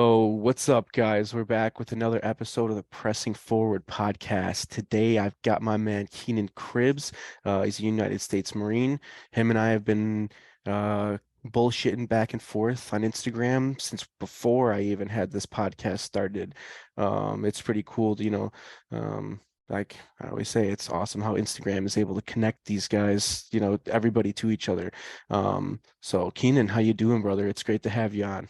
Oh, what's up, guys? We're back with another episode of the Pressing Forward podcast. Today, I've got my man Keenan Kribs. He's a United States Marine. Him and I have been bullshitting back and forth on Instagram since before I even had this podcast started. It's pretty cool, like I always say, it's awesome how Instagram is able to connect these guys, everybody to each other. So Keenan, how you doing, brother? It's great to have you on.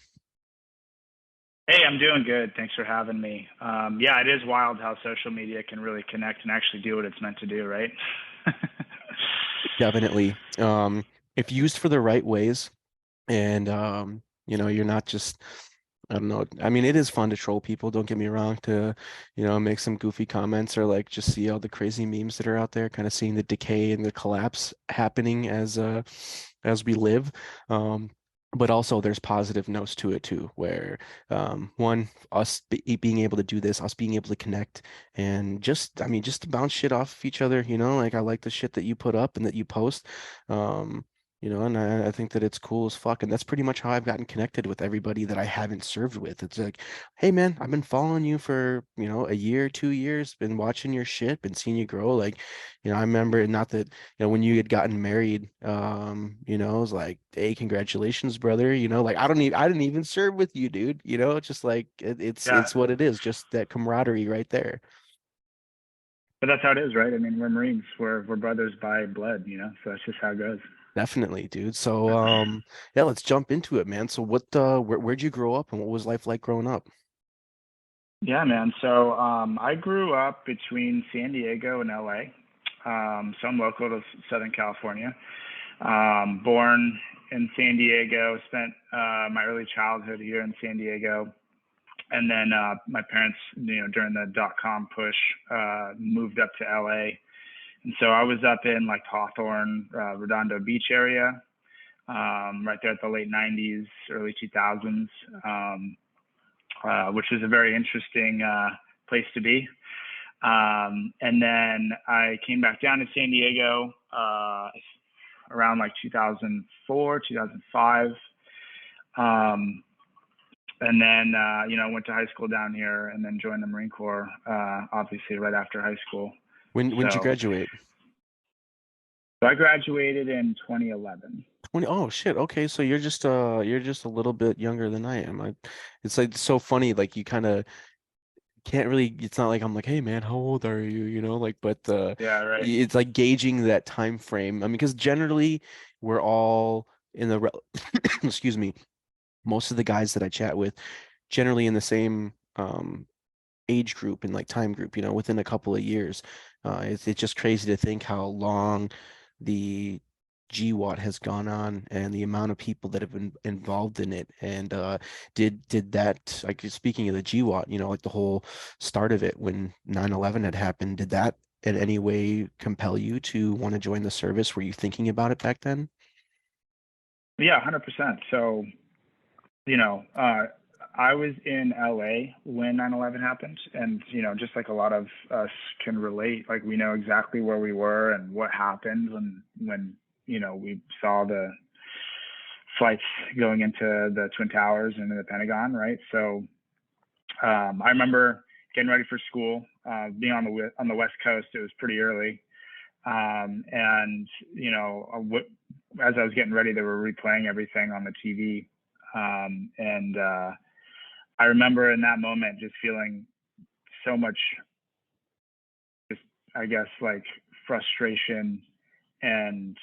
Hey, I'm doing good. Thanks for having me. Yeah, it is wild how social media can really connect and actually do what it's meant to do, right? Definitely. If used for the right ways and you're not just I don't know. I mean, it is fun to troll people, don't get me wrong, to, make some goofy comments or like just see all the crazy memes that are out there, kind of seeing the decay and the collapse happening as we live. Um But also there's positive notes to it too, where one, us being able to do this, us being able to connect and just, I mean, just to bounce shit off of each other, like I like the shit that you put up and that you post. Um, and I think that it's cool as fuck. And that's pretty much how I've gotten connected with everybody that I haven't served with. It's like, hey man, I've been following you for, a year, 2 years, been watching your shit, been seeing you grow. Like, I remember not that, when you had gotten married, I was like, hey, congratulations, brother. Like I didn't even serve with you, dude. It's just like Yeah, it's what it is, just that camaraderie right there. but that's how it is, right? I mean, we're Marines. We're brothers by blood, so that's just how it goes. Definitely, dude. So, yeah, let's jump into it, man. So where'd you grow up and what was life like growing up? Yeah, man. So I grew up between San Diego and LA. So I'm local to Southern California. Born in San Diego, spent my early childhood here in San Diego. And then my parents, during the dot-com push, moved up to LA. And so I was up in like Hawthorne, Redondo Beach area, right there at the late 90s, early 2000s, which was a very interesting place to be. And then I came back down to San Diego around like 2004, 2005. Um, and then, went to high school down here and then joined the Marine Corps, obviously, right after high school. When did you So, graduate? so I graduated in 2011. 20. Oh shit. Okay, so you're just a little bit younger than I am. It's like so funny, like you kind of can't really, it's not like I'm like, hey man, how old are you? Like, but Yeah, right. it's like gauging that time frame. I mean, because generally we're all in the excuse me, most of the guys that I chat with generally in the same age group and like time group, within a couple of years. It's just crazy to think how long the GWAT has gone on and the amount of people that have been involved in it. And did that, like speaking of the GWAT, like the whole start of it when 9/11 had happened, did that in any way compel you to want to join the service? Were you thinking about it back then? Yeah, 100%. So, you know, uh, I was in LA when 9/11 happened, and just like a lot of us can relate, like we know exactly where we were and what happened when we saw the flights going into the Twin Towers and the Pentagon, right? So I remember getting ready for school, being on the West Coast. It was pretty early, and as I was getting ready, they were replaying everything on the TV, and I remember in that moment just feeling so much, just I guess like frustration and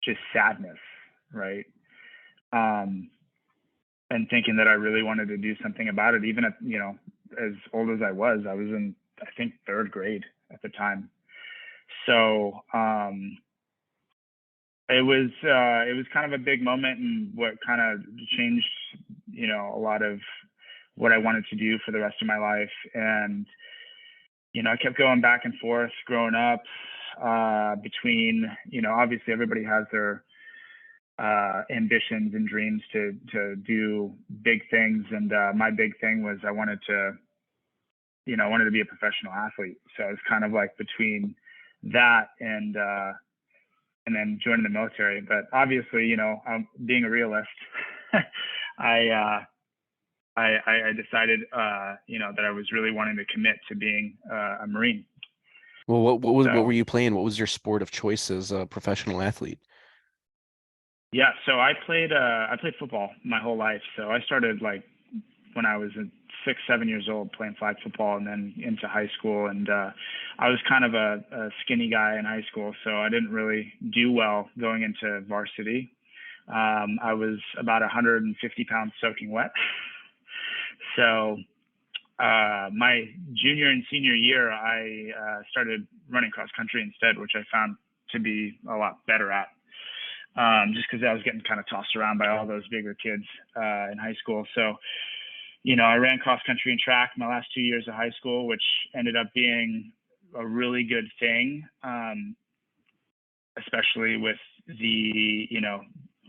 just sadness, right? Um, and thinking that I really wanted to do something about it, even at as old as I was in I think third grade at the time. So it was kind of a big moment and what kind of changed a lot of what I wanted to do for the rest of my life. And I kept going back and forth growing up between obviously everybody has their ambitions and dreams to do big things, and my big thing was I wanted to be a professional athlete. So it was kind of like between that and then joining the military. But obviously, being a realist, I I decided, that I was really wanting to commit to being a Marine. Well, what were So you playing? What was your sport of choice as a professional athlete? yeah, so I played football my whole life. So I started like when I was 6, 7 years old playing flag football, and then into high school. And I was kind of a skinny guy in high school, so I didn't really do well going into varsity. I was about 150 pounds soaking wet. So my junior and senior year, I started running cross country instead, which I found to be a lot better at. Just because I was getting kind of tossed around by all those bigger kids in high school. So, I ran cross country and track my last 2 years of high school, which ended up being a really good thing, especially with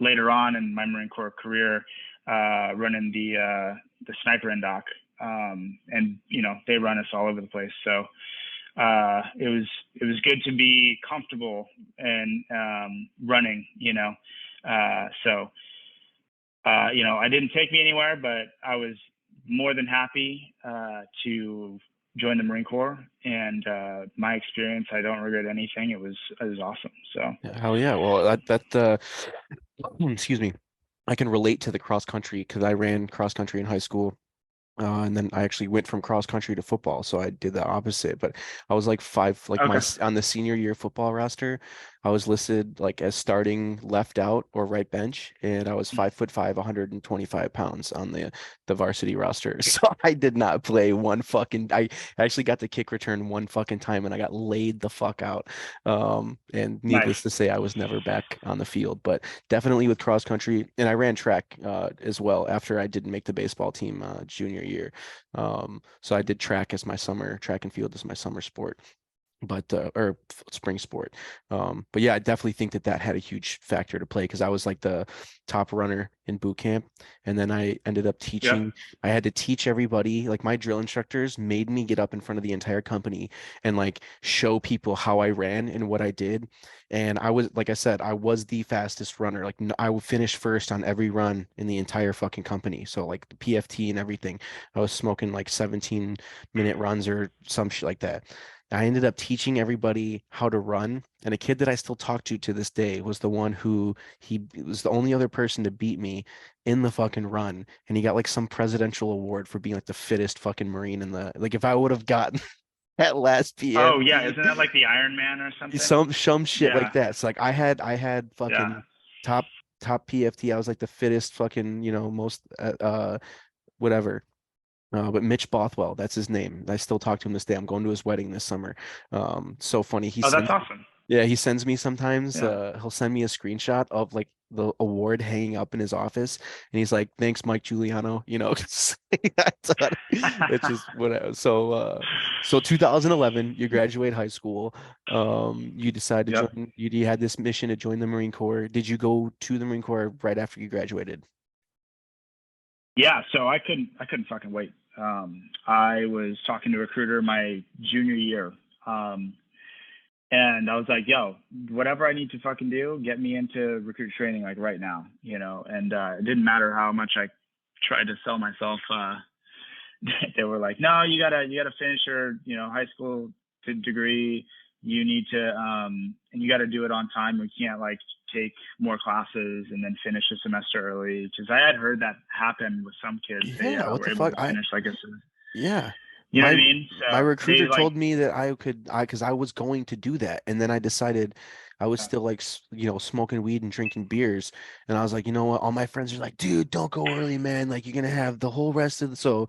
later on in my Marine Corps career, running the sniper and doc. And they run us all over the place. So it was good to be comfortable and running. So it didn't take me anywhere, but I was more than happy to join the Marine Corps. And my experience, I don't regret anything. It was awesome. So Yeah, hell yeah. Well, excuse me. I can relate to the cross country because I ran cross country in high school. And then I actually went from cross country to football, so I did the opposite. But I was like okay, on the senior year football roster, I was listed like as starting left out or right bench, and I was 5'5", 125 pounds on the varsity roster. So I did not play one fucking. I actually got the kick return one fucking time, and I got laid the fuck out. And nice. needless to say, I was never back on the field. But definitely with cross country, and I ran track as well after I didn't make the baseball team junior year. So I did track and field as my summer sport, but or spring sport. But yeah, I definitely think that had a huge factor to play because I was like the top runner in boot camp, and then I ended up Yep. teaching. I had to teach everybody, like my drill instructors made me get up in front of the entire company and like show people how I ran and what I did. And I was, like I said, I was the fastest runner. Like I would finish first on every run in the entire fucking company. So like the PFT and everything, I was smoking like 17-minute runs or some shit like that. I ended up teaching everybody how to run, and a kid that I still talk to this day was the one who he was the only other person to beat me in the fucking run, and he got like some presidential award for being like the fittest fucking Marine in the like if I would have gotten that last Oh yeah, PFT, isn't that like the Iron Man or something? some shit like Yeah, that. So like I had yeah. fucking top top PFT. I was like the fittest fucking, most whatever. But Mitch Bothwell, that's his name. I still talk to him this day. I'm going to his wedding this summer. So funny. Oh, that's awesome. Yeah, he sends me sometimes. Yeah. He'll send me a screenshot of like the award hanging up in his office, and he's like, "Thanks, Mike Giuliano." 'Cause I thought it's just whatever. So 2011, you graduate high school. You decide to Yep. join. You had this mission to join the Marine Corps. Did you go to the Marine Corps right after you graduated? Yeah, so I couldn't fucking wait. I was talking to a recruiter my junior year. And I was like, yo, whatever I need to fucking do, get me into recruit training like right now. And it didn't matter how much I tried to sell myself. They were like, no, you gotta finish your, high school degree. You need to and you gotta do it on time. We can't like take more classes and then finish a semester early. Because I had heard that happen with some kids. They Yeah, what were the able fuck? to finish like a Yeah. you know what My I mean? my So they recruiter like told me that because I was going to do that, and then I decided I was still like smoking weed and drinking beers, and I was like, you know what? All my friends are like, dude, don't go early, man. Like you're gonna have the whole rest of the so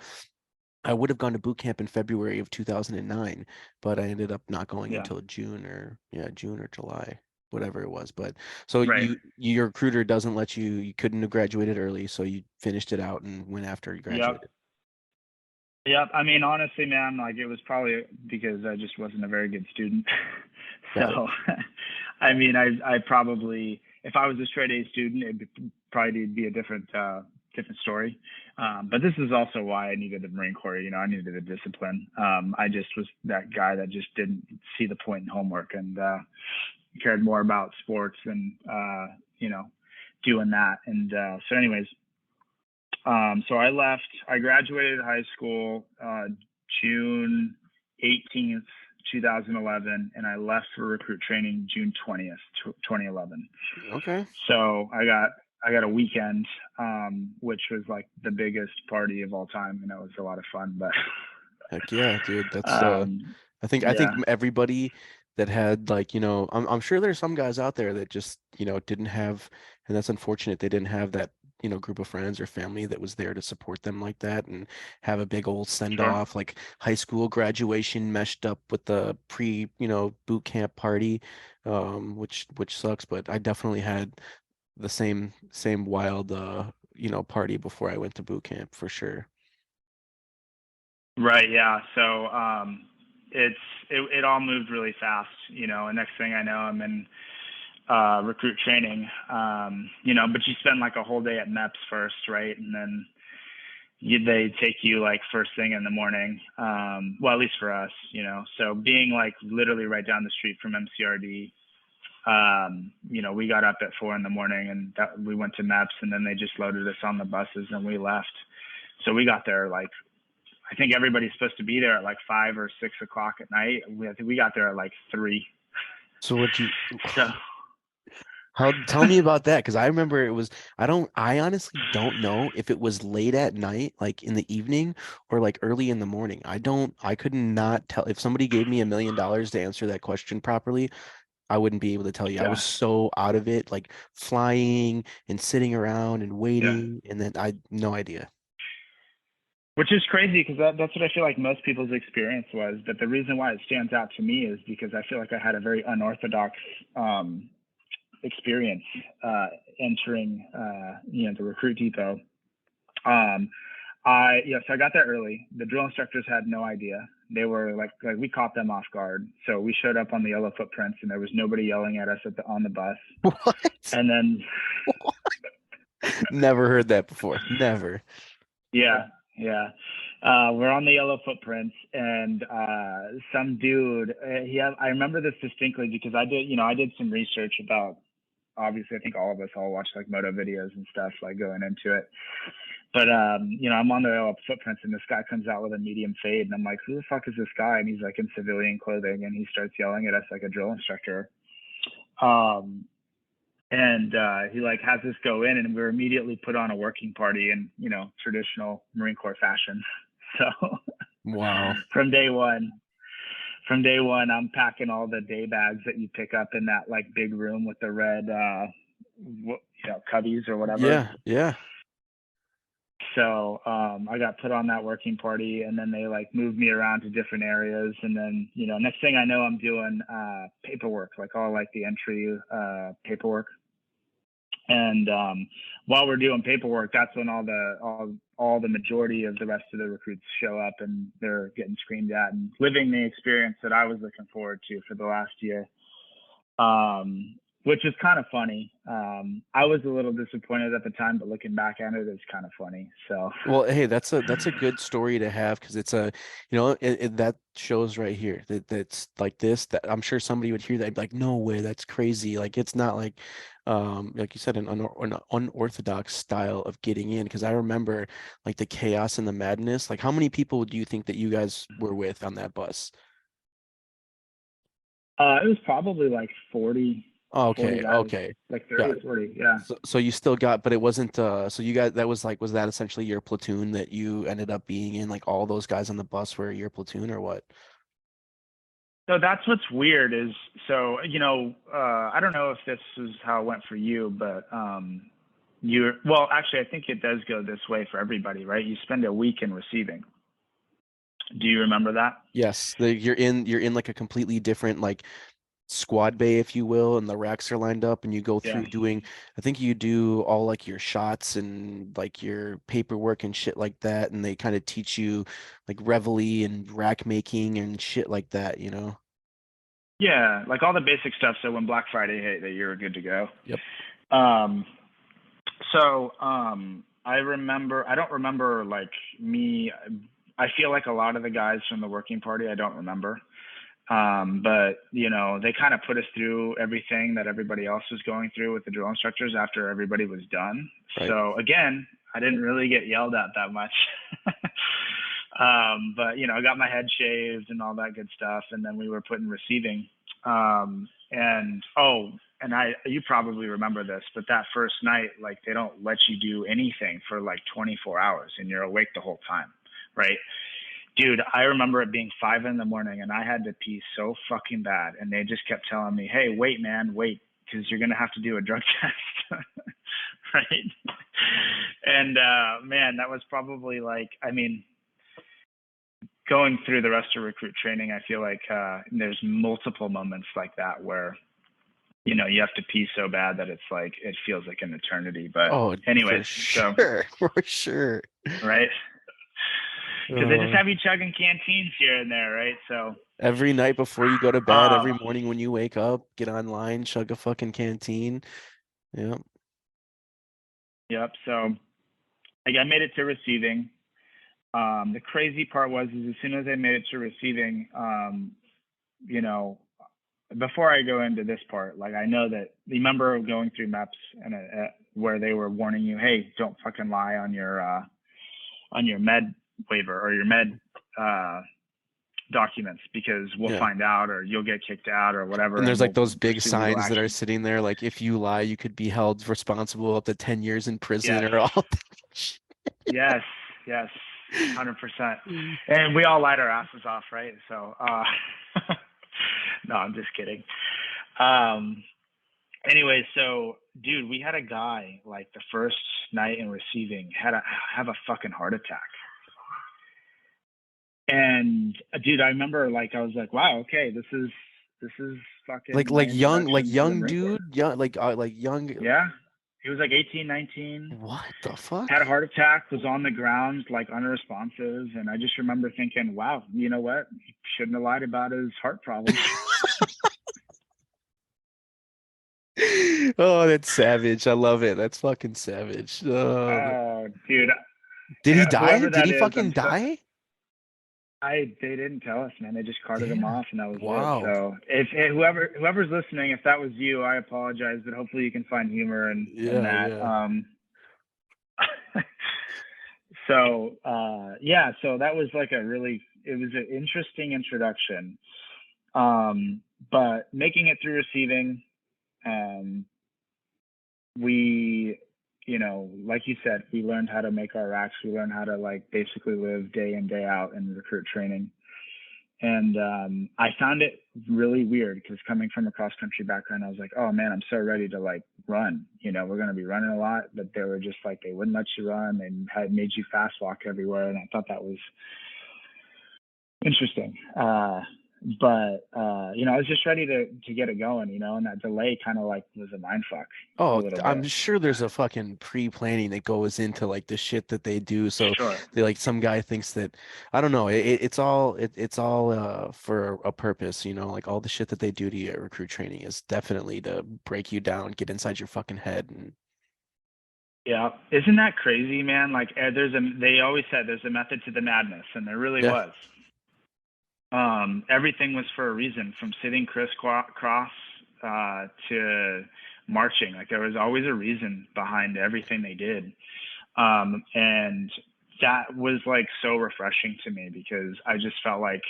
I would have gone to boot camp in February of 2009, but I ended up not going yeah, until June or July, whatever it was. But so right. your recruiter doesn't let you couldn't have graduated early, so you finished it out and went after you Yep. graduated. Yep. I mean, honestly, man, like it was probably because I just wasn't a very good student. Got it. So, I mean, I probably, if I was a straight A student, it'd probably be a different story. But this is also why I needed the Marine Corps. I needed the discipline. I just was that guy that just didn't see the point in homework and cared more about sports and, you know, doing that. And so, anyways, So I graduated high school June 18th, 2011, and I left for recruit training June 20th, 2011. Okay. So I got a weekend, which was like the biggest party of all time, and it was a lot of fun. But Heck yeah, dude. That's um, I think yeah, everybody that had like, I'm sure there's some guys out there that just, didn't have, and that's unfortunate, they didn't have that, group of friends or family that was there to support them like that and have a big old send sure. off, like high school graduation meshed up with the pre, boot camp party, which sucks, but I definitely had the same wild party before I went to boot camp for sure. Right. Yeah. So it's it all moved really fast, and next thing I know, I'm in recruit training, but you spend like a whole day at MEPS first, right? And then they take you like first thing in the morning. Well, at least for us, so being like literally right down the street from MCRD, we got up at 4 in the morning and we went to MEPS, and then they just loaded us on the buses and we left. So we got there like, I think everybody's supposed to be there at like 5 or 6 o'clock at night. I think we got there at like 3. So what you So How tell me about that? Because I remember it was I honestly don't know if it was late at night, like in the evening, or like early in the morning. I could not tell if somebody gave me $1 million to answer that question properly, I wouldn't be able to tell you. I was yeah, so out of it, like flying and sitting around and yeah. waiting, and then I no idea. Which is crazy because that's what I feel like most people's experience was. But the reason why it stands out to me is because I feel like I had a very unorthodox um, experience entering, the recruit depot. Um, so I got there early. The drill instructors had no idea. They were like we caught them off guard. So we showed up on the yellow footprints, and there was nobody yelling at us on the bus. What? And then Never heard that before. Never. yeah, yeah. We're on the yellow footprints, and some dude. I remember this distinctly because I did some research about. Obviously, I think all of us all watch like moto videos and stuff like going into it. But I'm on the yellow footprints, and this guy comes out with a medium fade, and I'm like, who the fuck is this guy? And he's like in civilian clothing, and he starts yelling at us like a drill instructor. Um, and he like has us go in, and we're immediately put on a working party in traditional Marine Corps fashion. So Wow. from day one, I'm packing all the day bags that you pick up in that like big room with the red cubbies or whatever. Yeah, yeah. So I got put on that working party, and then they like moved me around to different areas, and then next thing I know, I'm doing paperwork, like all like the entry paperwork. And while we're doing paperwork, that's when all the majority of the rest of the recruits show up, and they're getting screamed at and living the experience that I was looking forward to for the last year. Which is kind of funny. I was a little disappointed at the time, but looking back at it, it's kind of funny. So Well, hey, that's a good story to have because it's that shows right here that's like this that I'm sure somebody would hear that and be like, no way, that's crazy. Like it's not like you said, an unorthodox style of getting in. Because I remember like the chaos and the madness. Like, how many people do you think that you guys were with on that bus? it was probably like 40 Okay, guys, okay. like 30 Got or 40. Yeah. so you still got, but it wasn't so you guys that was like was that essentially your platoon that you ended up being in, like all those guys on the bus were your platoon or what? So that's what's weird is I don't know if this is how it went for you, but well, actually, I think it does go this way for everybody, right? You spend a week in receiving. Do you remember that? Yes, you're in like a completely different like squad bay, if you will, and the racks are lined up and you go Yeah. through doing I think you do all like your shots and like your paperwork and shit like that, and they kind of teach you like reveille and rack making and shit like that, you know? Yeah, like all the basic stuff. So when Black Friday hit, that you're good to go. Yep. Um, I remember. I don't remember like me. I feel like a lot of the guys from the working party, I don't remember. But they kind of put us through everything that everybody else was going through with the drill instructors after everybody was done. Right. So again, I didn't really get yelled at that much. But you know, I got my head shaved and all that good stuff, and then we were put in receiving. And you probably remember this, but that first night, like they don't let you do anything for like 24 hours, and you're awake the whole time, right? Dude, I remember it being 5 a.m. and I had to pee so fucking bad, and they just kept telling me, "Hey, wait, man, wait, because you're gonna have to do a drug test." Right? And man, that was probably like, I mean, going through the rest of recruit training, I feel like there's multiple moments like that where you know you have to pee so bad that it's like it feels like an eternity. But Oh, for anyways, so sure, for sure. right, because they just Uh, have you chugging canteens here and there, right? So every night before you go to bed, um, every morning when you wake up, get online, chug a fucking canteen. Yeah. yep. So like I made it to receiving. The crazy part was is as soon as I made it to receiving, you know, before I go into this part, like I know that remember going through MEPS and where they were warning you, hey, don't fucking lie on your med waiver or your med uh, documents because we'll Yeah. find out or you'll get kicked out or whatever, And and there's like we'll those big pursue legal signs that are action. sitting there, like if you lie, you could be held responsible up to 10 years in prison Yes, or all that shit. yes, yes, 100%. And we all lied our asses off, right? So, no, I'm just kidding. Um, anyway, so dude, we had a guy like the first night in receiving have a fucking heart attack. And dude, I remember like I was like, wow, okay, this is fucking my Like introduction to the young Marine Corps. dude, like young. Yeah. He was like 18, 19, What the fuck? had a heart attack, was on the ground, like unresponsive. And I just remember thinking, wow, you know what? He shouldn't have lied about his heart problems. Oh, that's savage. I love it. That's fucking savage. Oh, dude. Did he die? Whoever Did that he is, fucking die? they didn't tell us, man. They just carted him Damn. off, and that was it. Wow. So if whoever's listening, if that was you, I apologize, but hopefully you can find humor in Yeah, that. yeah. So yeah, so that was like it was an interesting introduction. But making it through receiving, um, we, you know, like you said, we learned how to make our racks. We learned how to like basically live day in, day out in recruit training. And I found it really weird because coming from a cross country background, I was like, oh man, I'm so ready to like run. You know, we're going to be running a lot, but they were just like, they wouldn't let you run. They had made you fast walk everywhere. And I thought that was interesting. But you know, I was just ready to get it going, you know, and that delay kind of like was a mind fuck a Oh, little I'm bit. sure there's a fucking pre-planning that goes into like the shit that they do. So Sure. they like some guy thinks that I don't know. It's all for a purpose, you know. Like all the shit that they do to you at recruit training is definitely to break you down, get inside your fucking head, and Yeah. Isn't that crazy, man? Like they always said there's a method to the madness, and there really yeah. was. Everything was for a reason, from sitting crisscross to marching. Like there was always a reason behind everything they did, and that was like so refreshing to me because I just felt like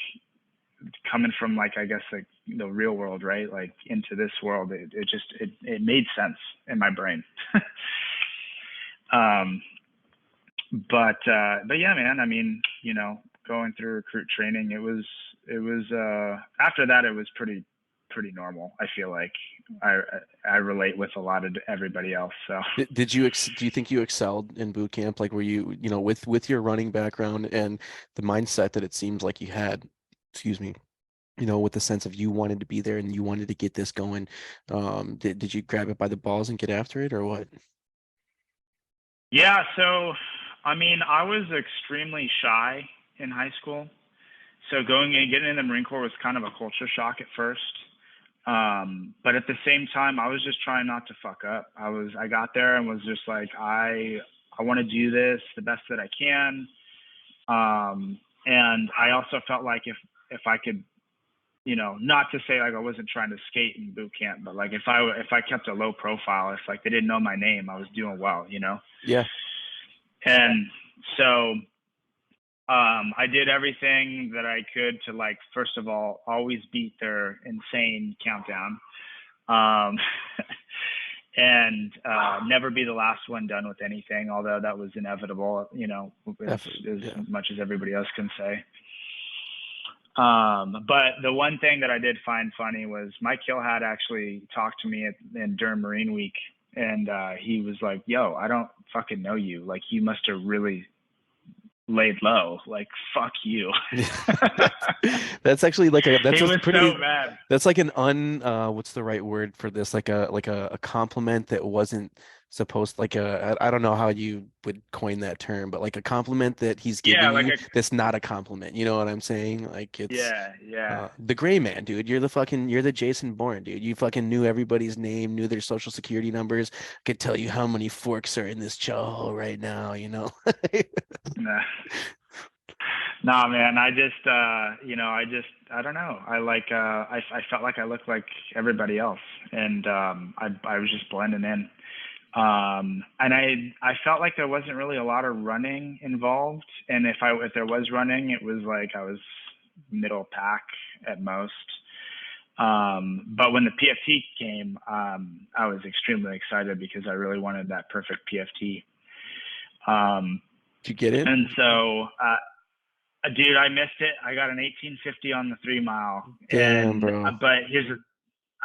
coming from like I guess like the real world, right? Like into this world, it made sense in my brain. um, but yeah, man. I mean, you know, going through recruit training, it was after that it was pretty normal. I feel like I I relate with a lot of everybody else. So Do you think you excelled in boot camp? Like were you know, with your running background and the mindset that it seems like you had, excuse me, you know, with the sense of you wanted to be there and you wanted to get this going. Did you grab it by the balls and get after it or what? yeah, so I mean, I was extremely shy in high school. So going and getting in the Marine Corps was kind of a culture shock at first. But at the same time, I was just trying not to fuck up. I got there and was just like, I want to do this the best that I can. And I also felt like if I could, you know, not to say like I wasn't trying to skate in boot camp, but like if I kept a low profile, if like they didn't know my name, I was doing well, you know. Yeah. And so I did everything that I could to, like, first of all, always beat their insane countdown. Um, and never be the last one done with anything, although that was inevitable, you know, as Yeah. much as everybody else can say. But the one thing that I did find funny was Mike Hill had actually talked to me during Marine Week, and he was like, "Yo, I don't fucking know you. Like, you must have really laid low. Like, fuck you." That's that's actually like a that's He a was pretty so mad. that's like an what's the right word for this? Like a compliment that wasn't supposed like I don't know how you would coin that term, but like a compliment that he's Yeah, giving like you a that's not a compliment. You know what I'm saying? Like it's yeah. the gray man, dude. You're the Jason Bourne, dude. You fucking knew everybody's name, knew their social security numbers, could tell you how many forks are in this chow hole right now, you know? Nah. Nah, man. I just, I don't know. I felt like I looked like everybody else, and I was just blending in. And I felt like there wasn't really a lot of running involved, and if there was running, it was like I was middle pack at most. But when the PFT came, I was extremely excited because I really wanted that perfect PFT. Um, Did you get it? and so dude, I missed it. I got an 1850 on the 3 mile, Damn, and bro. but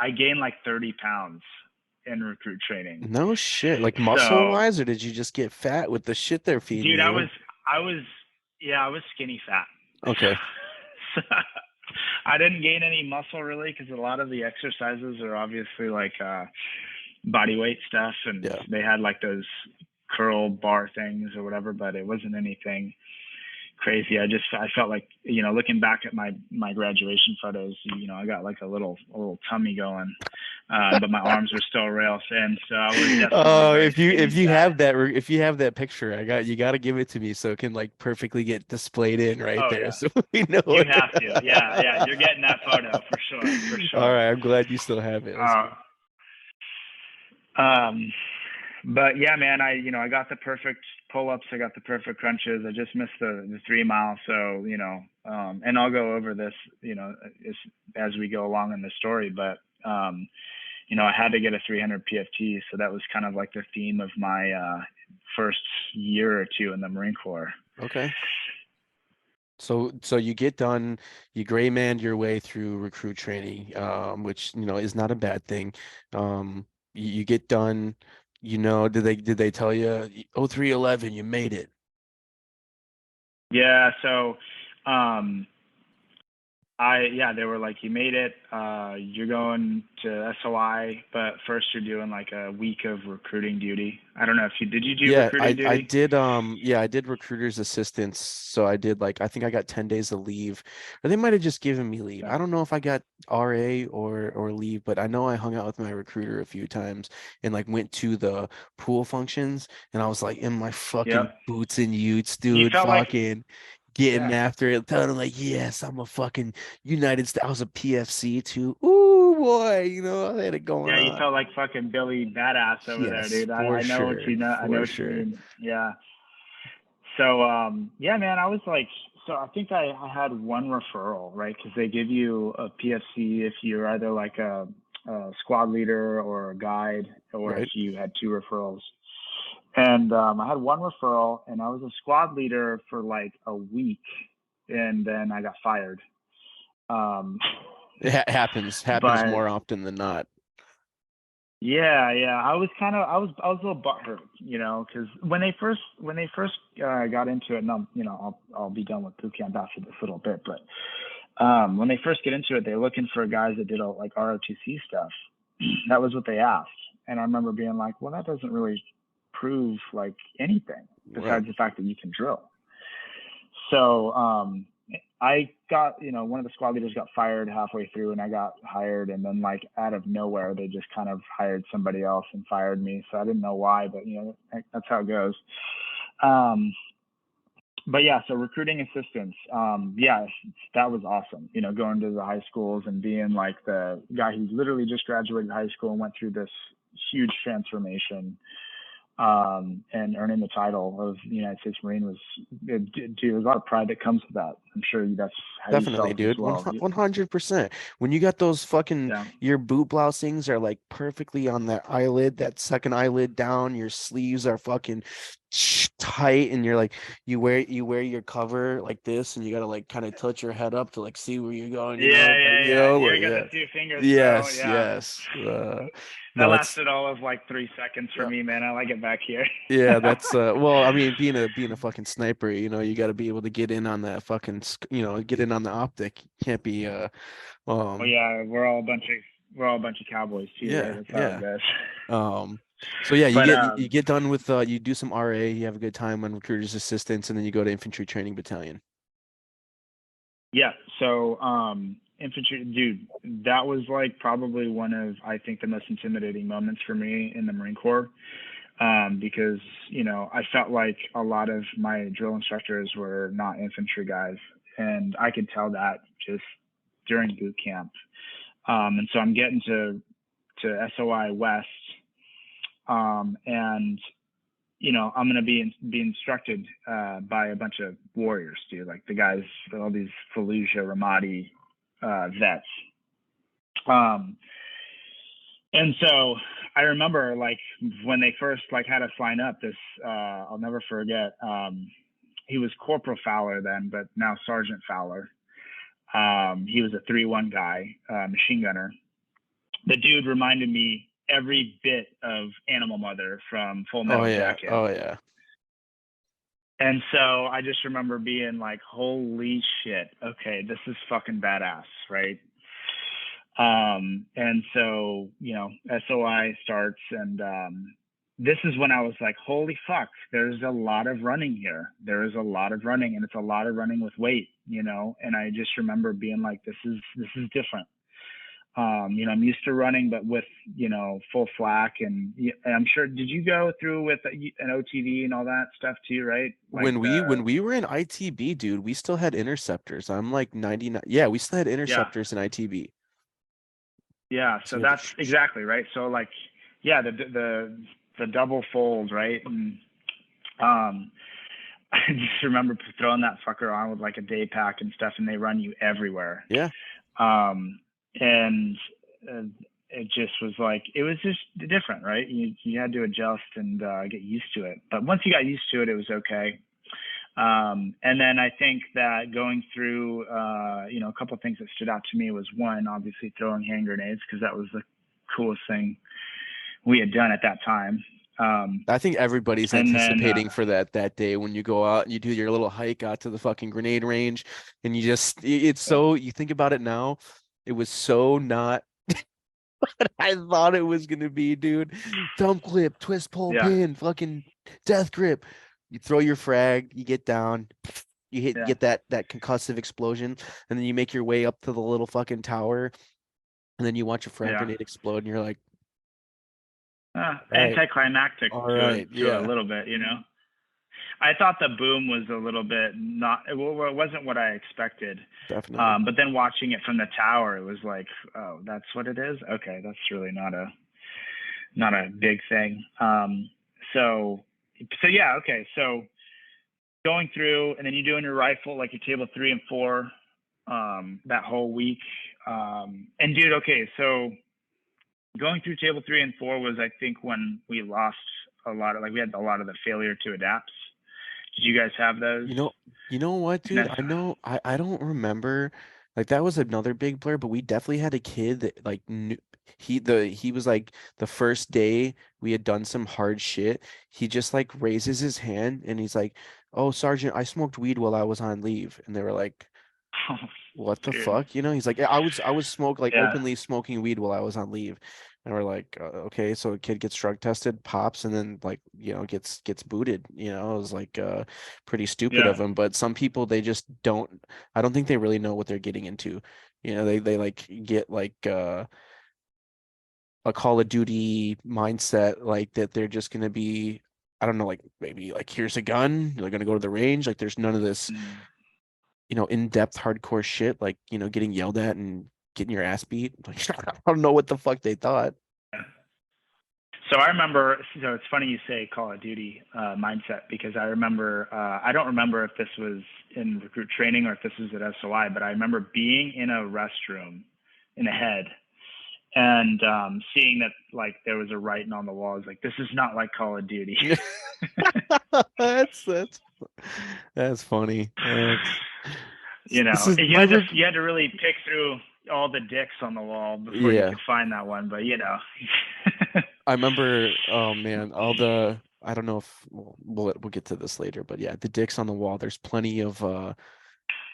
I gained like 30 pounds in recruit training. No shit. Like muscle So, wise, or did you just get fat with the shit they're feeding dude, you? I was, yeah, I was skinny fat. Okay. So, I didn't gain any muscle really because a lot of the exercises are obviously like body weight stuff, and Yeah. they had like those curl bar things or whatever, but it wasn't anything crazy. I felt like, looking back at my graduation photos, I got like a little tummy going, but my arms were still rail thin, so I was definitely Oh, very if skinny you fat. have if you have that picture, you got to give it to me so it can like perfectly get displayed in right Oh there yeah, so we know you it. have to. Yeah, you're getting that photo for sure, for All sure. right, I'm glad you still have it. Let's Uh, go. um, but yeah, man, I got the perfect pull-ups, I got the perfect crunches. I just missed the 3 mile, so and I'll go over this, as we go along in the story, but I had to get a 300 PFT, so that was kind of like the theme of my first year or two in the Marine Corps. Okay. So you get done, you gray man your way through recruit training, which is not a bad thing. You get done, did they tell you 0311 you made it? Yeah, so um, they were like, you made it. You're going to SOI, but first you're doing like a week of recruiting duty. I don't know if did you do Yeah, recruiting I duty? did I did recruiter's assistance. So I did like I think I got 10 days of leave. Or they might have just given me leave. Yeah. I don't know if I got RA or leave, but I know I hung out with my recruiter a few times and like went to the pool functions and I was like in my fucking Yep. boots and utes, You dude, felt like, fucking getting yeah, after it, telling them like, yes, I'm a fucking United States. I was a PFC too. Ooh boy, I had it going yeah, you on. felt like fucking Billy Badass over there, Yes, dude. for I know what sure. you know. I know For what you sure. mean. Yeah. So yeah, man, I was like, so I think I had one referral, right? Because they give you a PFC if you're either like a squad leader or a guide, or if Right. you had two referrals. And I had one referral, and I was a squad leader for like a week, and then I got fired. Um, Happens but more often than not. yeah, I was a little butthurt, because when they first got into it, and I'll be done with boot camp after this little bit, but when they first get into it, they're looking for guys that did like ROTC stuff. That was what they asked, and I remember being like, well, that doesn't really prove like anything Right. besides the fact that you can drill. So I got, one of the squad leaders got fired halfway through, and I got hired, and then like out of nowhere, they just kind of hired somebody else and fired me. So I didn't know why, but that's how it goes. Um, but yeah, so recruiting assistance, yeah, that was awesome. Going to the high schools and being like the guy who literally just graduated high school and went through this huge transformation. and earning the title of the United States Marine was, dude, there's a lot of pride that comes with that. I'm sure that's how you Definitely, felt as dude. well. 100%. When you got those fucking Yeah. your boot blousings are like perfectly on that eyelid, that second eyelid down, your sleeves are fucking tight, and you're like you wear your cover like this, and you gotta like kind of tilt your head up to like see where you're going, Yeah, like, yeah, yeah. You got the yeah. two fingers, bro. Yes, Yeah. yes. That No, it's lasted all of like 3 seconds for me, man. I like it back here. yeah, that's well, I mean, being a fucking sniper, you got to be able to get in on that fucking, get in on the optic. You can't be Oh um yeah, we're all a bunch of cowboys too, right? yeah, That's how it yeah. goes. Um so yeah, you But get you get done with you do some RA, you have a good time on recruiter's assistance, and then you go to infantry training battalion. yeah, so infantry, dude, that was like probably one of, I think, the most intimidating moments for me in the Marine Corps. Because I felt like a lot of my drill instructors were not infantry guys, and I could tell that just during boot camp. And so I'm getting to SOI West, and I'm gonna be instructed by a bunch of warriors, dude, like the guys, all these Fallujah, Ramadi vets. Um, and so I remember like when they first like had us line up, this I'll never forget. He was Corporal Fowler then, but now Sergeant Fowler. He was a 3-1 guy, machine gunner. The dude reminded me every bit of Animal Mother from Full Oh Metal yeah. Jacket. Oh yeah. And so I just remember being like, holy shit, okay, this is fucking badass, right? And so, SOI starts, and this is when I was like, holy fuck, there's a lot of running here. There is a lot of running, and it's a lot of running with weight, and I just remember being like, this is different. I'm used to running, but with, full flak, and I'm sure, did you go through with an OTV and all that stuff too, right? Like When we were in ITB, dude, we still had interceptors. I'm like 99. Yeah, we still had yeah, interceptors in ITB. yeah. So So we had to that's exactly right. So like, yeah, the double fold, right? And um, I just remember throwing that fucker on with like a day pack and stuff, and they run you everywhere. yeah. And uh, it just was like, it was just different, right? You had to adjust and get used to it. But once you got used to it, it was okay. And then I think that going through, a couple of things that stood out to me was, one, obviously throwing hand grenades, because that was the coolest thing we had done at that time. I think everybody's And then, anticipating for that day when you go out and you do your little hike out to the fucking grenade range, and it's yeah, so, you think about it now, it was so not what I thought it was gonna be, dude. Thumb clip, twist, pull, yeah, pin, fucking death grip. You throw your frag, you get down, yeah, get that concussive explosion, and then you make your way up to the little fucking tower, and then you watch a frag yeah. grenade explode, and you're like, all right, Anticlimactic all to right, to a yeah, little bit. I thought the boom was a little bit not, it wasn't what I expected. definitely. But then watching it from the tower, it was like, oh, that's what it is. Okay, that's really not a big thing. So yeah, okay. So going through, and then you're doing your rifle, like your table 3 and 4, that whole week. And dude, okay, so going through table 3 and 4 was, I think, when we lost a lot of, like, we had a lot of the failure to adapt. Did you guys have those? You know, you know what, And dude? that's, I don't remember. Like that was another big blur, but we definitely had a kid that like knew he was like the first day we had done some hard shit. He just like raises his hand and he's like, "Oh, Sergeant, I smoked weed while I was on leave." And they were like, oh, what the dude, fuck? He's like, "Yeah, I was yeah, openly smoking weed while I was on leave." And we're like, okay, so a kid gets drug tested, pops, and then like, gets booted. It was like pretty stupid yeah, of him. But some people, they just don't, I don't think they really know what they're getting into. They like get like a Call of Duty mindset, like that they're just gonna be, I don't know, like maybe like here's a gun, they're gonna go to the range. Like there's none of this mm, in-depth hardcore shit, like, getting yelled at and getting your ass beat. Like, I don't know what the fuck they thought. yeah. So I remember, so it's funny you say Call of Duty mindset, because I remember, I don't remember if this was in recruit training or if this was at SOI, but I remember being in a restroom in a head and seeing that like there was a writing on the wall. I was like, this is not like Call of Duty. That's that's that's funny. You This know, is my you had to really pick through all the dicks on the wall before you yeah. could find that one. But you know, I remember, oh man, all the I don't know if we'll get to this later, but yeah, the dicks on the wall. There's plenty of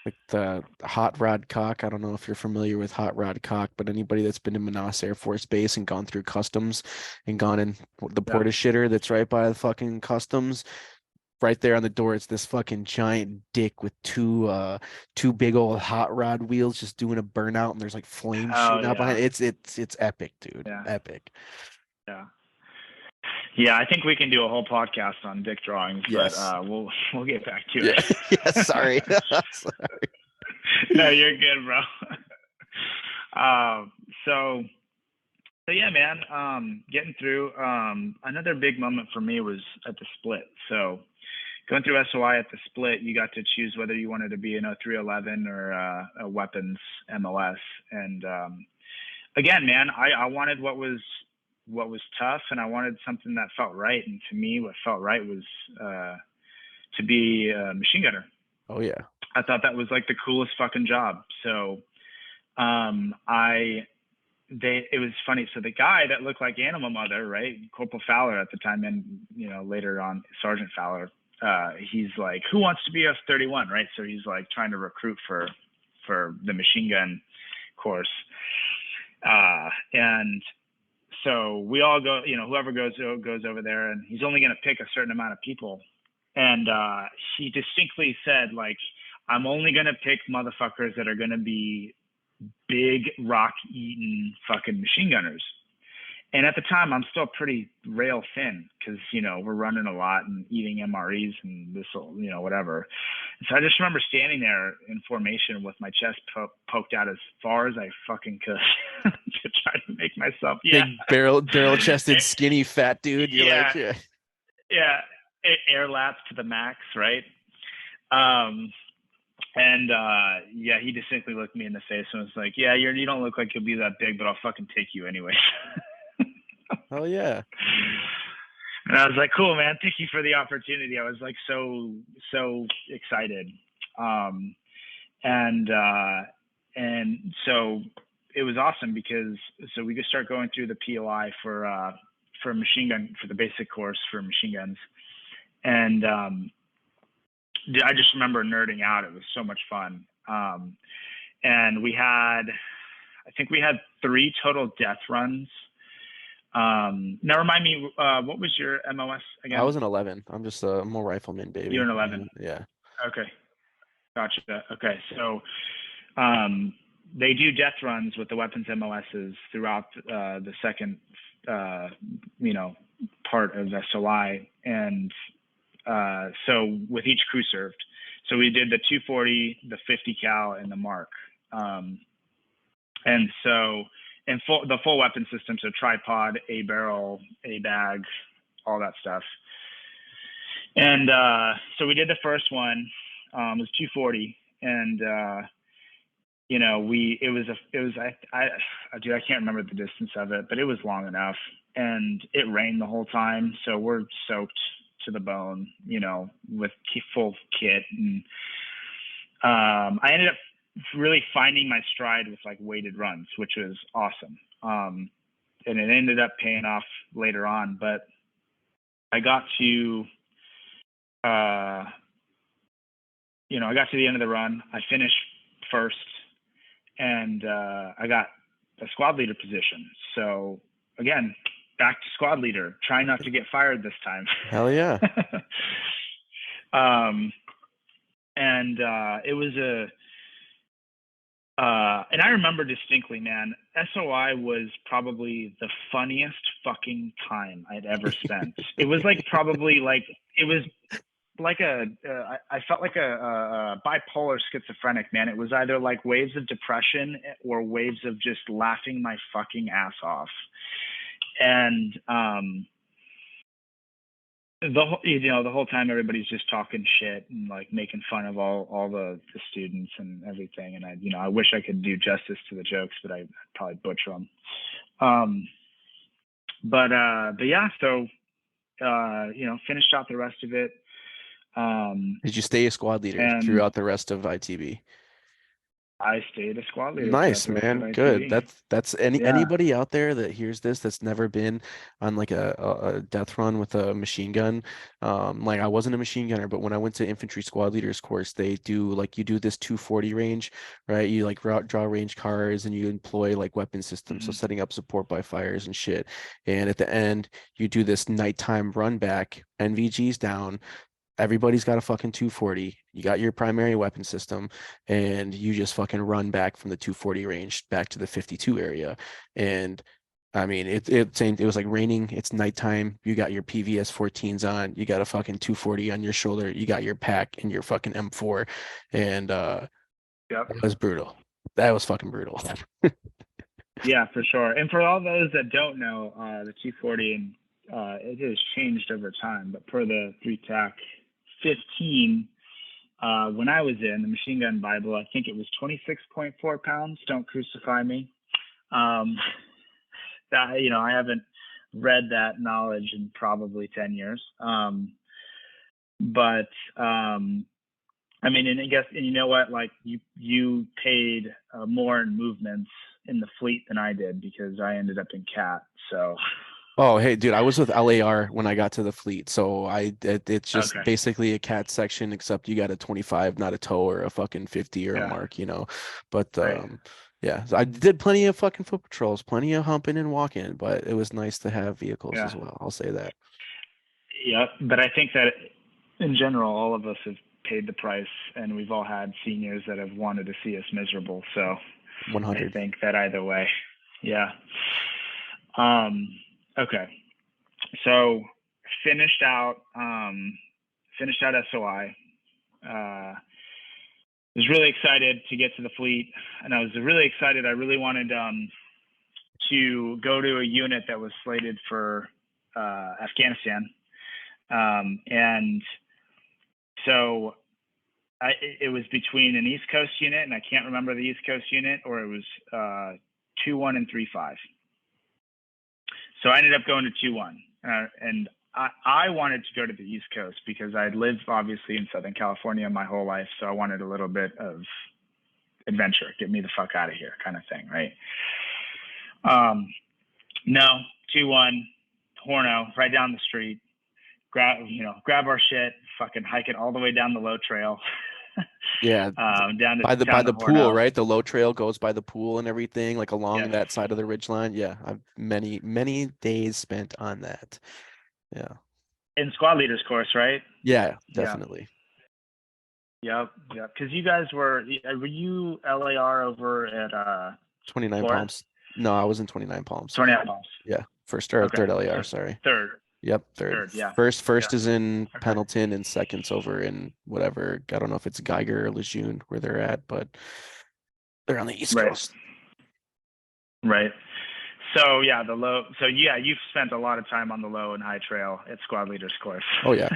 like the hot rod cock. I don't know if you're familiar with hot rod cock, but anybody that's been to Manassas Air Force Base and gone through customs and gone in the yeah. porta shitter that's right by the fucking customs, right there on the door, it's this fucking giant dick with two big old hot rod wheels just doing a burnout and there's like flames Oh shooting out behind yeah, it. It's epic, dude. yeah, Epic. yeah. Yeah, I think we can do a whole podcast on dick drawings, but Yes. we'll get back to Yeah. Yeah, it. sorry. Sorry. No, you're good, bro. Um, so so yeah, man. Getting through. Another big moment for me was at the split. So going through SOI at the split, you got to choose whether you wanted to be an 0311 or a weapons MOS. And again, man, I wanted what was tough, and I wanted something that felt right. And to me, what felt right was to be a machine gunner. Oh yeah. I thought that was like the coolest fucking job. So I they it was funny. So the guy that looked like Animal Mother, right, Corporal Fowler at the time, and you know later on Sergeant Fowler, he's like, who wants to be F-31, right? So he's like trying to recruit for the machine gun course, and so we all go, you know, whoever goes over there, and he's only going to pick a certain amount of people. And he distinctly said, like, I'm only going to pick motherfuckers that are going to be big rock eating fucking machine gunners. And at the time, I'm still pretty rail thin because, you know, we're running a lot and eating MREs and this, you know, whatever. And so I just remember standing there in formation with my chest poked out as far as I fucking could to try to make myself, yeah, Big barrel chested, skinny, fat dude. You're like, yeah, yeah. yeah, air laps to the max, right? Um, and yeah, he distinctly looked me in the face and was like, "Yeah, you don't look like you'll be that big, but I'll fucking take you anyway." Hell yeah. And I was like, "Cool, man. Thank you for the opportunity." I was like so excited, um, and so it was awesome because so we could start going through the POI for machine gun for the basic course for machine guns, and I just remember nerding out. It was so much fun. And I think we had 3 total death runs. Now remind me, what was your MOS I again? was an 11. I'm a rifleman, You're baby. an Yeah. 11. Yeah. Okay. Gotcha. Okay. So, they do death runs with the weapons MOSs throughout, the second, you know, part of SOI. And, so with each crew served. So we did the 240, the 50 cal, and the Mark. And so, the full weapon system, so tripod, a barrel, a bag, all that stuff. And so we did the first one. It was 240, and you know, dude, I can't remember the distance of it, but it was long enough, and it rained the whole time, so we're soaked to the bone, you know, with full kit, and I ended up really finding my stride with like weighted runs, which was awesome, and it ended up paying off later on, but I got to uh, you know, I got to the end of the run. I finished first, and I got a squad leader position. So again, back to squad leader. Try not to get fired this time. Hell yeah. And it was and I remember distinctly, man, SOI was probably the funniest fucking time I'd ever spent. It was like probably like it was like I felt like a bipolar schizophrenic, man. It was either like waves of depression or waves of just laughing my fucking ass off. And the whole time everybody's just talking shit and like making fun of all the students and everything. And I wish I could do justice to the jokes, but I'd probably butcher them. Um, but yeah, so finished out the rest of it. Did you stay a squad leader And throughout the rest of ITB? I stayed a squad leader throughout Nice, the rest of man. Good. ITV. That's Yeah. anybody out there that hears this that's never been on like a death run with a machine gun. Like I wasn't a machine gunner, but when I went to infantry squad leaders course, they do like you do this 240 range, right? You like draw range cars and you employ like weapon systems, so Hmm. setting up support by fires and shit. And at the end, you do this nighttime run back, NVGs down. Everybody's got a fucking 240. You got your primary weapon system, and you just fucking run back from the 240 range back to the 52 area. And I mean, it was like raining. It's nighttime. You got your PVS 14s on. You got a fucking 240 on your shoulder. You got your pack and your fucking M4, and Yep. that was brutal. That was fucking brutal. Yeah, for sure. And for all those that don't know, the 240 and it has changed over time, but for the 3TAC 15, when I was in the machine gun Bible, I think it was 26.4 pounds. Don't crucify me. Um, I haven't read that knowledge in probably 10 years. But I mean, and I guess, and you know what? Like you paid more in movements in the fleet than I did because I ended up in CAT. So Oh, hey, dude, I was with LAR when I got to the fleet. So it's just okay, basically a cat section, except you got a 25, not a tow or a fucking 50 or a yeah, mark, you know. But right, yeah, so I did plenty of fucking foot patrols, plenty of humping and walking, but it was nice to have vehicles yeah, as well. I'll say that. yeah. But I think that in general, all of us have paid the price, and we've all had seniors that have wanted to see us miserable. So I 100. think that either way, yeah. Okay, so finished out, finished out SOI. Was really excited to get to the fleet, and I was really excited. I really wanted to go to a unit that was slated for Afghanistan, and so it was between an East Coast unit, and I can't remember the East Coast unit, or it was 2-1 and 3-5. So I ended up going to 2-1, and I wanted to go to the East Coast because I'd lived obviously in Southern California my whole life, so I wanted a little bit of adventure, get me the fuck out of here, kind of thing, right? No, 2-1, Horno, right down the street. Grab our shit, fucking hike it all the way down the low trail, Yeah, down to by down to the pool, Horno. right? The low trail goes by the pool and everything, like along Yes, that side of the ridge line. Yeah, I've many days spent on that. Yeah. in squad leaders course, right? Yeah, Yeah. definitely. Yep. Yep. Because you guys were you LAR over at 29 Florida? Palms. No, I was in 29 Palms. 29 miles. Yeah, first or Okay. third LAR, So sorry. third. Yep, third. Third. Yeah. Yeah. First is in Okay. Pendleton and second's over in whatever. I don't know if it's Geiger or Lejeune where they're at, but they're on the East Right. Coast. Right. So yeah, the low. So yeah, you've spent a lot of time on the low and high trail at squad leaders course. Oh yeah.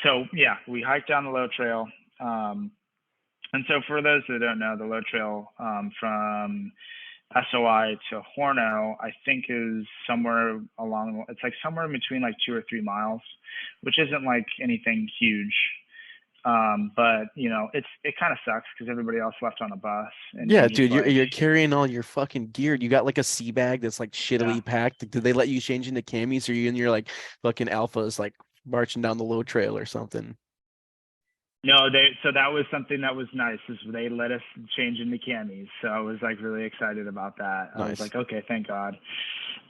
So yeah, we hiked down the low trail. And so for those that don't know, the low trail from SOI to Horno, I think is somewhere along. It's like somewhere in between like 2 or 3 miles, which isn't like anything huge. But it kind of sucks because everybody else left on a bus, and Yeah, you're just dude, like, you're carrying all your fucking gear. You got like a sea bag that's like yeah. shittily packed. Did they let you change into camis or you and your like fucking alphas like marching down the low trail or something? No, so that was something that was nice is they let us change into camis. So I was like really excited about that. I was Nice. like, okay, thank God.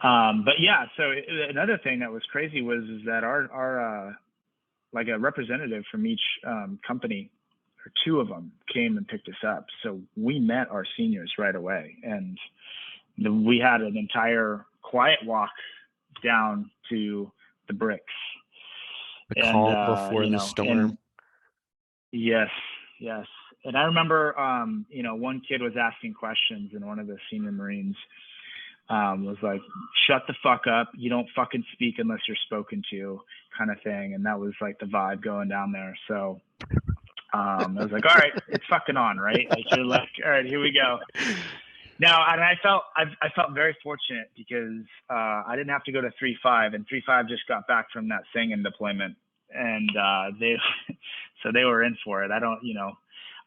But yeah, so another thing that was crazy was is that our like a representative from each company or two of them came and picked us up. So we met our seniors right away, and we had an entire quiet walk down to the bricks. The And calm before the storm. and yes, yes. And I remember one kid was asking questions, and one of the senior Marines was like, shut the fuck up. You don't fucking speak unless you're spoken to, kind of thing. And that was like the vibe going down there. So I was like, all right, it's fucking on, right? Like you're like, all right, here we go. Now, and I felt very fortunate because I didn't have to go to 3-5, and 3-5 just got back from that singing deployment, and they so they were in for it. I don't,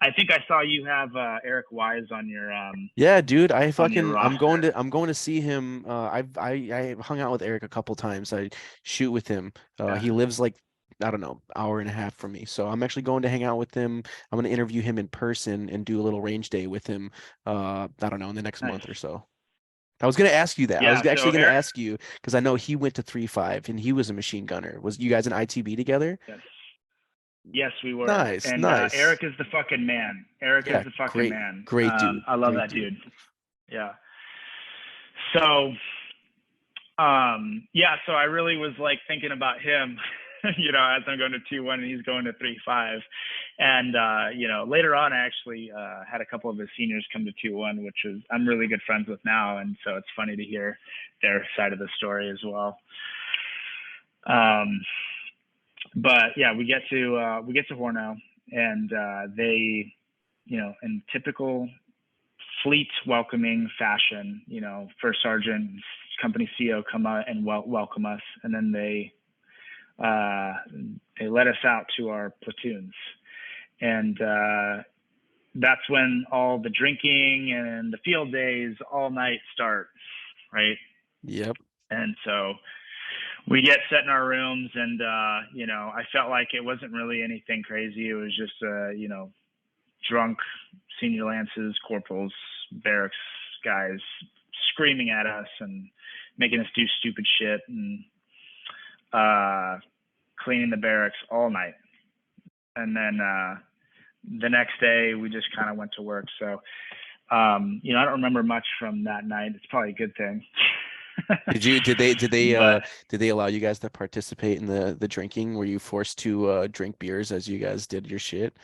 I think I saw you have Eric Wise on your Yeah, dude, roster. I'm going to see him. I hung out with Eric a couple times. I shoot with him. Yeah, He lives like, I don't know, hour and a half from me. So I'm actually going to hang out with him. I'm going to interview him in person and do a little range day with him. I don't know, in the next nice. month or so. I was going to ask you that. I was Yeah, so actually going to Eric, ask you because I know he went to 3-5 and he was a machine gunner. Was you guys in ITB together? yes, yes, we were, Nice, and nice. Eric is the fucking man. Eric is Yeah, the fucking great, man. great dude, I love great that dude. dude. Yeah. So yeah, so I really was like thinking about him, as I'm going to 2-1 and he's going to 3-5. And, later on, I actually had a couple of his seniors come to 2-1, which is I'm really good friends with now. And so it's funny to hear their side of the story as well. Um, but yeah, we get to Horno, and they, in typical fleet welcoming fashion, first sergeant, company CO come out and welcome us, and then they let us out to our platoons, and that's when all the drinking and the field days all night start, right? Yep. And so we get set in our rooms, and I felt like it wasn't really anything crazy. It was just drunk senior lances, corporals, barracks guys screaming at us and making us do stupid shit, and cleaning the barracks all night. And then the next day we just kind of went to work. So I don't remember much from that night. It's probably a good thing. But did they allow you guys to participate in the drinking? Were you forced to drink beers as you guys did your shit?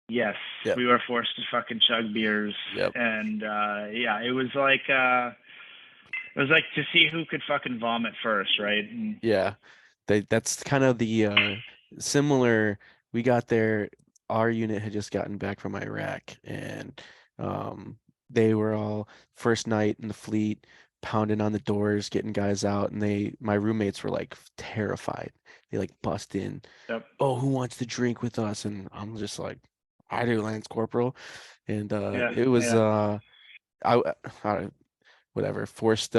yes, Yep. we were forced to fucking chug beers, Yep. and yeah, it was like to see who could fucking vomit first, right? And, Yeah. That's kind of the similar. We got there, our unit had just gotten back from Iraq and um they were all first night in the fleet, pounding on the doors, getting guys out, and my roommates were like terrified. They like bust in, yep, "Oh, who wants to drink with us?" And I'm just like, "I do, Lance Corporal." And yeah, it was yeah, I, I whatever, forced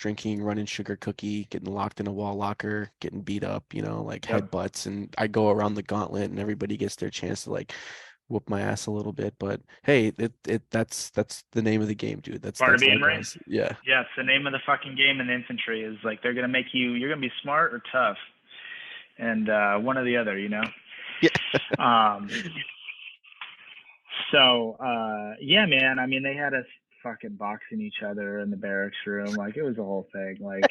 drinking, running sugar cookie, getting locked in a wall locker, getting beat up, like yep. headbutts, and I go around the gauntlet and everybody gets their chance to like whoop my ass a little bit. But hey, that's the name of the game, dude. That's Part of that's being life, Marine. guys. Yeah. Yes, the name of the fucking game in the infantry is like they're gonna make you're gonna be smart or tough, and one or the other. Yeah. Um, so yeah, man. I mean, they had us fucking boxing each other in the barracks room. Like it was a whole thing. Like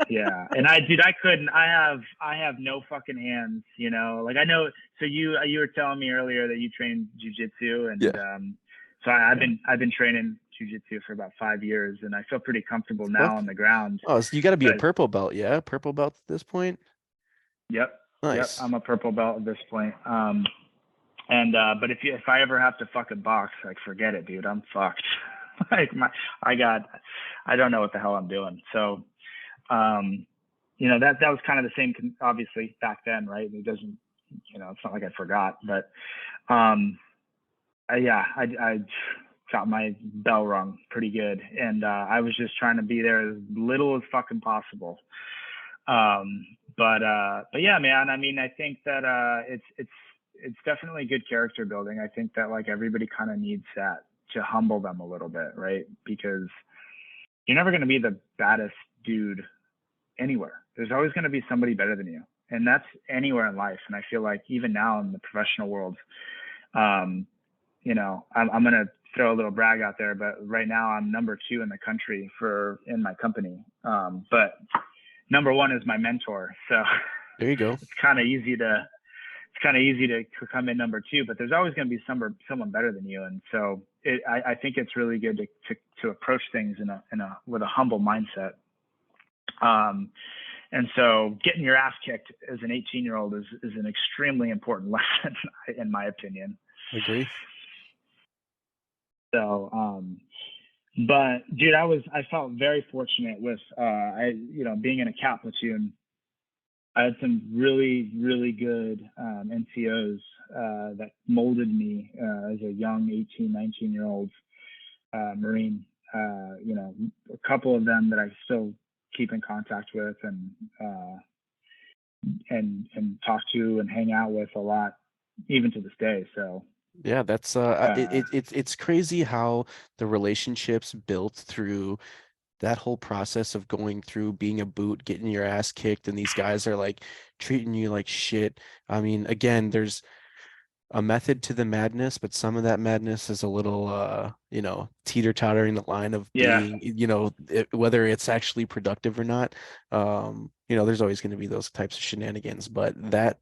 yeah. And I couldn't. I have no fucking hands. Like I know. So you were telling me earlier that you trained jujitsu, and Yeah. so I've been training jujitsu for about 5 years, and I feel pretty comfortable now Fuck. on the ground. Oh, so you got to be a But purple belt, yeah? Purple belt at this point? yep, yep. Nice. I'm a purple belt at this point. And but if I ever have to fucking box, like forget it, dude. I'm fucked. like I don't know what the hell I'm doing. So that was kind of the same, obviously back then, right? It doesn't, it's not like I forgot, but yeah, I got my bell rung pretty good, and I was just trying to be there as little as fucking possible. But yeah, man. I mean, I think that it's definitely good character building. I think that like everybody kind of needs that to humble them a little bit, right? Because you're never going to be the baddest dude anywhere. There's always going to be somebody better than you, and that's anywhere in life. And I feel like even now in the professional world, um, I'm going to throw a little brag out there, but right now I'm number 2 in the country in my company. But number 1 is my mentor. So There you go. it's kind of easy to it's kind of easy to come in number two, but there's always going to be someone better than you. And so I think it's really good to approach things with a humble mindset. And so getting your ass kicked as an 18-year-old is an extremely important lesson, in my opinion. Agree. So, but dude, I felt very fortunate with, being in a cat platoon. I had some really, really good NCOs that molded me as a young 18, 19-year-old Marine. A couple of them that I still keep in contact with and talk to and hang out with a lot, even to this day. So Yeah, that's it's crazy how the relationships built through that whole process of going through being a boot, getting your ass kicked, and these guys are like treating you like shit. I mean, again, there's a method to the madness, but some of that madness is a little, teeter-tottering the line of yeah, being, whether it's actually productive or not. There's always going to be those types of shenanigans, but that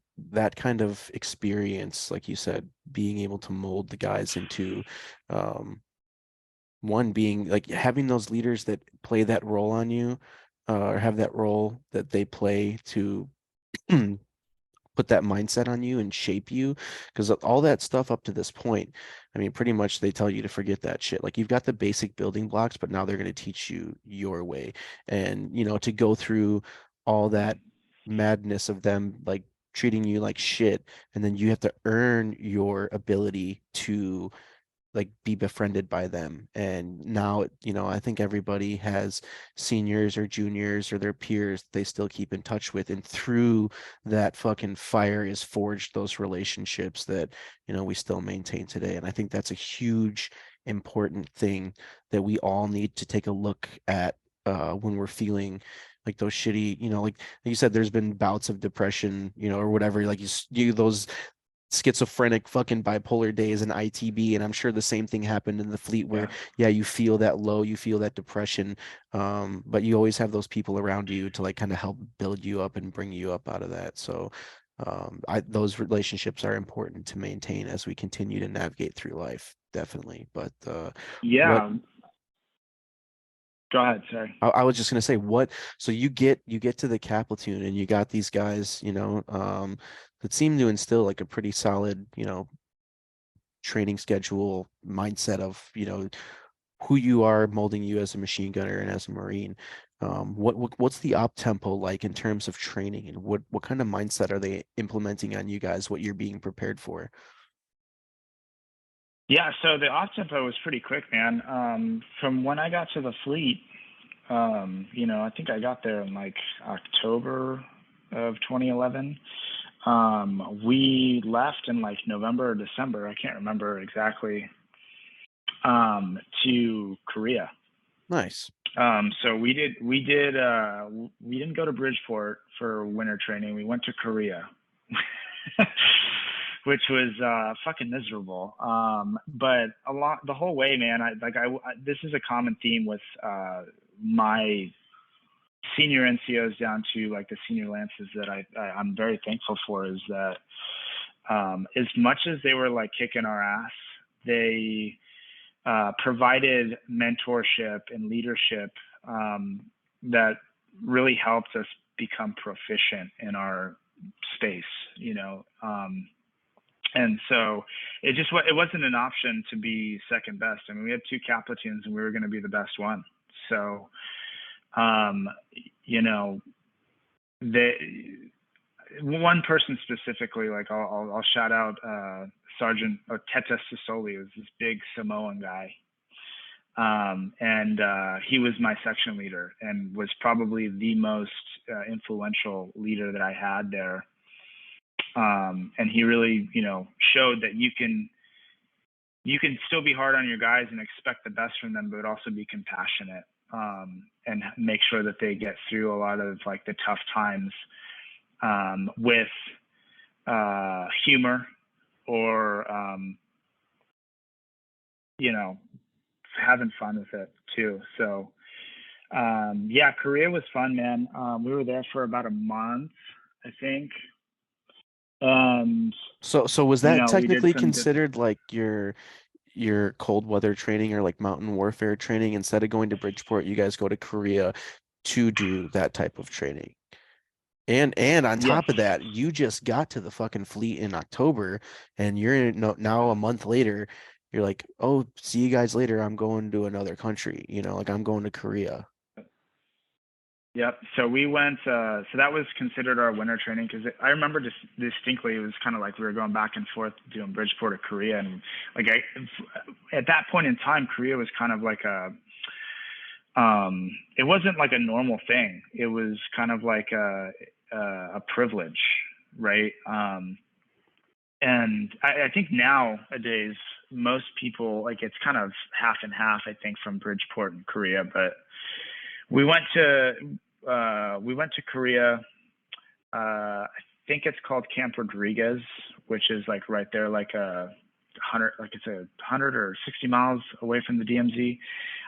kind of experience, like you said, being able to mold the guys into, um, one being like having those leaders that play that role on you, or have that role that they play to put that mindset on you and shape you, because all that stuff up to this point, I mean, pretty much they tell you to forget that shit. Like you've got the basic building blocks, but now they're going to teach you your way. And to go through all that madness of them like treating you like shit, and then you have to earn your ability to like be befriended by them. And now, I think everybody has seniors or juniors or their peers they still keep in touch with. And through that fucking fire is forged those relationships that, we still maintain today. And I think that's a huge, important thing that we all need to take a look at when we're feeling like those shitty, like you said, there's been bouts of depression, or whatever, like those schizophrenic fucking bipolar days in ITB, and I'm sure the same thing happened in the fleet where yeah, yeah, you feel that low, you feel that depression, but you always have those people around you to like kind of help build you up and bring you up out of that. So those relationships are important to maintain as we continue to navigate through life, definitely. But what yeah. Go ahead, sorry. I was just gonna say, what, so you get to the cap platoon and you got these guys, that seem to instill like a pretty solid, training schedule mindset of, who you are molding you as a machine gunner and as a Marine. What's the op tempo like in terms of training, and what kind of mindset are they implementing on you guys, what you're being prepared for? Yeah, so the off tempo was pretty quick, man. From when I got to the fleet, I think I got there in like October of 2011. We left in like November or December, I can't remember exactly, to Korea. Nice. So we didn't go to Bridgeport for winter training. We went to Korea, which was fucking miserable. But the whole way, man, this is a common theme with my senior NCOs down to like the senior lances that I'm very thankful for, is that as much as they were like kicking our ass, they provided mentorship and leadership that really helped us become proficient in our space, and so it wasn't an option to be second best. I mean, we had two cap platoons and we were going to be the best one. So, um, you know, the one person specifically, like I'll shout out Sergeant Teta Sisoli, was this big Samoan guy. And he was my section leader and was probably the most influential leader that I had there. And he really, showed that you can still be hard on your guys and expect the best from them, but also be compassionate, and make sure that they get through a lot of like the tough times with humor or, having fun with it too. So, yeah, Korea was fun, man. We were there for about a month, I think. And So was you that know, we did technically some considered like your cold weather training or like mountain warfare training? Instead of going to Bridgeport, you guys go to Korea to do that type of training. And on yes. top of that, you just got to the fucking fleet in October, and you're now a month later, you're like, oh, see you guys later. I'm going to another country, like I'm going to Korea. Yep. So we went. So that was considered our winter training because I remember distinctly. It was kind of like we were going back and forth doing Bridgeport to Korea, and like at that point in time, Korea was kind of like a. It wasn't like a normal thing. It was kind of like a privilege, right? And I think nowadays most people like it's kind of half and half. I think from Bridgeport and Korea, but we went to Korea. I think it's called Camp Rodriguez, which is like right there, like a hundred, like it's 100 or 60 miles away from the DMZ.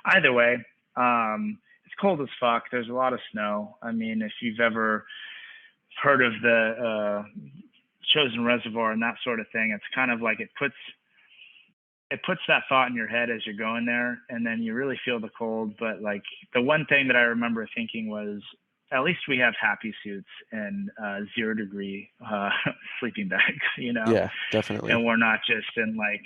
Either way, it's cold as fuck. There's a lot of snow. I mean, if you've ever heard of the Chosen Reservoir and that sort of thing, it's kind of like it puts that thought in your head as you're going there, and then you really feel the cold. But like the one thing that I remember thinking was, at least we have happy suits and 0 degree sleeping bags, Yeah, definitely. and we're not just in like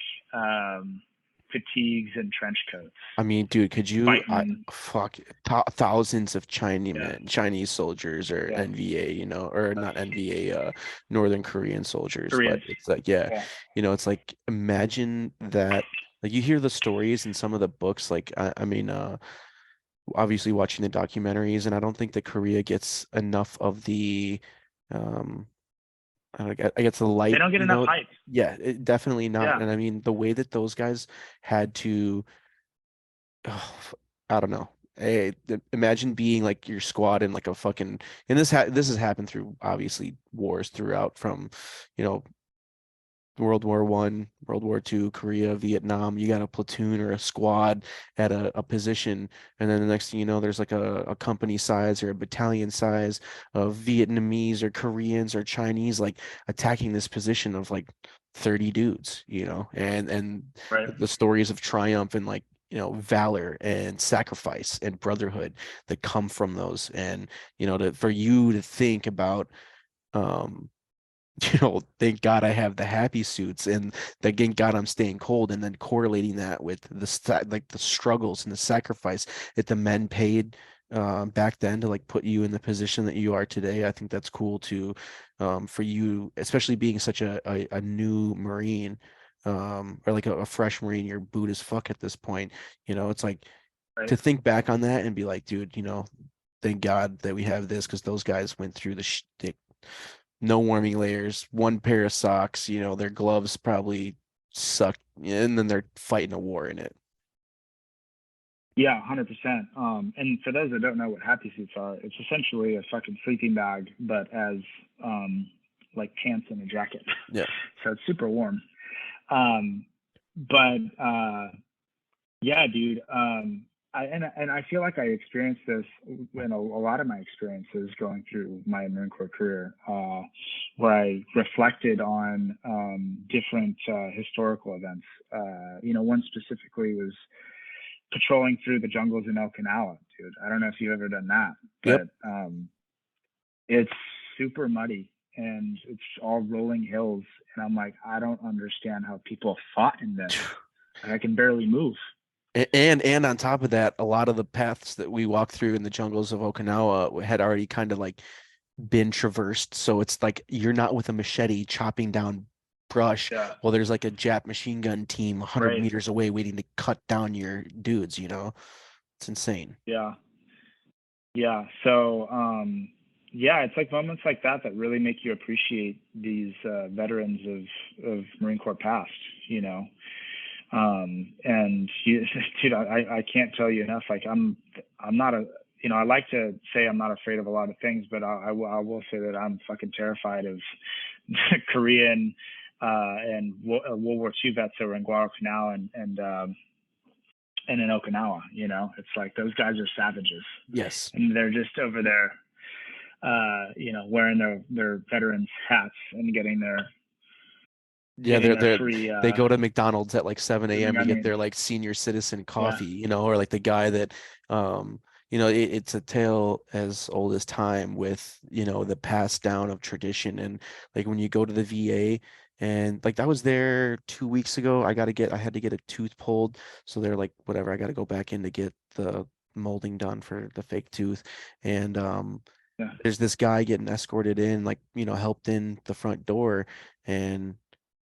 fatigues and trench coats I mean, dude, could you, fighting. fuck, th thousands of Yeah, Chinese soldiers or yeah, NVA, or not NVA, Northern Korean soldiers, but Koreans. it's like, yeah, Yeah, it's like imagine that, like you hear the stories in some of the books, like I mean, obviously watching the documentaries, and I don't think that Korea gets enough of the, um, I guess the they light, don't get enough hype. yeah, definitely not. Yeah, And I mean, the way that those guys had to oh, I don't know. Imagine being like your squad in like a fucking and this has happened through obviously wars throughout from you know World War I, World War II, Korea, Vietnam. You got a platoon or a squad at a position, and then the next thing you know, there's like a company size or a battalion size of Vietnamese or Koreans or Chinese like attacking this position of like 30 dudes, and right. the stories of triumph and like valor and sacrifice and brotherhood that come from those, and for you to think about um thank God I have the happy suits, and thank God I'm staying cold, and then correlating that with like the struggles and the sacrifice that the men paid back then to like put you in the position that you are today. I think that's cool to for you, especially being such a new Marine, or like a fresh Marine, you're boot as fuck at this point. It's like Right. to think back on that and be like, dude, thank God that we have this because those guys went through the no warming layers, one pair of socks, their gloves probably suck, and then they're fighting a war in it. Yeah, 100%. And for those that don't know what happy suits are, it's essentially a fucking sleeping bag, but as um, like pants and a jacket. Yeah. So it's super warm. Um, but yeah, dude. And I feel like I experienced this in a lot of my experiences going through my Marine Corps career, where I reflected on different historical events. One specifically was patrolling through the jungles in Okinawa, dude. I don't know if you've ever done that, Yep. but it's super muddy and it's all rolling hills. And I'm like, I don't understand how people fought in this. Like, I can barely move. And on top of that, a lot of the paths that we walked through in the jungles of Okinawa had already kind of like been traversed. So it's like you're not with a machete chopping down brush Yeah. while there's like a Jap machine gun team 100 Right. meters away waiting to cut down your dudes. It's insane. Yeah. Yeah. So, yeah, it's like moments like that that really make you appreciate these veterans of Marine Corps past, you know. And dude, I can't tell you enough. Like I'm not a, I like to say I'm not afraid of a lot of things, but I will say that I'm fucking terrified of Korean and World War II vets that were in Guadalcanal and in Okinawa. It's like those guys are savages, Yes. and they're just over there. wearing their veterans hats and Yeah, getting they're their they're free they go to McDonald's at like 7 a.m. to I get mean, their like senior citizen yeah, coffee, or like the guy that it's a tale as old as time with, the passed down of tradition. And like when you go to the VA, and like I was there 2 weeks ago, I had to get a tooth pulled. So they're like, whatever, I gotta go back in to get the molding done for the fake tooth. And yeah, there's this guy getting escorted in, like, helped in the front door. And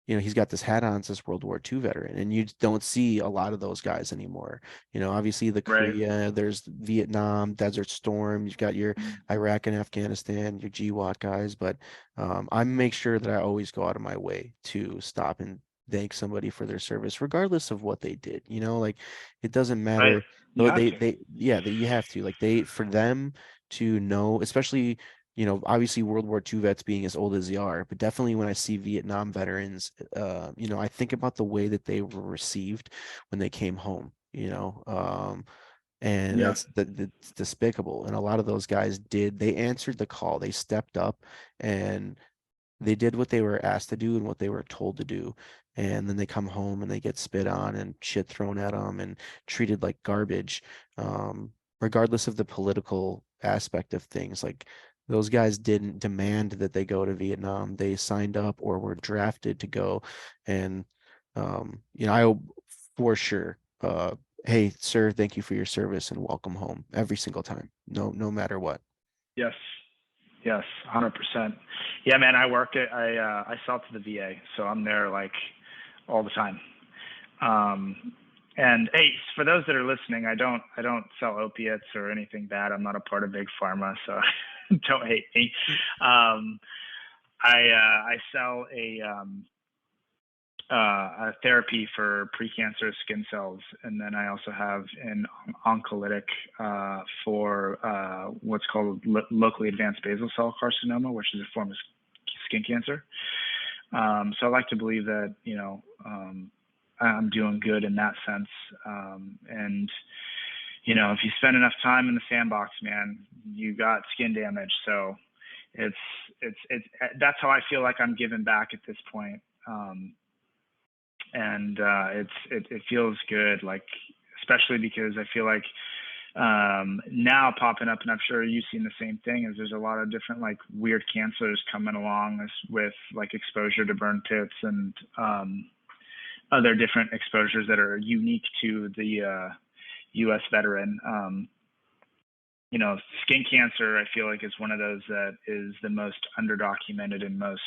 he's got this hat on, says World War II veteran, and you don't see a lot of those guys anymore. Obviously the right. Korea, there's Vietnam, Desert Storm, you've got your Mm. Iraq and Afghanistan, your GWAT guys, but I make sure that I always go out of my way to stop and thank somebody for their service, regardless of what they did. Like it doesn't Right. matter. You Though have to. yeah, you have to like for them to know, especially obviously World War II vets being as old as they are, but definitely when I see Vietnam veterans, I think about the way that they were received when they came home, and Yeah. that's despicable. And a lot of those guys they answered the call, they stepped up, and they did what they were asked to do and what they were told to do. And then they come home and they get spit on and shit thrown at them and treated like garbage, regardless of the political aspect of things. Like those guys didn't demand that they go to Vietnam. They signed up or were drafted to go. And, I for sure, hey, sir, thank you for your service and welcome home every single time. No matter what. Yes. Yes. 100%. Yeah, man. I sell to the VA, so I'm there like all the time. Um, and hey, for those that are listening, I don't sell opiates or anything bad. I'm not a part of big pharma, so don't hate me. Um, I sell a therapy for precancerous skin cells, and then I also have an oncolytic for what's called locally advanced basal cell carcinoma, which is a form of skin cancer. So I like to believe that I'm doing good in that sense. And if you spend enough time in the sandbox, man, you got skin damage. So it's it's that's how I feel like I'm giving back at this point. And it feels good, like especially because I feel like now popping up, and I'm sure you've seen the same thing, is there's a lot of different like weird cancers coming along with like exposure to burn pits and other different exposures that are unique to the U.S. veteran. Skin cancer, I feel like is one of those that is the most underdocumented and most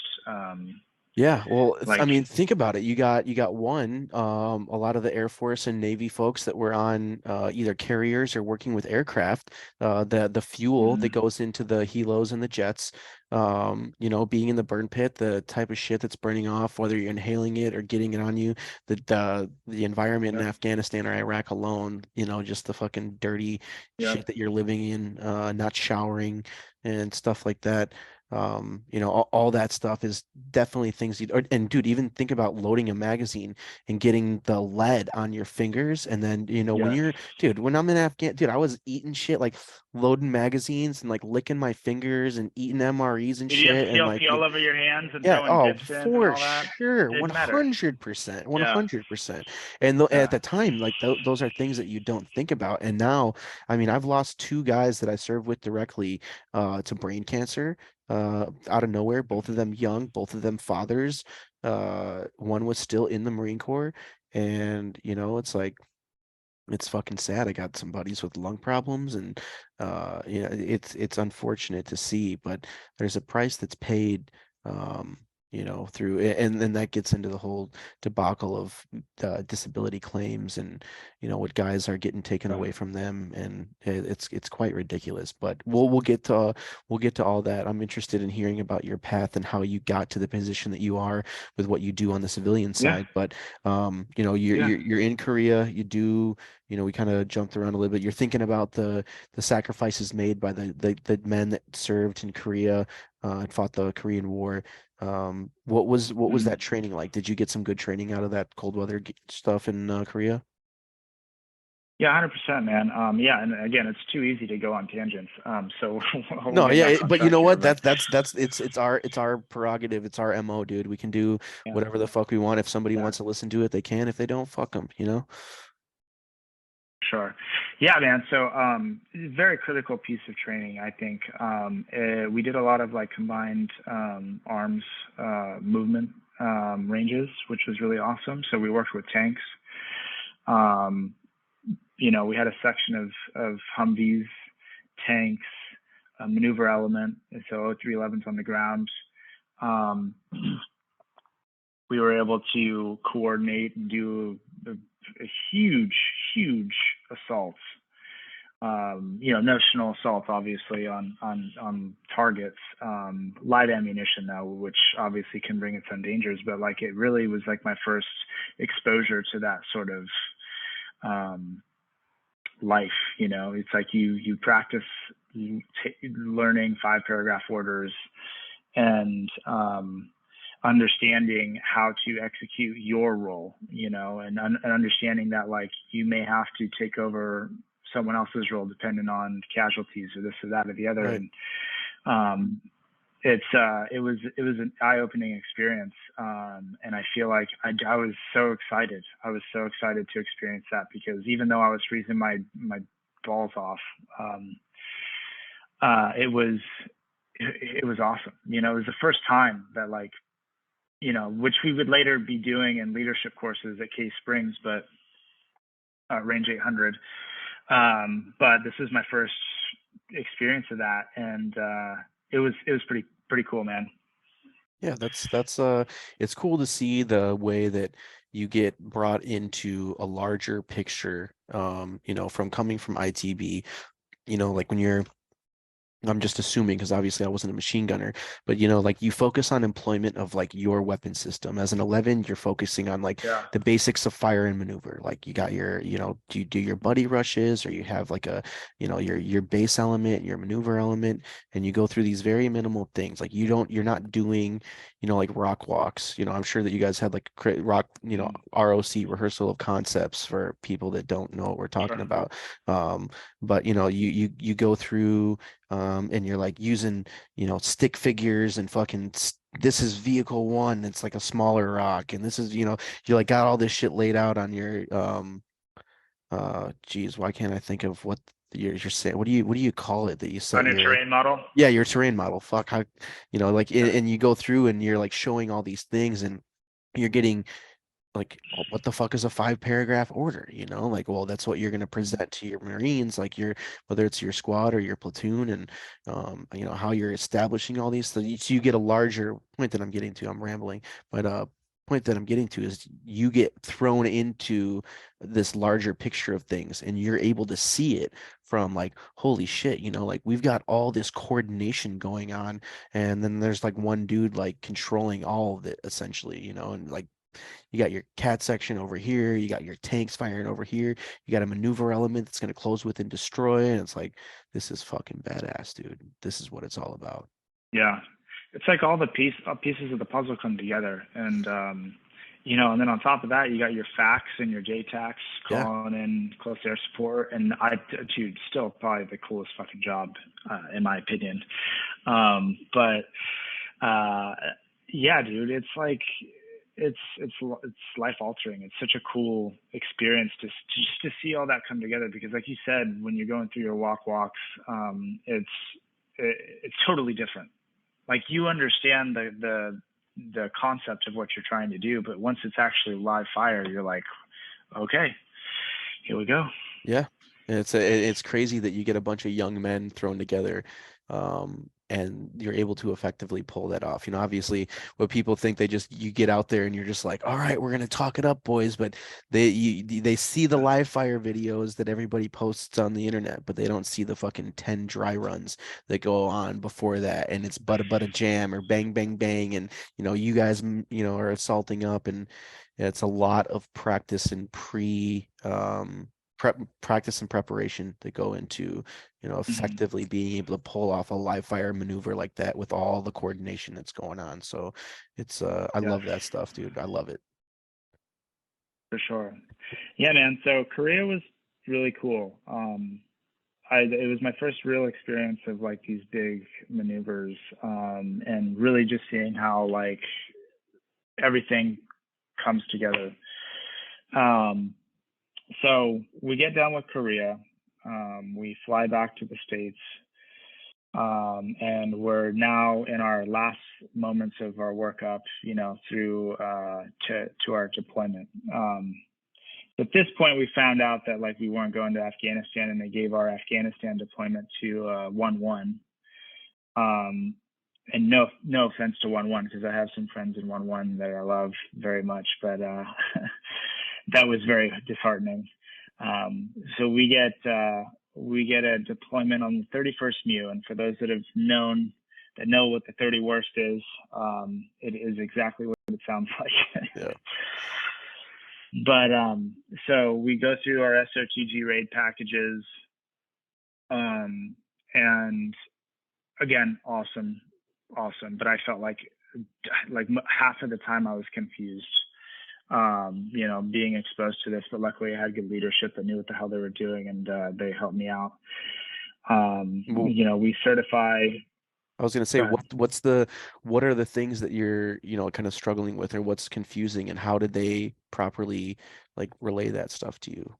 Yeah, well, I like mean, think about it. You got one, a lot of the Air Force and Navy folks that were on either carriers or working with aircraft, the fuel that mm, goes into the helos and the jets, being in the burn pit, the type of shit that's burning off, whether you're inhaling it or getting it on you, the environment in yeah, Afghanistan or Iraq alone, just the fucking dirty yeah, shit that you're living in, not showering and stuff like that. All that stuff is definitely things and dude, even think about loading a magazine and getting the lead on your fingers. And then, when yes. when I'm in dude, I was eating shit, like loading magazines and like licking my fingers and eating MREs and Did you have shit. And like, CLP all over your hands and yeah, throwing oh, dips in and for all that? sure. Didn't matter. 100%. Yeah, 100%. And at yeah. the time, like those are things that you don't think about. And now, I mean, I've lost two guys that I served with directly to brain cancer out of nowhere, both of them young, both of them fathers. One was still in the Marine Corps. And, it's like, it's fucking sad. I got some buddies with lung problems, and it's unfortunate to see, but there's a price that's paid, through, and then that gets into the whole debacle of disability claims, and what guys are getting taken Yeah. away from them, and it's quite ridiculous. But we'll get to all that. I'm interested in hearing about your path and how you got to the position that you are with what you do on the civilian Yeah. side. But you're Yeah. you're in Korea. You do, we kind of jumped around a little bit. You're thinking about the sacrifices made by the men that served in Korea and fought the Korean War. What was Mm. that training like? Did you get some good training out of that cold weather stuff in Korea? Yeah, 100%, man. Yeah, and again, it's too easy to go on tangents. So we'll No, get yeah, back on but you track know here. what? But That's it's our prerogative. It's our MO, dude. We can do yeah, whatever the fuck we want. If somebody yeah, wants to listen to it, they can. If they don't, fuck them, you know? sure. Yeah, man. So, very critical piece of training, I think. We did a lot of like combined arms movement ranges, which was really awesome. So we worked with tanks. Um, we had a section of Humvees, tanks, a maneuver element, and so O311s on the ground. Um, we were able to coordinate and do a huge, huge assaults. Notional assault, obviously, on targets. Light ammunition, though, which obviously can bring its own dangers, but like it really was like my first exposure to that sort of um, life. It's like you practice learning 5 paragraph orders and understanding how to execute your role, and understanding that like you may have to take over someone else's role depending on casualties or this or that or the other. Right. And um, it was an eye-opening experience, and I feel like I was so excited. I was so excited to experience that because even though I was freezing my balls off, um, it was awesome. It was the first time that like which we would later be doing in leadership courses at Case Springs, but Range 800. But this is my first experience of that, and it was pretty cool, man. Yeah, that's it's cool to see the way that you get brought into a larger picture, from coming from ITB, like when you're I'm just assuming because obviously I wasn't a machine gunner, but like you focus on employment of like your weapon system. As an 11, you're focusing on like Yeah. the basics of fire and maneuver. Like you got your, do you do your buddy rushes or you have like your base element, your maneuver element, and you go through these very minimal things. Like you're not doing, like rock walks. I'm sure that you guys had like rock, Mm, ROC, rehearsal of concepts for people that don't know what we're talking sure. about. Um, but you go through and you're like using, stick figures and fucking this is vehicle one. It's like a smaller rock, and this is, you like got all this shit laid out on your geez, why can't I think of what you're saying? What do you call it that you set On your your terrain model. yeah, your terrain model. Fuck how, like Yeah. and you go through and you're like showing all these things and you're getting like what the fuck is a 5 paragraph order, like well that's what you're going to Mm, present to your marines, like your whether it's your squad or your platoon, and how you're establishing all these things. So you get a larger point that I'm getting to. I'm rambling, but point that I'm getting to is you get thrown into this larger picture of things and you're able to see it from like holy shit, like we've got all this coordination going on, and then there's like one dude like controlling all of it essentially, and like you got your cat section over here. You got your tanks firing over here. You got a maneuver element that's going to close with and destroy. And it's like, this is fucking badass, dude. This is what it's all about. Yeah. It's like all the pieces of the puzzle come together, and then on top of that, you got your FACs and your JTACs Yeah. calling in close air support, and dude, still probably the coolest fucking job, in my opinion. But uh, yeah, dude, it's like it's life altering. It's such a cool experience just to see all that come together because, like you said, when you're going through your walks, it's totally different. Like you understand the concept of what you're trying to do, but once it's actually live fire, you're like, okay, here we go. Yeah, it's crazy that you get a bunch of young men thrown together, and you're able to effectively pull that off. Obviously, what people think you get out there and you're just like, all right, we're gonna talk it up, boys. But they see the live fire videos that everybody posts on the internet, but they don't see the fucking 10 dry runs that go on before that, and it's but a jam or bang bang bang, and you guys are assaulting up, and it's a lot of practice and practice and preparation that go into, Mm-hmm. effectively being able to pull off a live fire maneuver like that with all the coordination that's going on. So it's I Yes, love that stuff, dude. I love it. for sure. Yeah, man. So Korea was really cool. It was my first real experience of like these big maneuvers, and really just seeing how like everything comes together. Um, so we get done with Korea. We fly back to the States, and we're now in our last moments of our workup, you know, through to our deployment. At this point, we found out that like we weren't going to Afghanistan, and they gave our Afghanistan deployment to 1-1. And no offense to 1-1, because I have some friends in 1-1 that I love very much, but that was very disheartening. So we get a deployment on the 31st MEU, and for those that know what the 31st is, it is exactly what it sounds like. Yeah. But so we go through our SOTG raid packages, and again, awesome. But I felt like half of the time I was confused, you know, being exposed to this. But luckily, I had good leadership that knew what the hell they were doing, and they helped me out. Well, You know, we certify. I was gonna say, Go ahead. what are the things that you're, kind of struggling with, or what's confusing, and how did they properly like relay that stuff to you?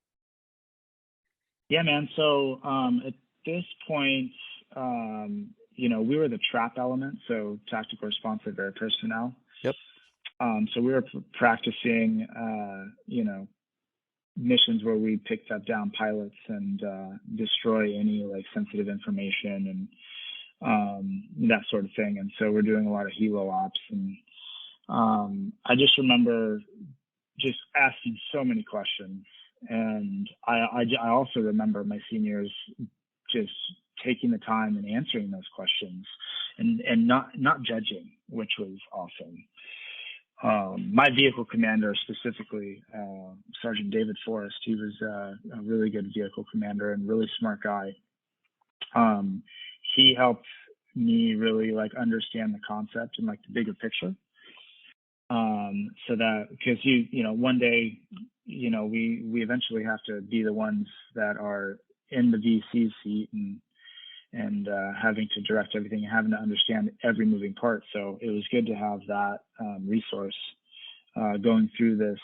Yeah, man. So at this point, you know, we were the trap element, so tactical responsive air personnel. Yep. So we were practicing, you know, missions where we picked up down pilots and destroy any like sensitive information and that sort of thing. And so we're doing a lot of helo ops, and I just remember just asking so many questions. And I also remember my seniors just taking the time and answering those questions, and not judging, which was awesome. My vehicle commander specifically, Sergeant David Forrest, he was a really good vehicle commander and really smart guy. He helped me really like understand the concept and like the bigger picture. So that, because you know, one day, you know, we eventually have to be the ones that are in the VC seat and having to direct everything and having to understand every moving part. So it was good to have that resource going through this,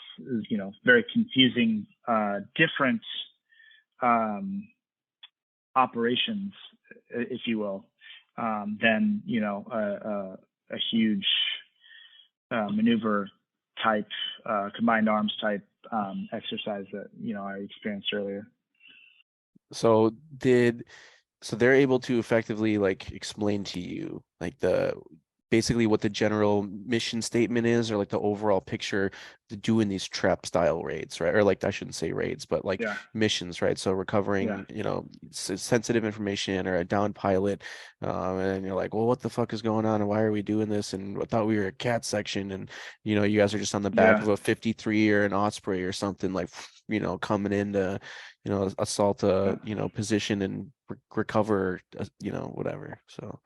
you know, very confusing, different operations, if you will, than, you know, a huge maneuver type, combined arms type exercise that, you know, I experienced earlier. So they're able to effectively like explain to you like the basically what the general mission statement is, or like the overall picture to doing these trap style raids, right? Or like, I shouldn't say raids, but like Yeah. missions, right? So Yeah. recovering, sensitive information or a downed pilot, and you're like, well, what the fuck is going on, and why are we doing this? And I thought we were a cat section, and you guys are just on the back Yeah. of a 53 or an Osprey or something, like, coming in to, assault a, Yeah. position and recover, whatever. So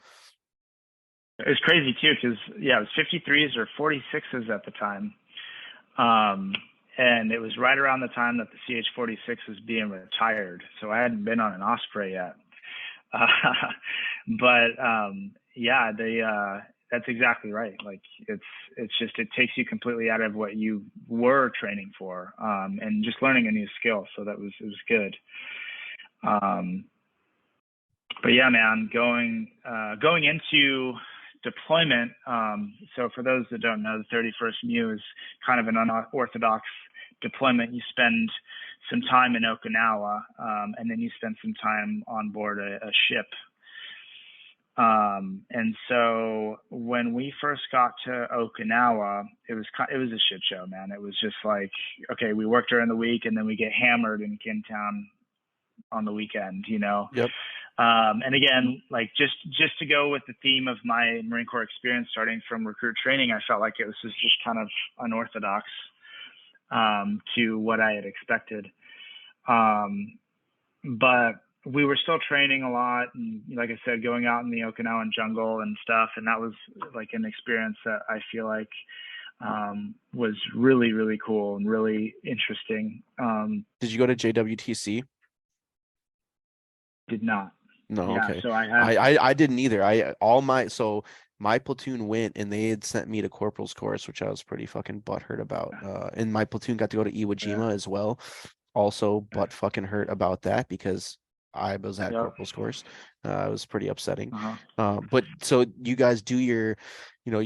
It was crazy too, because yeah, it was 53s or 46s at the time, and it was right around the time that the CH-46 was being retired. So I hadn't been on an Osprey yet, but yeah, that's exactly right. Like it's just, it takes you completely out of what you were training for, and just learning a new skill. So it was good. But yeah, man, going into deployment. So for those that don't know, the 31st MEU is kind of an unorthodox deployment. You spend some time in Okinawa, and then you spend some time on board a ship. And so when we first got to Okinawa, it was a shit show, man. It was just like, okay, we work during the week, and then we get hammered in Kintown on the weekend, you know. yep. And again, like just to go with the theme of my Marine Corps experience, starting from recruit training, I felt like it was just kind of unorthodox to what I had expected. But we were still training a lot, and like I said, going out in the Okinawan jungle and stuff, and that was like an experience that I feel like was really, really cool and really interesting. Did you go to JWTC? Did not. No, Yeah, okay. so I have. I didn't either. My platoon went and they had sent me to corporal's course, which I was pretty fucking butthurt about. And my platoon got to go to Iwo Yeah. Jima as well. Also butt fucking hurt about that because I was at Yep. corporal's course. It was pretty upsetting. Uh-huh. But so you guys do your, you know,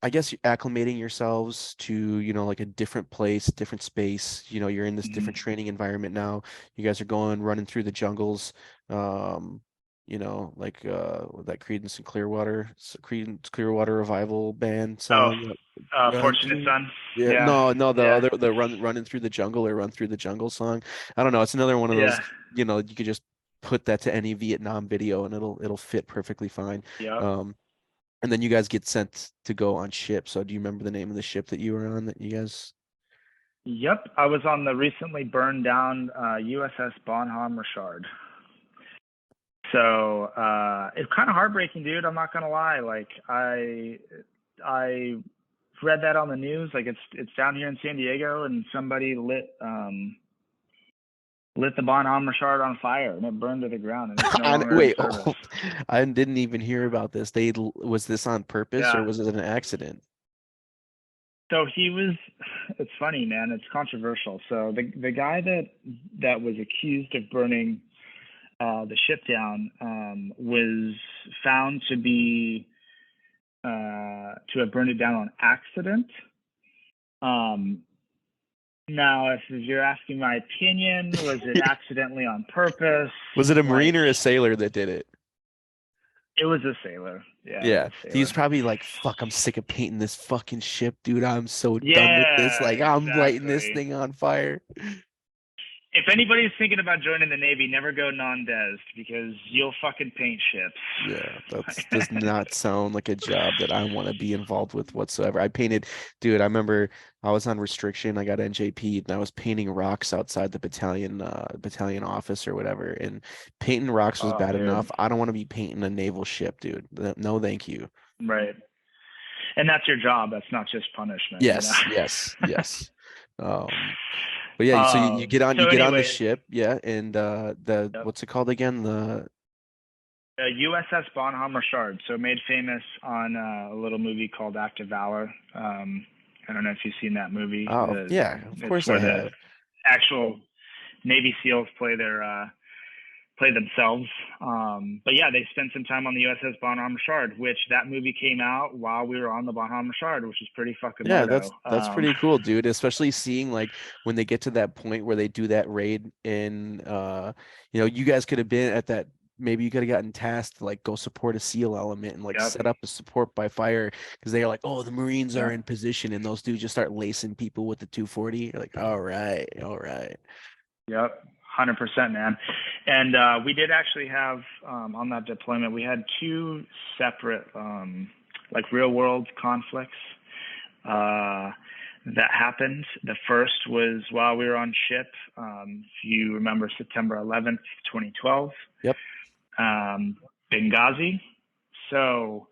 I guess you're acclimating yourselves to, like a different place, different space. You're in this different Hmm. training environment now. You guys are going running through the jungles. Like that Creedence Clearwater Revival band Oh, song. Run Fortunate through. Son. Yeah, Yeah. no, the Yeah. other the running through the jungle or run through the jungle song. I don't know. It's another one of those, Yeah. you could just put that to any Vietnam video and it'll fit perfectly fine. Yep. Um, and then you guys get sent to go on ship. So do you remember the name of the ship that you were on that you guys? Yep. I was on the recently burned down USS Bonhomme Richard. So it's kind of heartbreaking, dude. I'm not gonna lie. Like I read that on the news. Like it's down here in San Diego, and somebody lit the Bonhomme Richard on fire, and it burned to the ground, and it's no longer in Wait, service. I didn't even hear about this. Was this on purpose or Yeah. was it an accident? So he was. It's funny, man. It's controversial. So the guy that was accused of burning the ship down was found to have burned it down on accident. Um, Now, if you're asking my opinion, was it accidentally on purpose? Was it a Like, Marine or a sailor that did it? it was a sailor. Yeah, it was Yeah, a he was sailor. probably like, "Fuck, I'm sick of painting this fucking ship, dude. I'm so done with this. Yeah, Like, I'm lighting this exactly. thing on fire." If anybody's thinking about joining the Navy, never go non-des because you'll fucking paint Yeah, that ships. does not sound like a job that I want to be involved with whatsoever. Dude, I remember I was on restriction. I got NJP'd and I was painting rocks outside the battalion office or whatever. And painting rocks was Oh, bad dude. enough. I don't want to be painting a naval ship, dude. No, thank you. Right. And that's your job. That's not just punishment, you know. Yes, yes, yes. Um, but yeah, so you get on So the anyways, ship, yeah, and the yep. what's it called again? USS Bonhomme Richard, so made famous on a little movie called Act of Valor. I don't know if you've seen that movie. Oh, yeah, of It's course I where the have. actual Navy SEALs play themselves. But yeah, they spent some time on the USS Bonhomme Richard, which that movie came out while we were on the Bonhomme Richard, which is pretty fucking Yeah, moto. that's pretty cool, dude. Especially seeing like when they get to that point where they do that raid in you guys could have been at that. Maybe you could have gotten tasked to like go support a SEAL element and like Yep. set up a support by fire because they are like, oh, the Marines are Yeah. in position, and those dudes just start lacing people with the 240. You're like, all right, all right. Yep. 100%, man. And we did actually have on that deployment, we had two separate like real world conflicts that happened. The first was while we were on ship. If you remember September 11th, 2012, Yep. Benghazi. So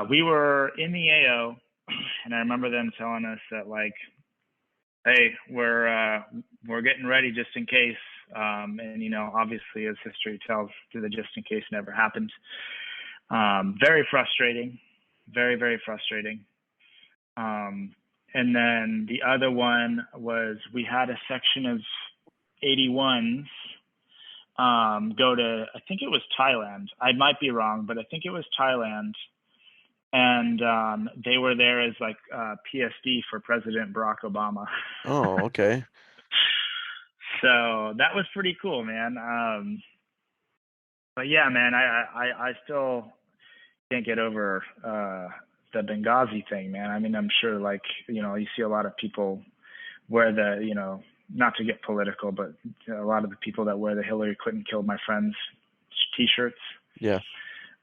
we were in the AO, and I remember them telling us that like, hey, we're getting ready just in case. And obviously, as history tells, the just in case never happened. Very frustrating, very very frustrating. And then the other one was we had a section of 81s go to, I think it was Thailand. I might be wrong, but I think it was Thailand. And they were there as like PSD for President Barack Obama. Oh, okay. So that was pretty cool, man. But yeah, man, I still can't get over the Benghazi thing, man. I mean, I'm sure like, you see a lot of people wear not to get political, but a lot of the people that wear the Hillary Clinton killed my friends t-shirts. Yeah.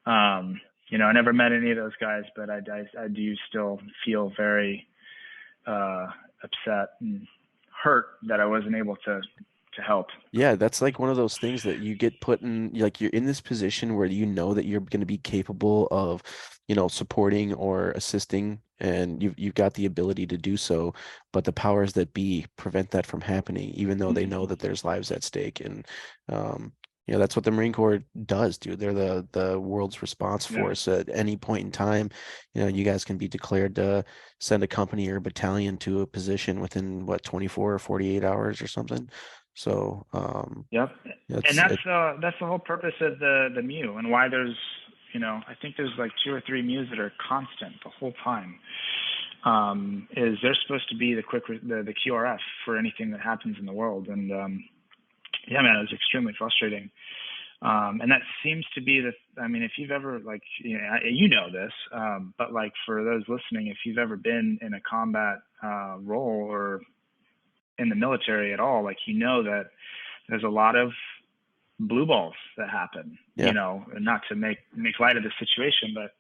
I never met any of those guys, but I do still feel very upset and hurt that I wasn't able to help. Yeah, that's like one of those things that you get put in, like you're in this position where you know that you're going to be capable of, supporting or assisting, and you've got the ability to do so, but the powers that be prevent that from happening, even though they know that there's lives at stake. And That's what the Marine Corps does, dude. They're the world's response Yeah. force. At any point in time, you guys can be declared to send a company or battalion to a position within what, 24 or 48 hours or something. So, Yep. And it's it, that's the whole purpose of the MEU, and why there's, I think there's like two or three MEUs that are constant the whole time. Is they're supposed to be the QRF for anything that happens in the world. And yeah, man, it was extremely frustrating. And that seems to be I mean, if you've ever, like, this, but like for those listening, if you've ever been in a combat role or in the military at all, like, that there's a lot of blue balls that happen, yeah. and not to make light of the situation, but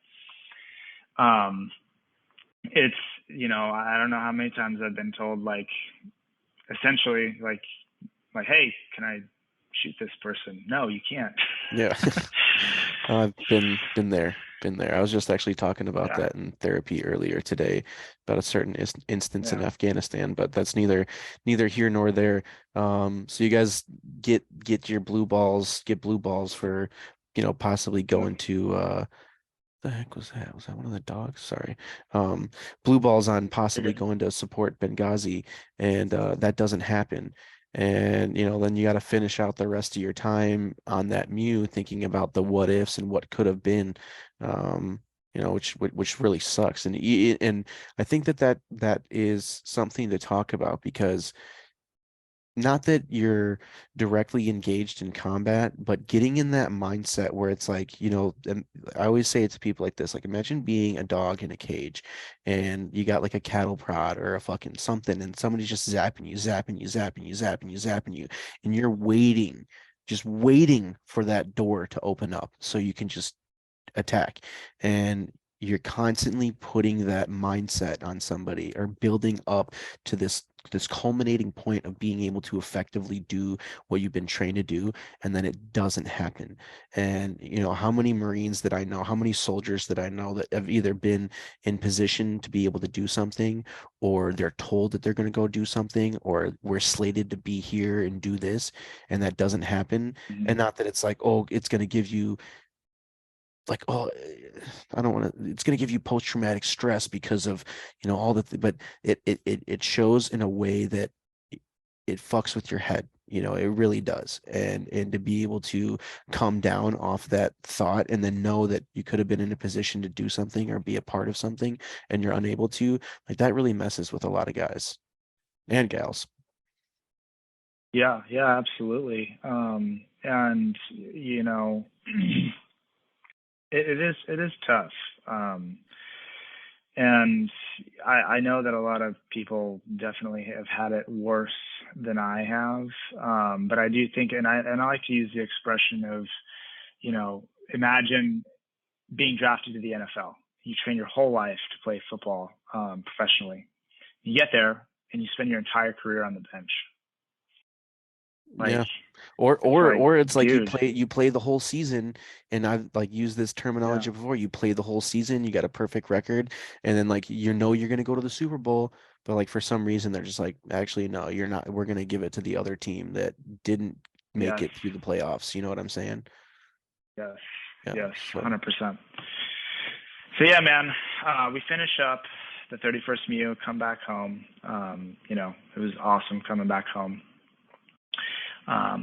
it's, I don't know how many times I've been told, like, essentially, like, hey, can I shoot this person? No, you can't. Yeah. I've been there, been there. I was just actually talking about Yeah, that in therapy earlier today about a certain instance in yeah, Afghanistan, but that's neither here nor there. So you guys get your get blue balls for, possibly yep. going to the heck was that? Was that one of the dogs? Sorry. Blue balls on possibly Okay. going to support Benghazi, and that doesn't happen. And then you got to finish out the rest of your time on that Mew thinking about the what ifs and what could have been, which really sucks. And I think that is something to talk about because not that you're directly engaged in combat, but getting in that mindset where it's like, and I always say it to people like this, like imagine being a dog in a cage and you got like a cattle prod or a fucking something and somebody's just zapping you, zapping you, zapping you, zapping you, zapping you, and you're waiting, just waiting for that door to open up so you can just attack. And you're constantly putting that mindset on somebody or building up to this culminating point of being able to effectively do what you've been trained to do, and then it doesn't happen. And how many Marines that I know, how many soldiers that I know that have either been in position to be able to do something, or they're told that they're going to go do something, or we're slated to be here and do this, and that doesn't happen. Mm-hmm. And not that it's like, oh, it's going to give you like, oh, I don't want to, it's going to give you post-traumatic stress because of all but it shows in a way that it fucks with your head. It really does. And to be able to come down off that thought and then know that you could have been in a position to do something or be a part of something and you're unable to, like, that really messes with a lot of guys and gals. Yeah, yeah, absolutely. And it is tough. And I know that a lot of people definitely have had it worse than I have. But I do think, and I like to use the expression of, imagine being drafted to the NFL. You train your whole life to play football professionally. You get there and you spend your entire career on the bench. Like, Yeah. Or it's or like, or it's like you dude, play the whole season, and I've like used this yeah, terminology before. You play the whole season, you got a perfect record, and then like you're gonna go to the Super Bowl, but like for some reason they're just like, actually no, you're not. We're gonna give it to the other team that didn't make yes, it through the playoffs. You know what I'm saying? yes, Yeah. yes, So 100%. So yeah, man, we finish up the 31st MEU, come back home. It was awesome coming back home.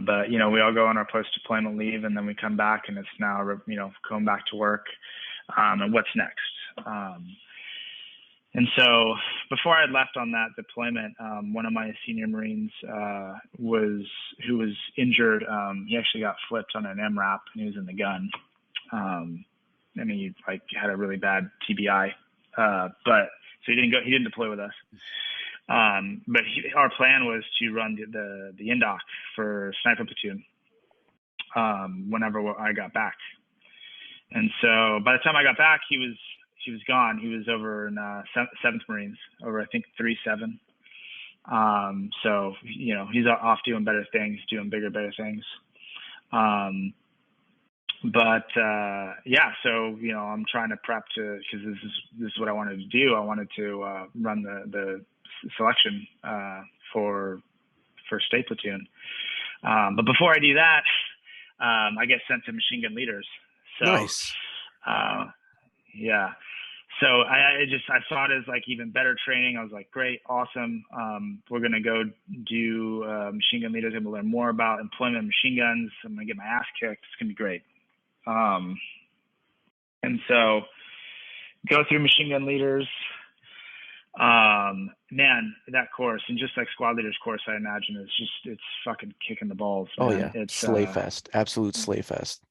But we all go on our post deployment leave, and then we come back, and it's now going back to work. And what's next? And so before I had left on that deployment, one of my senior Marines who was injured. He actually got flipped on an MRAP, and he was in the gun. And he had a really bad TBI. But so he didn't go. He didn't deploy with us. But our plan was to run the indoc for sniper platoon whenever I got back. And so by the time I got back, he was gone. He was over in 7th Marines, over I think 3-7. So he's off doing better things, doing bigger, better things. But yeah, so I'm trying to prep because this is what I wanted to do. I wanted to run the selection for state platoon. But before I do that, I get sent to machine gun leaders. So, Nice. uh, yeah. So I saw it as like even better training. I was like, great, awesome. We're gonna go do machine gun leaders. I'm gonna learn more about employment of machine guns. I'm gonna get my ass kicked. It's gonna be great. Um, and so go through machine gun leaders. Man, that course and just like squad leaders course, I imagine it's fucking kicking the balls, Oh man. yeah. It's Slay fest. Absolute slay fest.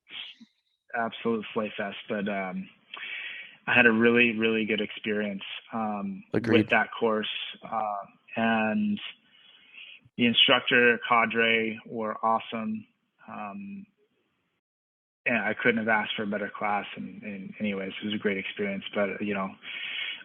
absolute slay fest. But I had a really, really good experience with Agreed. that course. And the instructor cadre were awesome. Um, and I couldn't have asked for a better class. And anyways, it was a great experience. But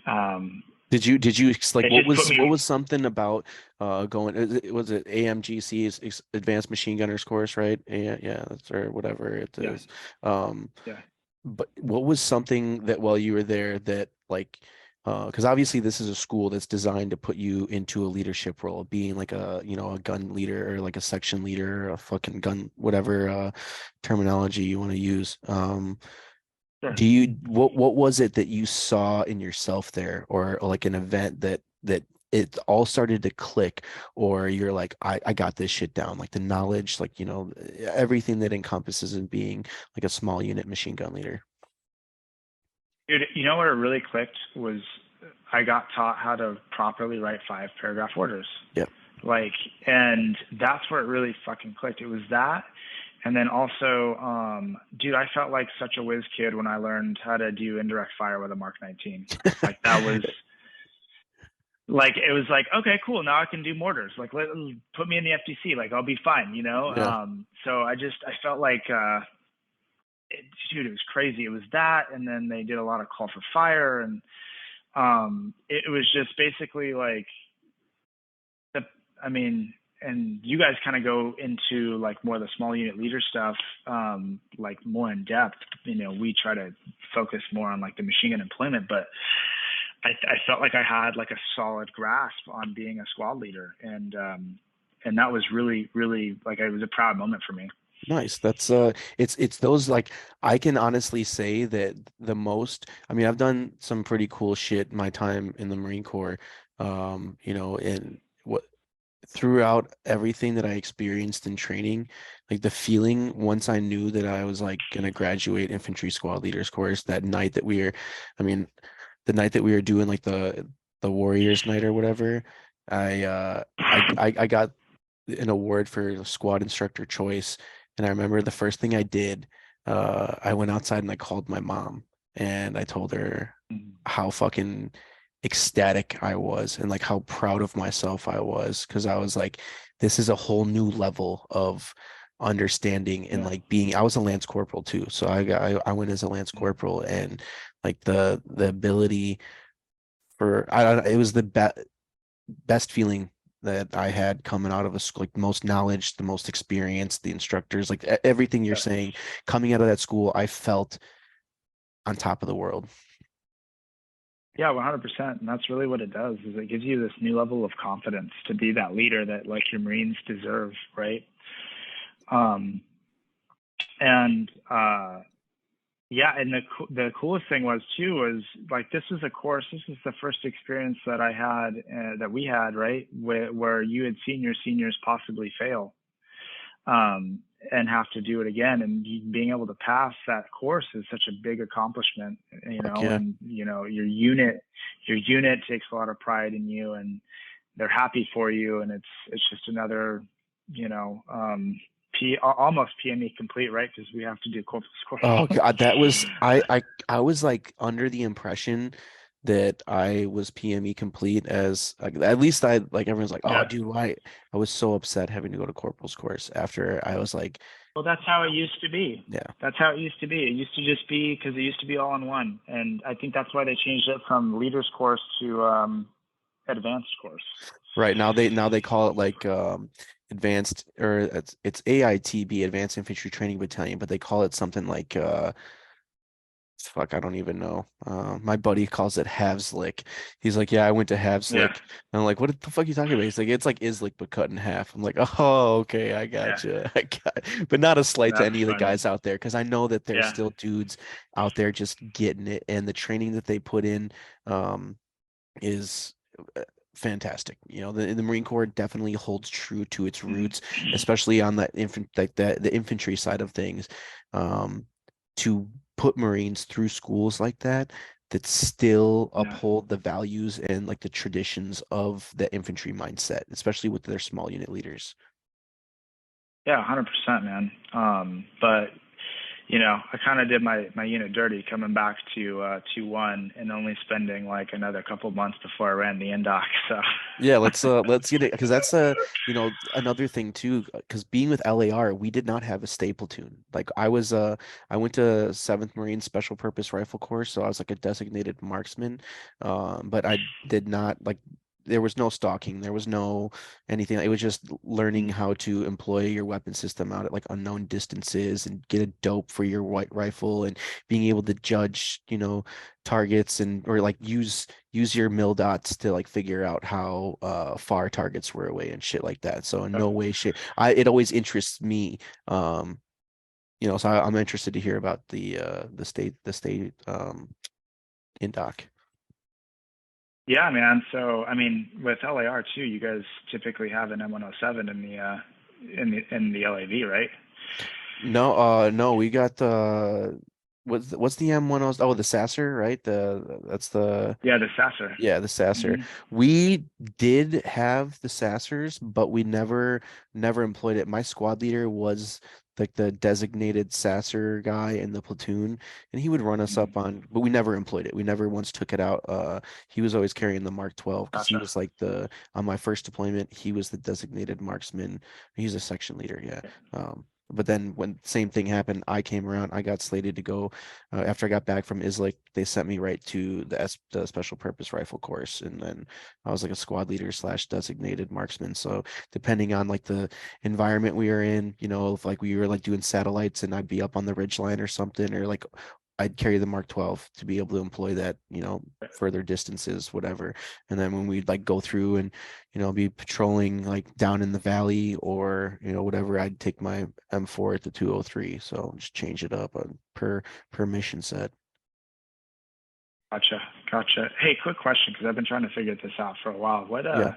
um, Did you like it just put what me. was something about going was it AMGC's Advanced Machine Gunners course, right? Yeah, yeah, that's or whatever it Yeah, is. Um, yeah, but what was something that while you were there that like because obviously this is a school that's designed to put you into a leadership role, being like a a gun leader or like a section leader, or a fucking gun, whatever terminology you want to use. sure. Do you what was it that you saw in yourself there, or like an event that it all started to click, or you're like, I got this shit down, like the knowledge, like everything that encompasses in being like a small unit machine gun leader. Dude, you know where it really clicked was I got taught how to properly write 5 paragraph orders. Yep. Like, and that's where it really fucking clicked. It was that. And then also, dude, I felt like such a whiz kid when I learned how to do indirect fire with a Mark 19. Like that was like, it was like, okay, cool. Now I can do mortars. Like, put me in the FTC. Like, I'll be fine, you know? Yeah. So I felt like, dude, it was crazy. It was that. And then they did a lot of call for fire. And it was just basically like, the, I mean, and you guys kind of go into like more of the small unit leader stuff, like more in depth. We try to focus more on like the machine gun employment, but I felt like I had like a solid grasp on being a squad leader, and that was really, really like it was a proud moment for me. Nice. That's it's those like I can honestly say that the most I mean I've done some pretty cool shit in my time in the Marine Corps. And what throughout everything that I experienced in training, like the feeling once I knew that I was like gonna graduate infantry squad leaders course that night that I mean, the night that we were doing like the Warriors night or whatever, I got an award for squad instructor choice. And I remember the first thing I did, I went outside and I called my mom and I told her how fucking ecstatic I was and like how proud of myself I was because I was like, this is a whole new level of understanding and Yeah. like being I was a Lance Corporal too. So I went as a Lance Corporal and like the ability for I don't it was the best feeling that I had coming out of a school, like most knowledge, the most experience, the instructors, like everything you're Yeah. saying, coming out of that school, I felt on top of the world. Yeah, 100%. And that's really what it does is it gives you this new level of confidence to be that leader that like your Marines deserve, right? Um, and yeah, and the coolest thing was too was like this was a course. This is the first experience that I had that we had, right, where you had seen your seniors possibly fail, and have to do it again. And being able to pass that course is such a big accomplishment, Fuck yeah. and your unit takes a lot of pride in you, and they're happy for you, and it's just another, you know, almost PME complete, right? Because we have to do corpus Oh score. God, that was I was like under the impression that I was PME complete as like, at least I like everyone's like, oh Yeah. dude, why I was so upset having to go to corporal's course after I was like, Well, that's how it used to be. yeah. That's how it used to be. It used to just be because it used to be all in one, and I think that's why they changed it from leaders course to advanced course. Right now they call it like advanced or it's AITB, Advanced Infantry Training Battalion, but they call it something like Fuck, I don't even know. My buddy calls it Havslick. He's like, yeah, I went to Yeah, Havslick. And I'm like, what the fuck are you talking about? He's like, it's like Islick but cut in half. I'm like, oh, okay, I yeah, gotcha. I got, but not a slight to that's any of the funny. guys out there because I know that there's Yeah, still dudes out there just getting it, and the training that they put in, um, is fantastic. You know, the Marine Corps definitely holds true to its mhm. roots, especially on that the infantry side of things. Um, to put Marines through schools like that still Yeah, uphold the values and like the traditions of the infantry mindset, especially with their small unit leaders. yeah, 100%, man. But I kind of did my unit dirty coming back to 2-1 and only spending like another couple months before I ran the indoc. So Yeah, let's get it because that's another thing too because being with LAR we did not have a stay platoon. Like I went to 7th Marine Special Purpose Rifle Course, so I was like a designated marksman. But I did not like there was no stalking, there was no anything. It was just learning how to employ your weapon system out at like unknown distances and get a dope for your white rifle and being able to judge, targets and or like use your mil dots to like figure out how far targets were away and shit like that. So in no way shape I it always interests me. Um so I'm interested to hear about the state in doc. yeah, man. So I mean, with LAR too, you guys typically have an M107 in the LAV, right? No, no, we got the what's the M10? Oh, the Sasser, right? That's the Yeah, the Sasser. Yeah, the Sasser. Hmm. We did have the Sassers, but we never employed it. My squad leader was like the designated Sasser guy in the platoon, and he would run us up Hmm. on, but we never employed it. We never once took it out. He was always carrying the Mark 12 because he Gotcha. was like the on my first deployment, he was the designated marksman. He's a section leader, yeah. But then when same thing happened, I came around, I got slated to go after I got back from Islick, they sent me right to the special purpose rifle course, and then I was like a squad leader slash designated marksman. So depending on like the environment we were in, if like we were like doing satellites and I'd be up on the ridge line or something, or like I'd carry the Mark 12 to be able to employ that, further distances, whatever. And then when we'd like go through and, be patrolling like down in the valley or, whatever, I'd take my M4 at the 203. So just change it up on per mission set. Gotcha. Gotcha. Hey, quick question, because I've been trying to figure this out for a while. What Yeah.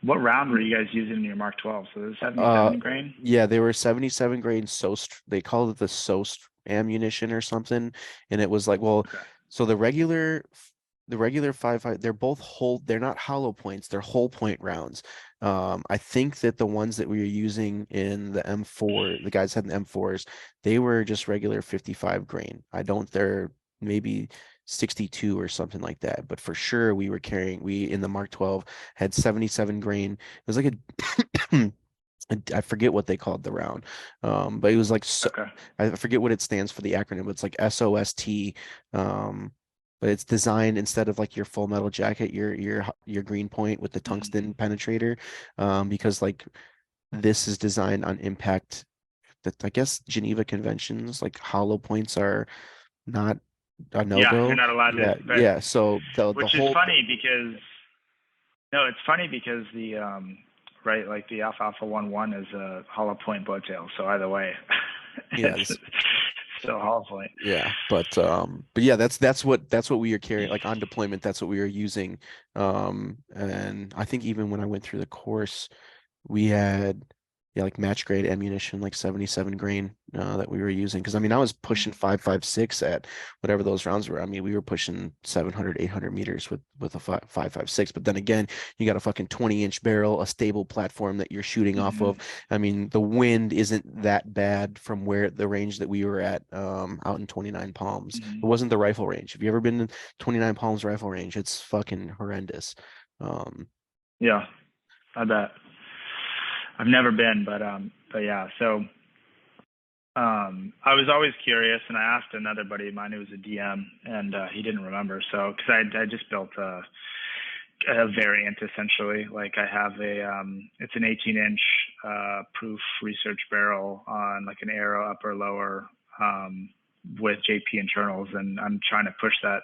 what round were you guys using in your Mark 12? So the Uh, 77 grain? yeah, they were 77 grain SOST. They called it the SOST ammunition or something. And it was like, well, Okay. so the regular 5.5, they're not hollow points, they're whole point rounds. I think that the ones that we were using in the M4, the guys had the M4s, they were just regular 55 grain. I don't, they're maybe 62 or something like that. But for sure, we in the Mark 12 had 77 grain. It was like a I forget what they called the round, but it was like Okay. I forget what it stands for the acronym, but it's like SOST. Um, but it's designed instead of like your full metal jacket, your green point with the Hmm. tungsten penetrator, because like this is designed on impact. That I guess Geneva Conventions like hollow points are not a no Yeah, you're go. not allowed to, Yeah, but yeah. So the which is whole funny because no, it's funny because the right, like the Alpha Alpha 1-1 is a hollow point bowtail. So either way, yeah, it's still hollow point. yeah, but yeah, that's what we are carrying like on deployment. That's what we are using. And I think even when I went through the course, we had yeah like match grade ammunition like 77 grain that we were using because I mean I was pushing 5.56 at whatever those rounds were. I mean we were pushing 700 800 meters with a 5.56, but then again you got a fucking 20-inch barrel, a stable platform that you're shooting off of. Hmm. I mean the wind isn't that bad from where the range that we were at out in 29 Palms. It Hmm. wasn't the rifle range. Have you ever been to 29 Palms rifle range? It's fucking horrendous. um Yeah, I bet. I've never been, but yeah. So I was always curious, and I asked another buddy of mine who was a DM, and he didn't remember. So because I just built a variant essentially. Like I have it's an 18-inch proof research barrel on like an arrow upper lower. with JP internals, and I'm trying to push that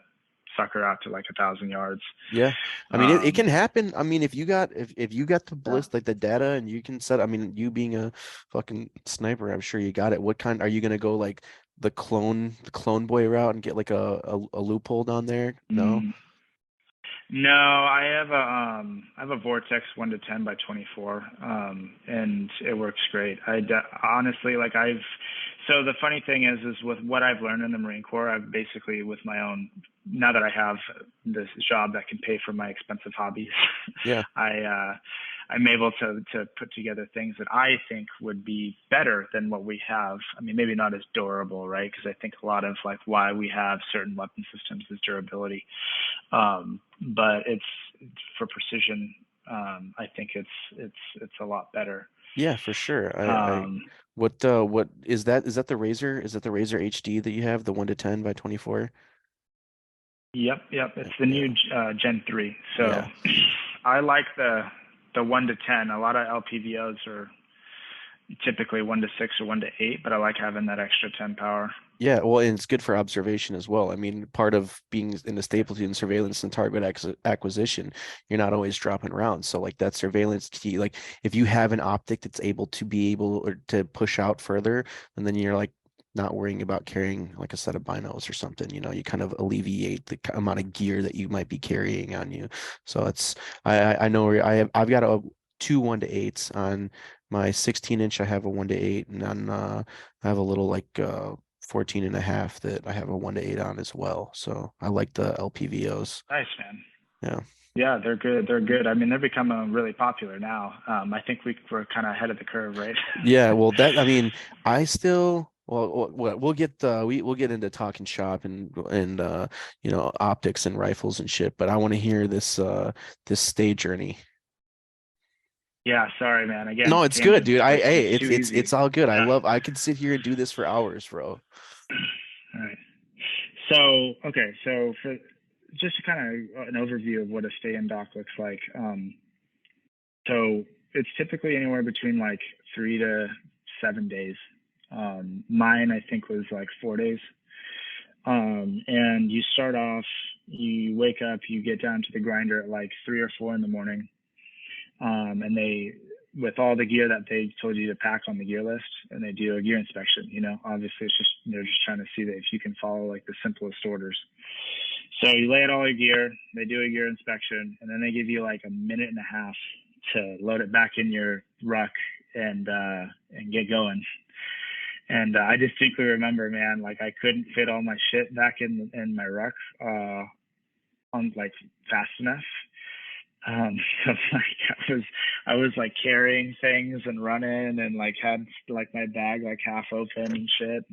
sucker out to like 1,000 yards. Yeah. I mean it Um, can happen. I mean if you got the yeah. bliss like the data and you can set I mean you being a fucking sniper, I'm sure you got it. What kind are you gonna go like the clone boy route and get like a loophole down there? No? Mm, no, I have a Vortex 1 to 10 by 24, and it works great. Honestly, like so the funny thing is with what I've learned in the Marine Corps, I've basically with my own, now that I have this job that can pay for my expensive hobbies, Yeah. I I'm able to put together things that I think would be better than what we have. I mean, maybe not as durable, right? Because I think a lot of like why we have certain weapon systems is durability. But it's for precision. I think it's a lot better. Yeah, for sure. I Um, what is that the Razor? Is that the Razor HD that you have, the 1 to 10 by 24? yep. It's the new Yeah. Gen 3. So Yeah. I like the 1 to 10. A lot of LPVOs are typically 1 to 6 or 1 to 8, but I like having that extra 10 power. Yeah, well, and it's good for observation as well. I mean, part of being in the stapleton surveillance and target acquisition, you're not always dropping rounds. So, like that surveillance key, like if you have an optic that's able to be able or to push out further, and then you're like not worrying about carrying like a set of binos or something, you kind of alleviate the amount of gear that you might be carrying on you. So it's I know I've got a two 1 to 8s on my 16-inch. I have a 1 to 8, and on I have a little like 14 and a half that I have a 1 to 8 on as well. So I like the LPVOs. Nice, man. Yeah. Yeah, they're good. They're good. I mean, they're becoming really popular now. I think we're kind of ahead of the curve, right? Yeah. Well, I mean, I still, well, we'll get we'll get into talking shop and optics and rifles and shit, but I want to hear this stay journey. Yeah, sorry, man. Again, No, it's good, tangents, dude. but it's Hey, too it's easy. all good. Yeah. I could sit here and do this for hours, bro. All right. So, okay, so for just kind of an overview of what a stay in dock looks like. So it's typically anywhere between like 3 to 7 days. Mine, I think, was like 4 days. And you start off, you wake up, you get down to the grinder at like 3 or 4 in the morning. And they, with all the gear that they told you to pack on the gear list, and they do a gear inspection. Obviously it's just they're just trying to see that if you can follow like the simplest orders. So you lay out all your gear, they do a gear inspection, and then they give you like a minute and a half to load it back in your ruck and get going. And I distinctly remember, man, like I couldn't fit all my shit back in my ruck on like fast enough. So like I was like carrying things and running and like had like my bag like half open and shit.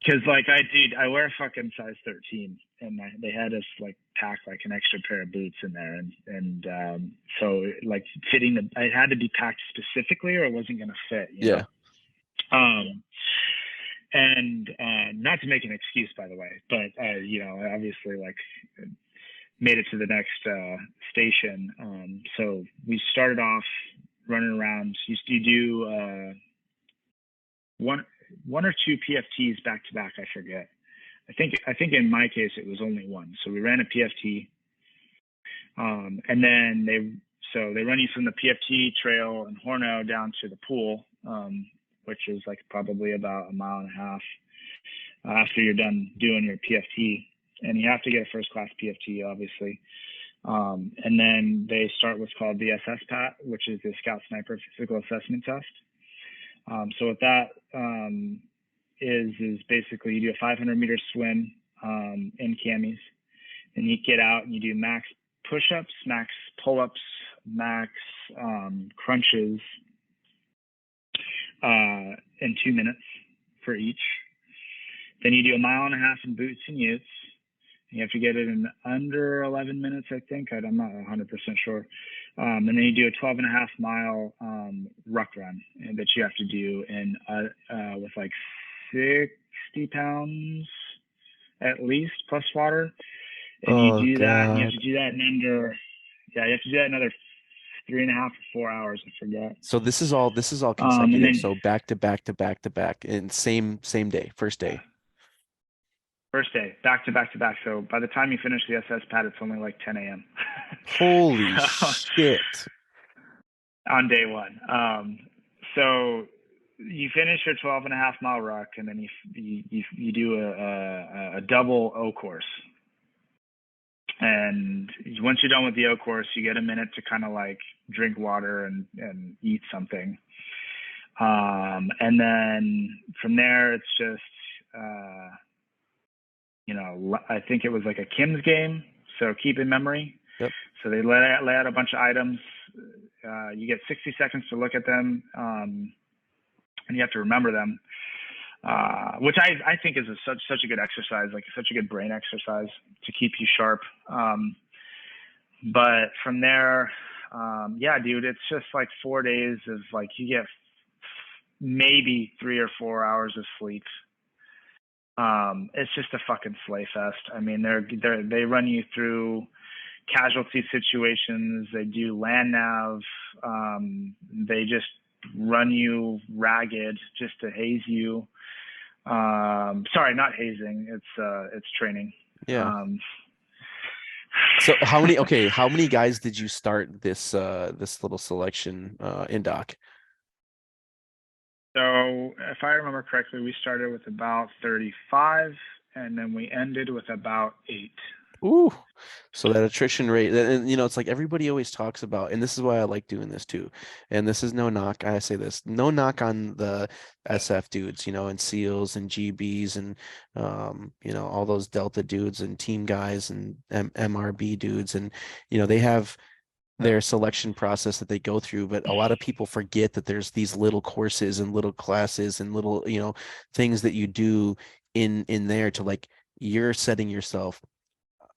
Cause like I wear a fucking size 13, and they had us like pack like an extra pair of boots in there, and so like it had to be packed specifically or it wasn't gonna fit. Yeah. Um, and not to make an excuse, by the way, but obviously like made it to the next station. So we started off running around. You do one or two PFTs back to back. I forget. I think in my case it was only one. So we ran a PFT, and then they run you from the PFT trail in Horno down to the pool, which is like probably about a mile and a half after you're done doing your PFT. And you have to get a first class PFT, obviously. And then they start what's called the SSPAT, which is the Scout Sniper Physical Assessment Test. So what that is basically you do a 500-meter swim in camis, and you get out and you do max push-ups, max pull-ups, max crunches in 2 minutes for each. Then you do a mile and a half in boots and utes. You have to get it in under 11 minutes, I think. I'm not 100% sure. And then you do a 12.5 mile ruck run that you have to do with like 60 pounds at least plus water. And you Oh do that, and you have God. to do that in you have to do that another 3.5 or 4 hours. I forget. So this is all And consecutive. then So back to back to back to back in same day, first day. First day, back to back to back. So by the time you finish the SS pad, it's only like 10 a.m. Holy So shit. on day one. So you finish your 12.5 mile ruck, and then you do a double O course. And once you're done with the O course, you get a minute to kind of like drink water and eat something. And then from there, it's just, I think it was like a Kim's game. So keep in memory. Yep. So they lay out a bunch of items. You get 60 seconds to look at them, and you have to remember them, which I think is such a good exercise, like such a good brain exercise to keep you sharp. But from there, yeah, dude, it's just like 4 days of like you get maybe 3 or 4 hours of sleep. It's just a fucking slay fest. I mean, they run you through casualty situations. They do land nav. They just run you ragged just to haze you. Sorry, not hazing. It's training. Yeah. So how many guys did you start this little selection in doc? So if I remember correctly, we started with about 35, and then we ended with about 8. Ooh, so that attrition rate, and it's like everybody always talks about, and this is why I like doing this too. And this is no knock. I say this, no knock on the SF dudes, and SEALs and GBs and all those Delta dudes and team guys and MRB dudes, and they have their selection process that they go through, but a lot of people forget that there's these little courses and little classes and little, things that you do in there to like you're setting yourself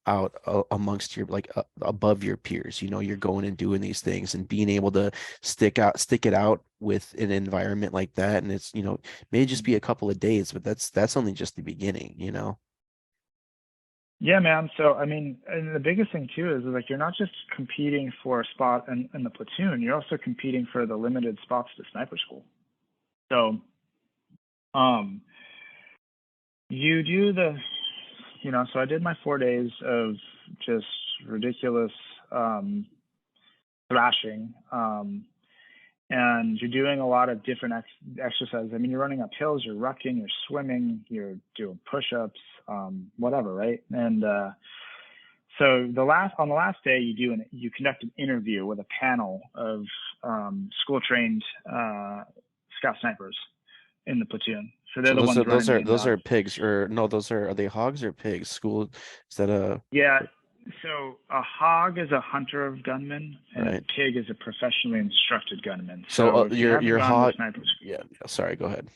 out amongst your like above your peers. You're going and doing these things and being able to stick it out with an environment like that, and it's may just be a couple of days, but that's only just the beginning. Yeah, man. So, I mean, and the biggest thing too is like you're not just competing for a spot in the platoon, you're also competing for the limited spots to sniper school. So, you do so I did my 4 days of just ridiculous thrashing. And you're doing a lot of different exercises. I mean, you're running up hills, you're rucking, you're swimming, you're doing push-ups, whatever, right? And so on the last day, you conduct an interview with a panel of school-trained scout snipers in the platoon. So they're So the those ones are those running the are those indocs. are pigs, or no, are they hogs or pigs? School, is that a Yeah. So a hog is a hunter of gunmen, and a right? pig is a professionally instructed gunman. So So if you haven't your gone to hog, sniper school, yeah, sorry, go ahead.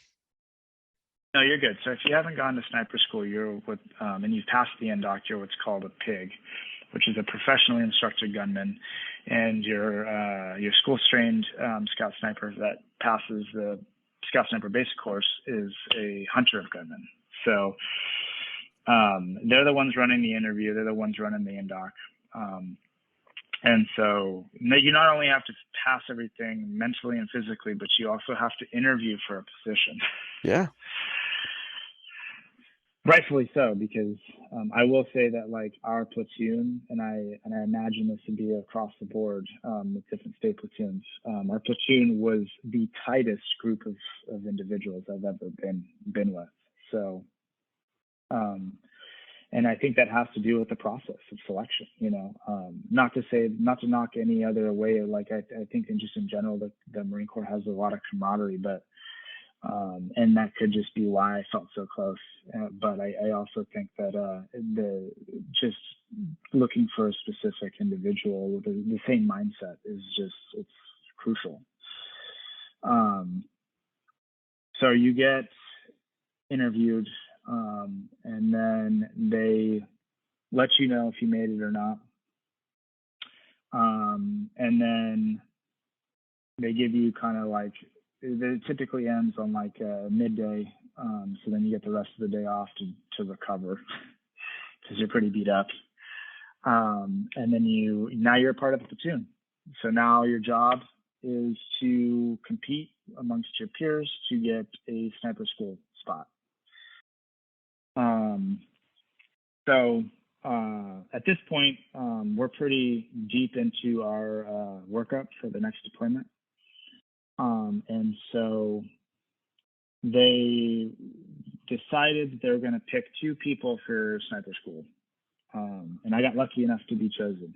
no, you're good. So if you haven't gone to sniper school, you're with, and you've passed the NDOC, you're what's called a pig, which is a professionally instructed gunman, and your school-trained scout sniper that passes the scout sniper basic course is a hunter of gunmen. So they're the ones running the interview. They're the ones running the NDOC. And so you not only have to pass everything mentally and physically, but you also have to interview for a position. Yeah. Rightfully so, because I will say that like our platoon, and I imagine this to be across the board with different state platoons. Our platoon was the tightest group of individuals I've ever been with. So, and I think that has to do with the process of selection. Not to knock any other way. Like I think just in general, the Marine Corps has a lot of camaraderie, but. And that could just be why I felt so close. But I also think that the just looking for a specific individual with the same mindset it's crucial. So you get interviewed, and then they let you know if you made it or not. And then they give you kind of like, it typically ends on like midday. So then you get the rest of the day off to recover because you're pretty beat up. And then now you're a part of the platoon. So now your job is to compete amongst your peers to get a sniper school spot. So at this point, we're pretty deep into our workup for the next deployment. And so they decided they were going to pick 2 people for sniper school. And I got lucky enough to be chosen.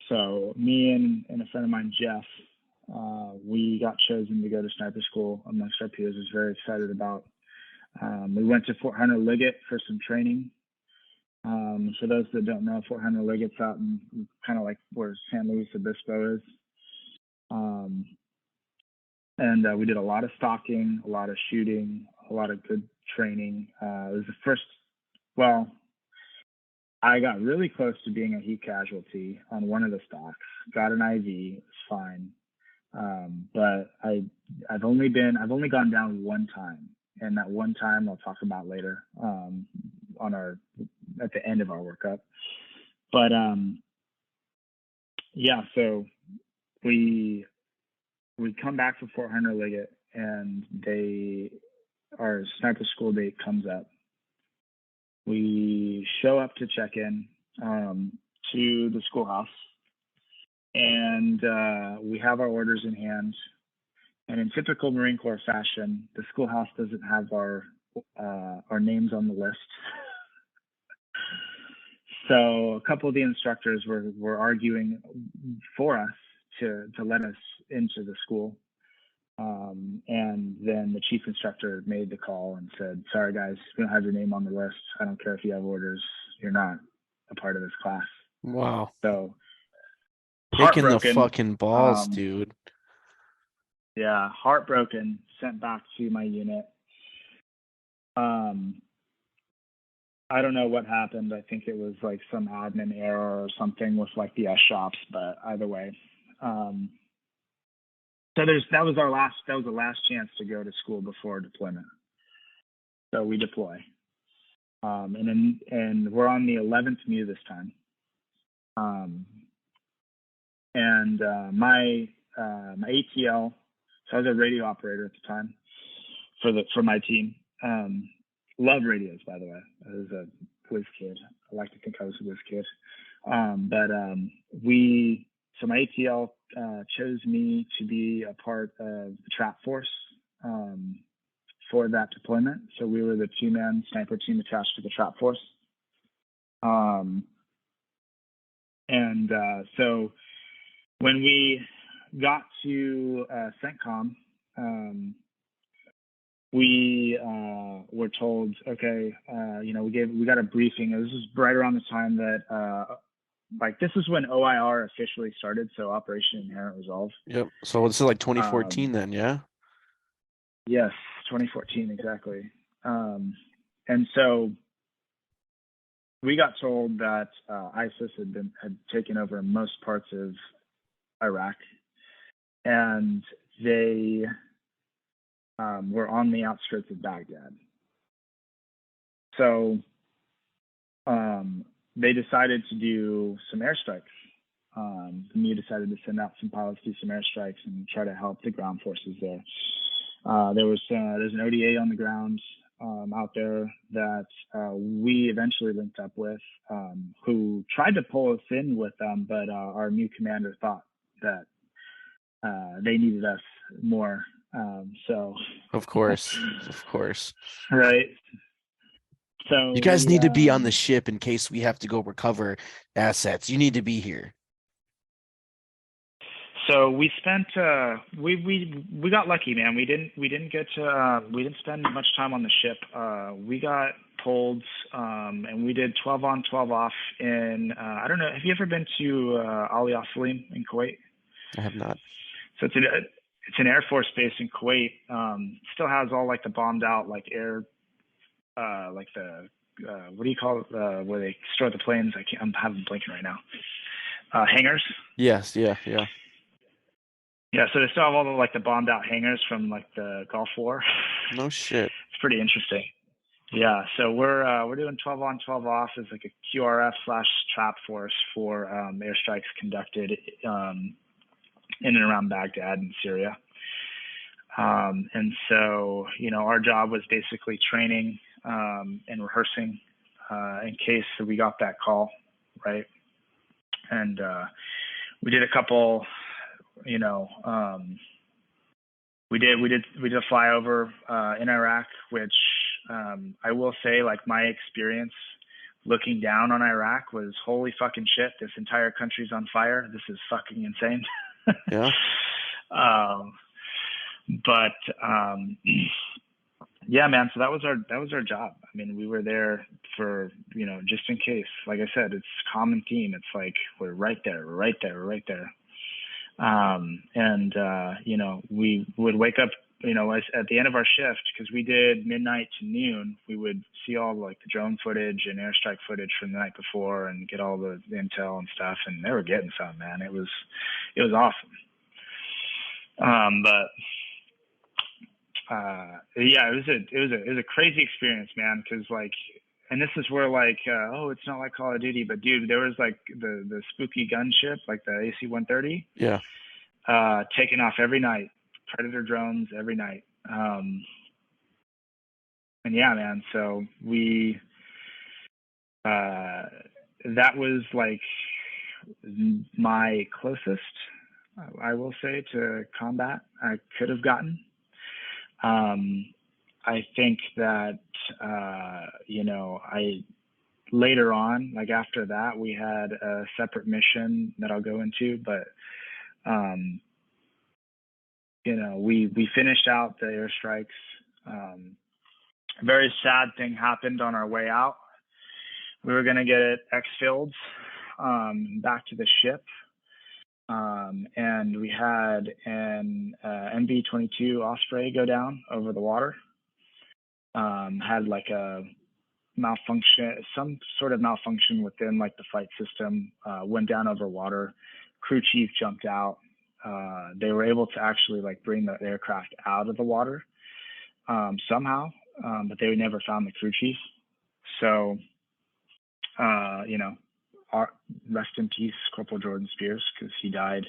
So me and a friend of mine, Jeff, we got chosen to go to sniper school amongst our peers. I was very excited about. We went to Fort Hunter Liggett for some training. For those that don't know, Fort Hunter Liggett's out in kind of like where San Luis Obispo is. And we did a lot of stalking, a lot of shooting, a lot of good training. It was the first, well, I got really close to being a heat casualty on one of the stocks. Got an IV, it was fine. But I've only gone down one time, and that one time I'll talk about later at the end of our workup. But yeah, so we come back from Fort Hunter Liggett, and our sniper school date comes up. We show up to check in to the schoolhouse, and we have our orders in hand. And in typical Marine Corps fashion, the schoolhouse doesn't have our names on the list. So a couple of the instructors were arguing for us to let us into the school. And then the chief instructor made the call and said, "Sorry guys, we don't have your name on the list. I don't care if you have orders. You're not a part of this class." Wow. So Picking the heartbroken. fucking balls, dude. Yeah, heartbroken. Sent back to my unit. I don't know what happened. I think it was like some admin error or something with like the S shops, but either way. So that was the last chance to go to school before deployment. So we deploy. And we're on the 11th MEU this time. My ATL, so I was a radio operator at the time for my team. Love radios, by the way. I was a whiz kid. I like to think I was a whiz kid. So my ATL chose me to be a part of the trap force for that deployment. So we were the 2-man sniper team attached to the trap force. So when we got to CENTCOM, we were told, okay, we got a briefing. This was right around the time that this is when OIR officially started, so Operation Inherent Resolve. Yep. So this is like 2014 then, yeah? Yes, 2014, exactly. And so we got told that ISIS had taken over most parts of Iraq, and they were on the outskirts of Baghdad. So they decided to do some airstrikes. The MEU decided to send out some pilots to do some airstrikes and try to help the ground forces there. There's an ODA on the ground out there that we eventually linked up with, who tried to pull us in with them, but our new commander thought that they needed us more. So Of course. Right. So you guys need to be on the ship in case we have to go recover assets. You need to be here. So we spent we got lucky, man. We didn't spend much time on the ship. We got pulled and we did 12 on 12 off in I don't know, have you ever been to Ali Al Salim in Kuwait? I have not. So it's an Air Force base in Kuwait. Still has all like the bombed out like air like the what do you call it, where they store the planes? I'm having blinking right now. Hangars. Yes, yeah. Yeah, so they still have all the bombed out hangars from like the Gulf War. No shit. It's pretty interesting. Yeah, so we're doing 12 on 12 off as like a QRF/trap force for airstrikes conducted in and around Baghdad in Syria. And so our job was basically training and rehearsing in case we got that call, right? And we did a couple, you know, we did a flyover in Iraq, which I will say, like, my experience looking down on Iraq was, holy fucking shit, this entire country's on fire. This is fucking insane. Yeah. um, but yeah, man. So that was our job. I mean, we were there for, just in case. Like I said, it's a common theme. It's like, we're right there, we're right there, we're right there. And we would wake up, at the end of our shift, because we did midnight to noon. We would see all like the drone footage and airstrike footage from the night before, and get all the intel and stuff. And they were getting some, man. It was awesome. But yeah, it was a crazy experience, man. Because, like, and this is where, like, oh, it's not like Call of Duty, but dude, there was like the spooky gunship, like the AC-130, Yeah. taking off every night, Predator drones every night. And yeah, man. So we, that was like my closest, I will say, to combat I could have gotten. I think that, I later on, like after that, we had a separate mission that I'll go into, but, we finished out the airstrikes. A very sad thing happened on our way out. We were going to get exfilled, back to the ship. And we had an MV-22 Osprey go down over the water. Had like a malfunction, some sort of malfunction within like the flight system, went down over water. Crew chief jumped out. They were able to actually like bring the aircraft out of the water, somehow, but they never found the crew chief. So, rest in peace, Corporal Jordan Spears, because he died,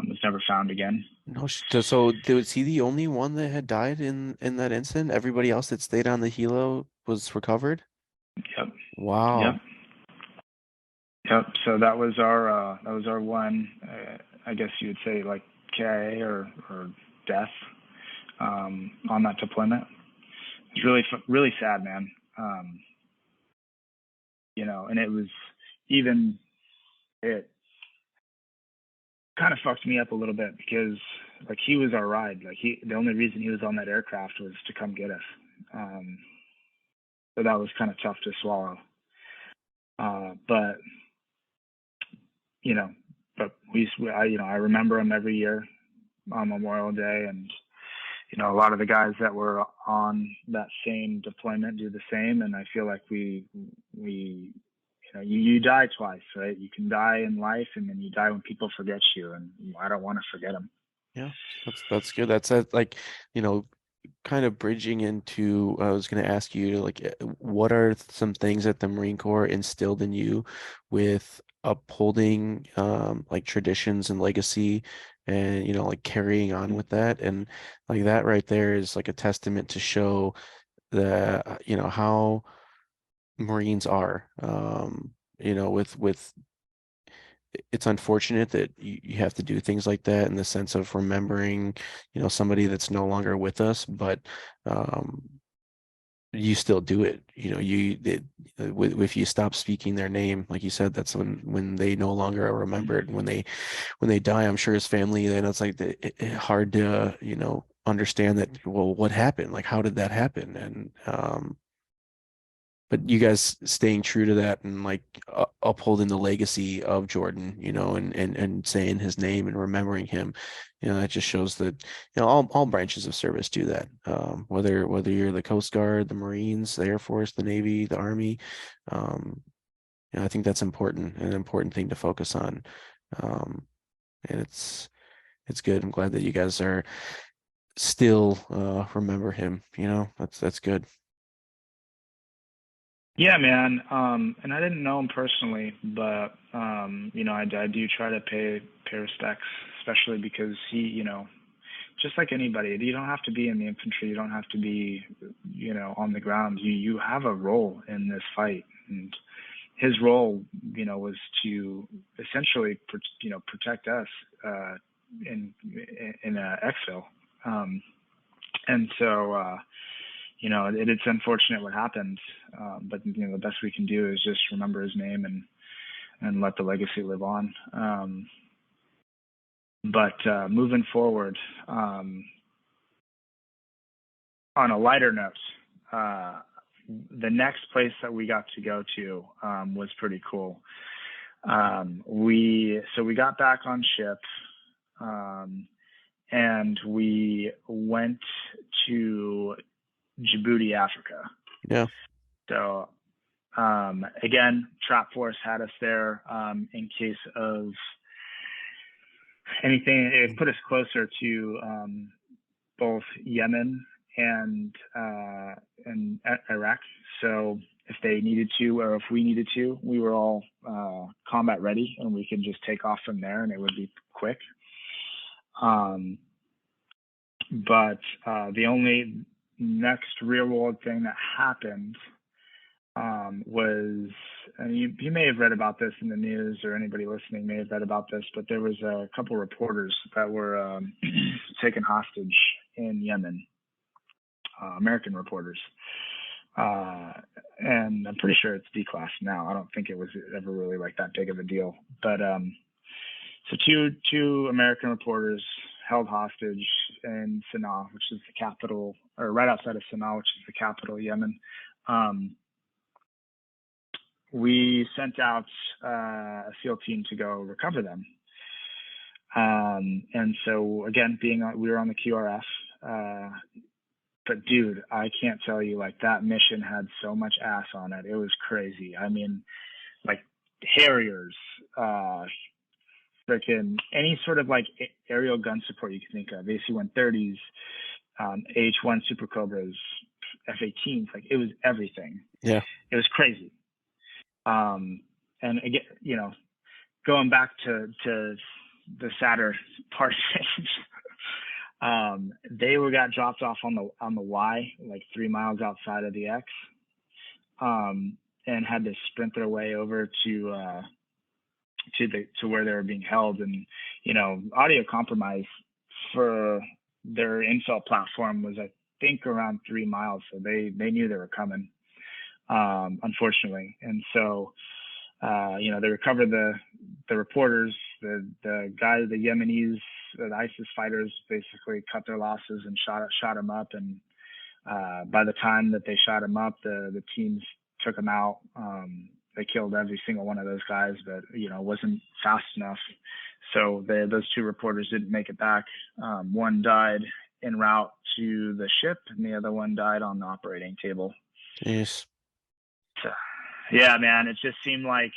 was never found again. No, so was he the only one that had died in that incident? Everybody else that stayed on the helo was recovered? Yep. Yep. Wow. Yep. So that was our one, I guess you would say, like, KIA or death, on that deployment. It's really, really sad, man. And it was even, it kind of fucked me up a little bit, because like he was our ride. Like, the only reason he was on that aircraft was to come get us. So that was kind of tough to swallow. But I remember him every year on Memorial Day, and a lot of the guys that were on that same deployment do the same. And I feel like we you die twice, right? You can die in life, and then you die when people forget you, and I don't want to forget them. Yeah, that's good. That's like, you know, kind of bridging into, I was going to ask you, like, what are some things that the Marine Corps instilled in you with upholding like traditions and legacy, and like carrying on with that, and like that right there is like a testament to show the how Marines are, with it's unfortunate that you have to do things like that in the sense of remembering, somebody that's no longer with us, but um, you still do it. If you stop speaking their name, like you said, that's when they no longer are remembered. And when they die, I'm sure his family, then it's like hard to understand that. Well, what happened? Like, how did that happen? And but you guys staying true to that, and like upholding the legacy of Jordan, and saying his name and remembering him, that just shows that, all branches of service do that. Whether you're the Coast Guard, the Marines, the Air Force, the Navy, the Army, um, I think that's important, an important thing to focus on. And it's good. I'm glad that you guys are still remember him. That's good. Yeah, man. And I didn't know him personally, but I do try to pay respects, especially because he, just like anybody, you don't have to be in the infantry. You don't have to be, on the ground. You have a role in this fight, and his role, was to essentially, protect us in exfil. And so, it's unfortunate what happened, but the best we can do is just remember his name and let the legacy live on. But moving forward, on a lighter note, the next place that we got to go to was pretty cool. We got back on ship, and we went to Djibouti, Africa. Yeah. So again, Trap Force had us there in case of anything. It put us closer to both Yemen and Iraq. So if they needed to, or if we needed to, we were all combat ready, and we could just take off from there, and it would be quick. But the only next real world thing that happened was, and you may have read about this in the news, or anybody listening may have read about this, but there was a couple reporters that were taken hostage in Yemen, American reporters. And I'm pretty sure it's declassed now. I don't think it was ever really like that big of a deal. But so two American reporters held hostage in Sana'a, which is the capital, or right outside of Sana'a, which is the capital of Yemen. We sent out a SEAL team to go recover them. And so again, we were on the QRF, but dude, I can't tell you, like, that mission had so much ass on it. It was crazy. I mean, like Harriers, freaking any sort of like aerial gun support you can think of, AC-130s, H-1 Super Cobras, F-18s, like it was everything. Yeah. It was crazy. And again, going back to the sadder part of things, they got dropped off on the Y, like 3 miles outside of the X, and had to sprint their way over to where they were being held. And audio compromise for their intel platform was, I think, around 3 miles, so they knew they were coming, unfortunately. And so they recovered the reporters, the guys, the Yemenis, the ISIS fighters basically cut their losses and shot him up. And by the time that they shot him up, the teams took him out. They killed every single one of those guys, but it wasn't fast enough. So those two reporters didn't make it back. One died en route to the ship, and the other one died on the operating table. Yes. So, yeah, man, it just seemed like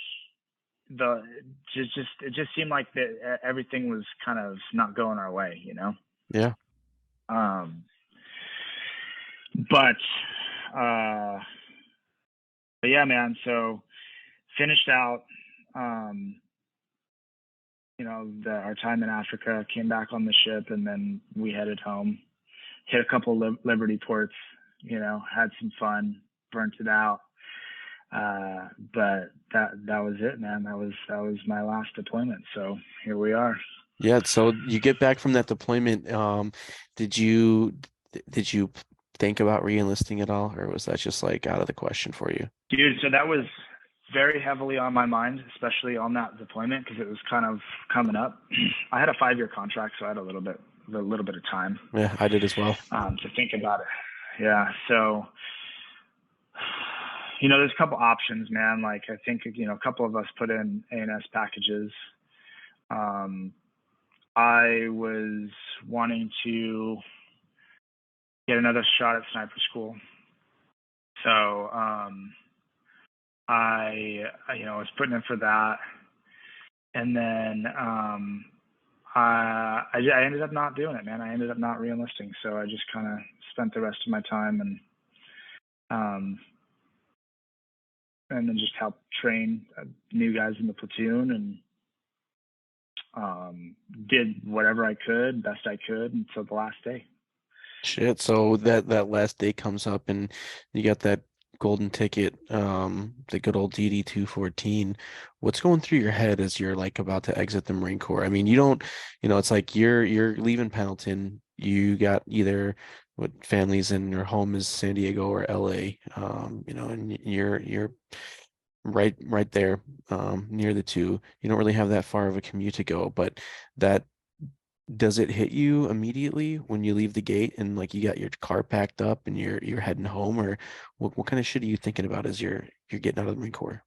it just seemed like that everything was kind of not going our way, Yeah. But yeah, man. So finished out, our time in Africa, came back on the ship, and then we headed home, hit a couple Liberty ports, had some fun, burnt it out. But that was it, man. That was my last deployment. So here we are. Yeah. So you get back from that deployment. Did you think about re-enlisting at all, or was that just like out of the question for you? Dude, so that was very heavily on my mind, especially on that deployment, because it was kind of coming up. I had a 5-year contract, so I had a little bit of time. Yeah, I did as well. To think about it. Yeah. So, there's a couple options, man. Like, I think, a couple of us put in A&S packages. I was wanting to get another shot at sniper school. So, I was putting in for that. And then, I ended up not doing it, man. I ended up not re-enlisting. So I just kind of spent the rest of my time and then just helped train new guys in the platoon. Did whatever I could, best I could until the last day. Shit. So that last day comes up and you got that golden ticket, the good old DD 214. What's going through your head as you're like about to exit the Marine Corps? I mean, you don't, it's like you're leaving Pendleton. You got either what families in your home is San Diego or LA. And you're right there, near the two. You don't really have that far of a commute to go, but that does it hit you immediately when you leave the gate and like you got your car packed up and you're heading home, or what kind of shit are you thinking about as you're getting out of the Marine Corps?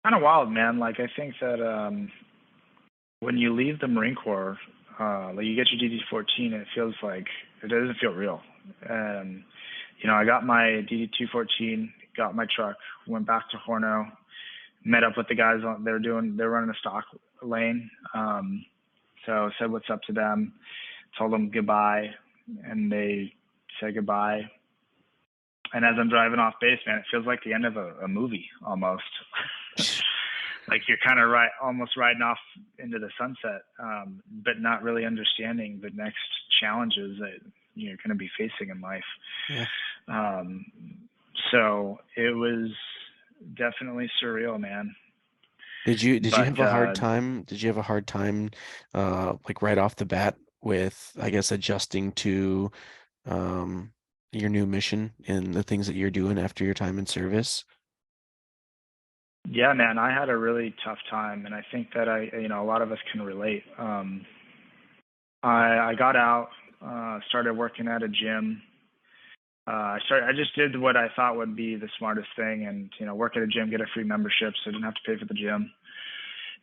Kind of wild, man. Like I think that when you leave the Marine Corps, like you get your DD-14, it feels like it doesn't feel real. And I got my DD-214, got my truck, went back to Horno, met up with the guys on. They're running a stock lane. So said what's up to them, told them goodbye, and they said goodbye. And as I'm driving off base, man, it feels like the end of a movie almost. Like you're kind of almost riding off into the sunset, but not really understanding the next challenges that you're going to be facing in life. Yeah. So it was definitely surreal, man. Did you But have a hard time? Did you have a hard time, like right off the bat with, I guess, adjusting to um your new mission and the things that you're doing after your time in service? yeah, man, I had a really tough time, and I think that a lot of us can relate. I got out, started working at a gym. I just did what I thought would be the smartest thing, and work at a gym, get a free membership, so I didn't have to pay for the gym,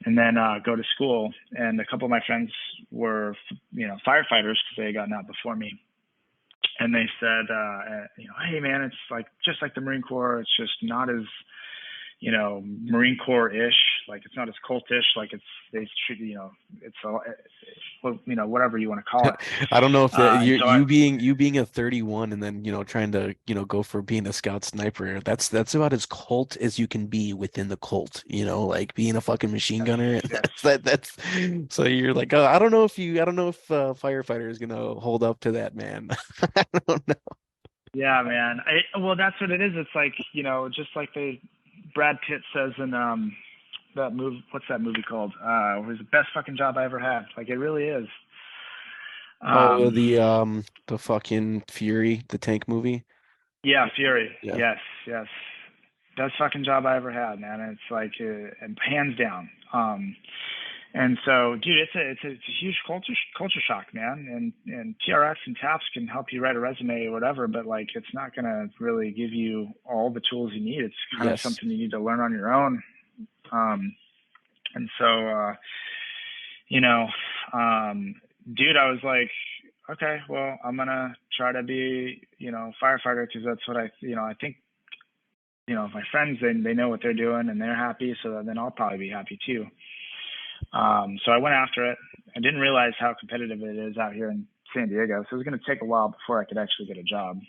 and then go to school. And a couple of my friends were, firefighters because they had gotten out before me, and they said, hey man, it's like just like the Marine Corps. It's just not as Marine Corps-ish. Like it's not as cultish. Like they treat, it's whatever you want to call it. I don't know if that And you so I, you being a 31 and then trying to go for being a scout sniper, that's about as cult as you can be within the cult, like being a fucking machine yes, gunner. yes, That's so you're like, oh, I don't know if firefighter is gonna hold up to that, man. I don't know. yeah, man. Well, that's what it is. It's like just like Brad Pitt says in that movie. What's that movie called? It was the best fucking job I ever had. Like it really is. Oh, Um, the fucking Fury, the tank movie. yeah, Fury. Yeah. Yes, yes. Best fucking job I ever had, man. And it's like hands down. And so, dude, it's a huge culture shock, man. And TRX and TAPS can help you write a resume or whatever, but like it's not gonna really give you all the tools you need. It's kind of Yes. something you need to learn on your own. Um, and so, you know, dude, I was like, okay, well, I'm gonna try to be, firefighter because that's what I think. My friends, they know what they're doing and they're happy, so then I'll probably be happy too. So I went after it. I didn't realize how competitive it is out here in San Diego, so it was going to take a while before I could actually get a job.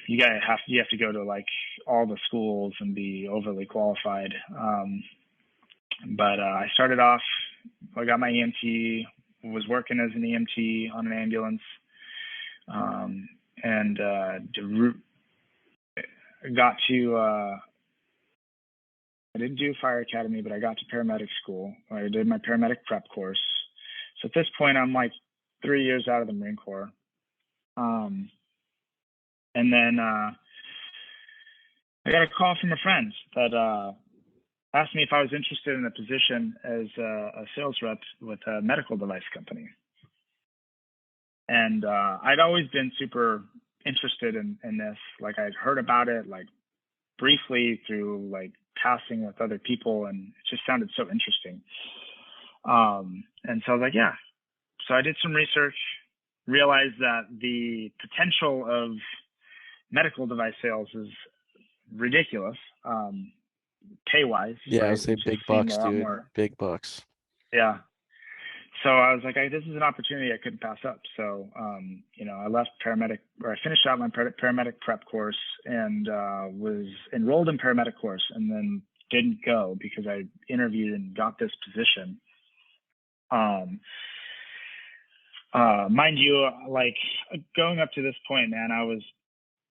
You have to go to like all the schools and be overly qualified. But I started off. I got my EMT. Was working as an EMT on an ambulance, and got to. I didn't do fire academy, but I got to paramedic school. I did my paramedic prep course. So at this point, I'm like 3 years out of the Marine Corps. And then I got a call from a friend that asked me if I was interested in a position as a sales rep with a medical device company. And I'd always been super interested in this. Like I'd heard about it like briefly through like passing with other people, and it just sounded so interesting. And so I was like, yeah. So I did some research, realized that the potential of medical device sales is ridiculous, pay wise, Yeah, I would right? say It's just big seemed a bucks, lot dude. more. Big bucks. Yeah. So I was like, this is an opportunity I couldn't pass up. So, I left paramedic, or I finished out my paramedic prep course and was enrolled in paramedic course, and then didn't go because I interviewed and got this position. Um, Mind you, like going up to this point, man, I was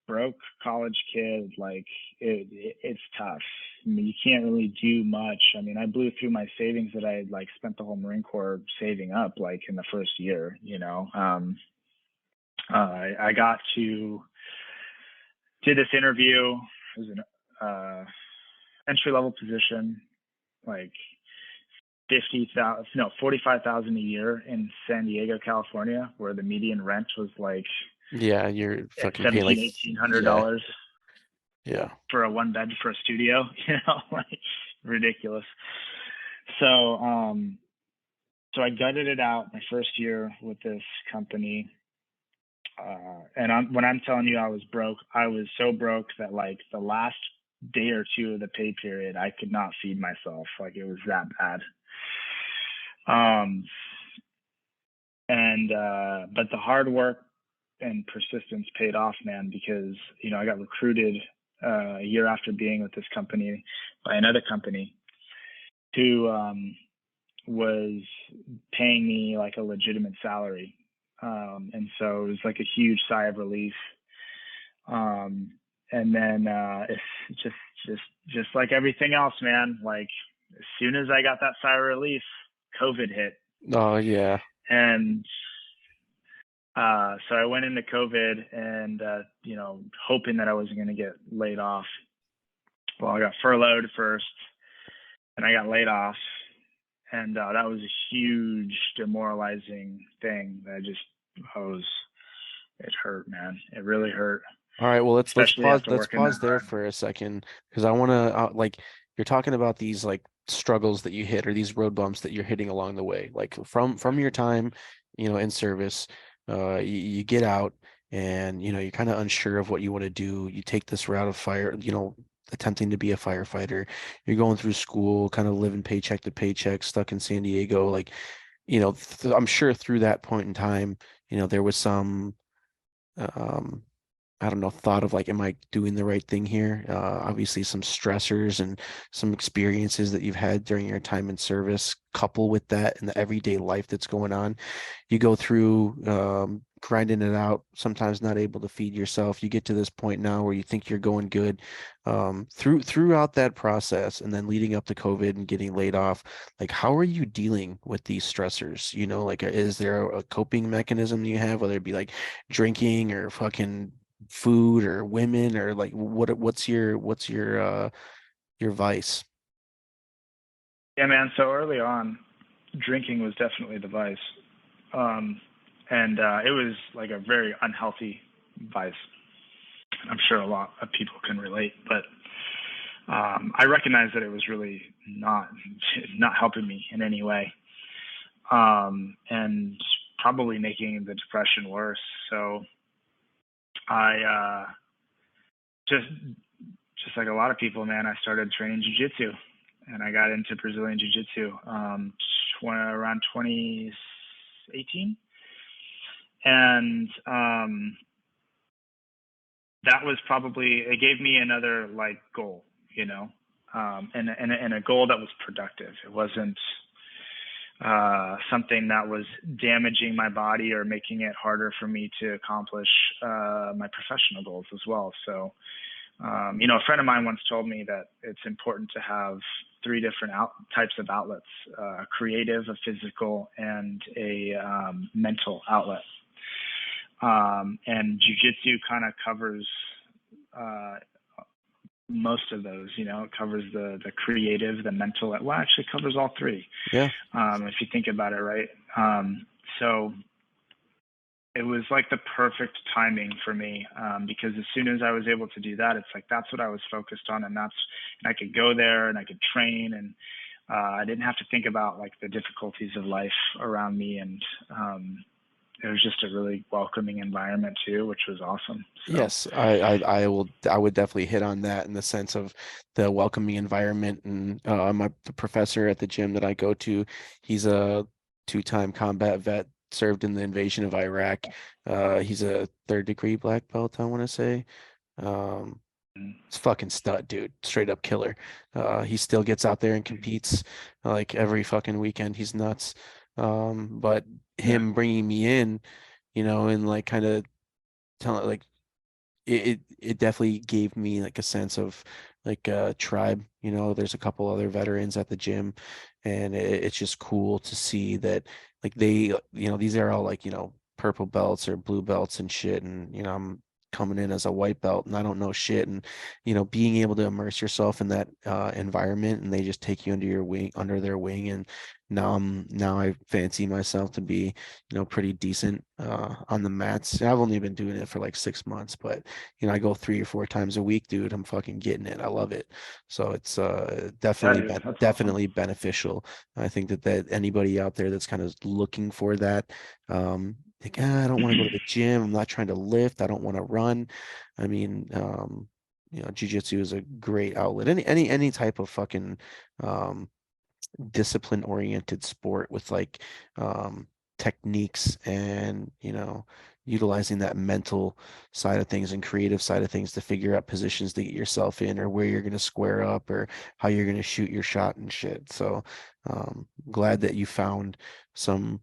broke college kid. Like it's tough. I mean, you can't really do much. I mean, I blew through my savings that I had like spent the whole Marine Corps saving up like in the first year. I got to did this interview. It was an entry level position, like 50,000, no, 45,000 a year in San Diego, California, where the median rent was like Yeah, you're fucking paying like, 17, 1800 yeah, dollars yeah. for a one bed for a studio, like ridiculous. So, so I gutted it out my first year with this company. When I'm telling you I was broke, I was so broke that like the last day or two of the pay period, I could not feed myself. Like it was that bad. Um, but the hard work and persistence paid off, man, because, I got recruited a year after being with this company by another company who was paying me like a legitimate salary. And so it was like a huge sigh of relief. And then it's just like everything else, man. Like as soon as I got that sigh of relief, COVID hit, Oh yeah. and so I went into COVID and hoping that I wasn't going to get laid off. Well, I got furloughed first, and I got laid off, and that was a huge demoralizing thing. It hurt, man. It really hurt, All right, well let's especially pause after let's working that pause there hard. for a second because I want to like you're talking about these like struggles that you hit or these road bumps that you're hitting along the way. Like from your time, in service, you get out and you're kind of unsure of what you want to do. You take this route of fire, attempting to be a firefighter. You're going through school, kind of living paycheck to paycheck, stuck in San Diego. Like, I'm sure through that point in time, there was some um I don't know, thought of like, am I doing the right thing here? Obviously, some stressors and some experiences that you've had during your time in service, couple with that and the everyday life that's going on. You go through grinding it out, sometimes not able to feed yourself. You get to this point now where you think you're going good. Throughout that process and then leading up to COVID and getting laid off, like how are you dealing with these stressors? Like is there a coping mechanism you have, whether it be like drinking or fucking food or women or like what's your vice? Yeah, man. So early on, drinking was definitely the vice, um, and it was like a very unhealthy vice. I'm sure a lot of people can relate, but I recognized that it was really not helping me in any way, and probably making the depression worse. So I just like a lot of people, man, I started training jujitsu, and I got into Brazilian jiu-jitsu around 2018, and that was probably it gave me another like goal, and a goal that was productive. It wasn't something that was damaging my body or making it harder for me to accomplish my professional goals as well. So, a friend of mine once told me that it's important to have three different types of outlets: creative, a physical, and a mental outlet. And jujitsu kind of covers uh, most of those. It covers the creative, the mental. Well, actually, covers all three. Yeah. If you think about it, right? So it was like the perfect timing for me, because as soon as I was able to do that, it's like that's what I was focused on, and I could go there and I could train, and I didn't have to think about like the difficulties of life around me, and it was just a really welcoming environment too, which was awesome. So Yes, I would definitely hit on that in the sense of the welcoming environment and the professor at the gym that I go to, he's a two-time combat vet, served in the invasion of Iraq. He's a third degree black belt, I want to say. Um, It's fucking stud, dude. Straight up killer. He still gets out there and Mhm. competes like every fucking weekend. He's nuts. But Yeah. him bringing me in, and like kind of telling like it definitely gave me like a sense of like a tribe. There's a couple other veterans at the gym, and it's just cool to see that like these are all like, purple belts or blue belts and shit, and I'm coming in as a white belt and I don't know shit, and being able to immerse yourself in that environment, and they just take you under their wing, and now I fancy myself to be pretty decent on the mats. I've only been doing it for like 6 months, but I go 3 or 4 times a week, dude. I'm fucking getting it. I love it. So it's Yeah, definitely dude, that's awesome. definitely beneficial. I think that anybody out there that's kind of looking for that, like, I don't want to go to the gym. I'm not trying to lift. I don't want to run. I mean, jujitsu is a great outlet. Any type of fucking um discipline oriented sport with like um techniques, and utilizing that mental side of things and creative side of things to figure out positions to get yourself in, or where you're going to square up, or how you're going to shoot your shot and shit. So glad that you found some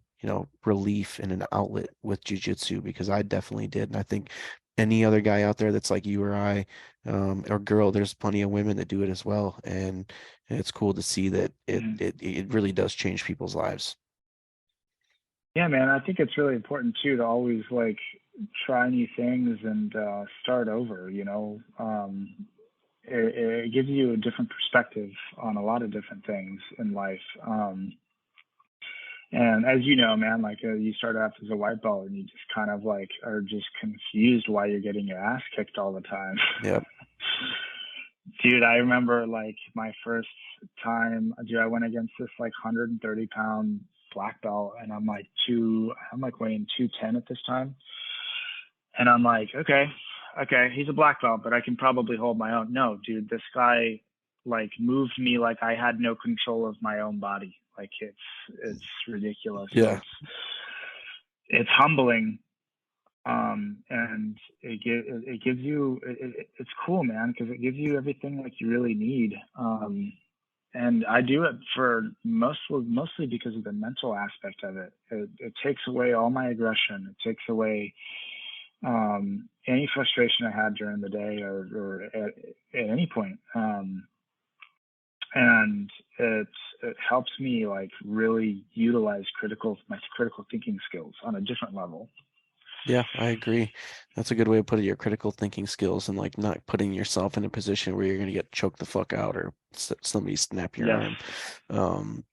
relief in an outlet with jujitsu, because I definitely did. And I think any other guy out there that's like you or I, or girl, there's plenty of women that do it as well. And it's cool to see that it Mhm. it it really does change people's lives. Yeah, man, I think it's really important too to always like try new things and start over. It gives you a different perspective on a lot of different things in life. And as you know, man, like you start off as a white belt and you just kind of like are just confused why you're getting your ass kicked all the time. Yep. Dude, I remember like my first time, dude, I went against this like 130-pound black belt, and I'm like weighing 210 at this time. And I'm like, okay, he's a black belt, but I can probably hold my own. No, dude, this guy like moved me like I had no control of my own body. Like it's ridiculous. Yeah. It's humbling, and it gives you it's cool, man, because it gives you everything like you really need. And I do it for mostly because of the mental aspect of it. It takes away all my aggression. It takes away any frustration I had during the day, or at any point. And it helps me like really utilize my critical thinking skills on a different level. Yeah, I agree. That's a good way to put it, your critical thinking skills, and like not putting yourself in a position where you're going to get choked the fuck out, or somebody snap your Yes. arm. Um,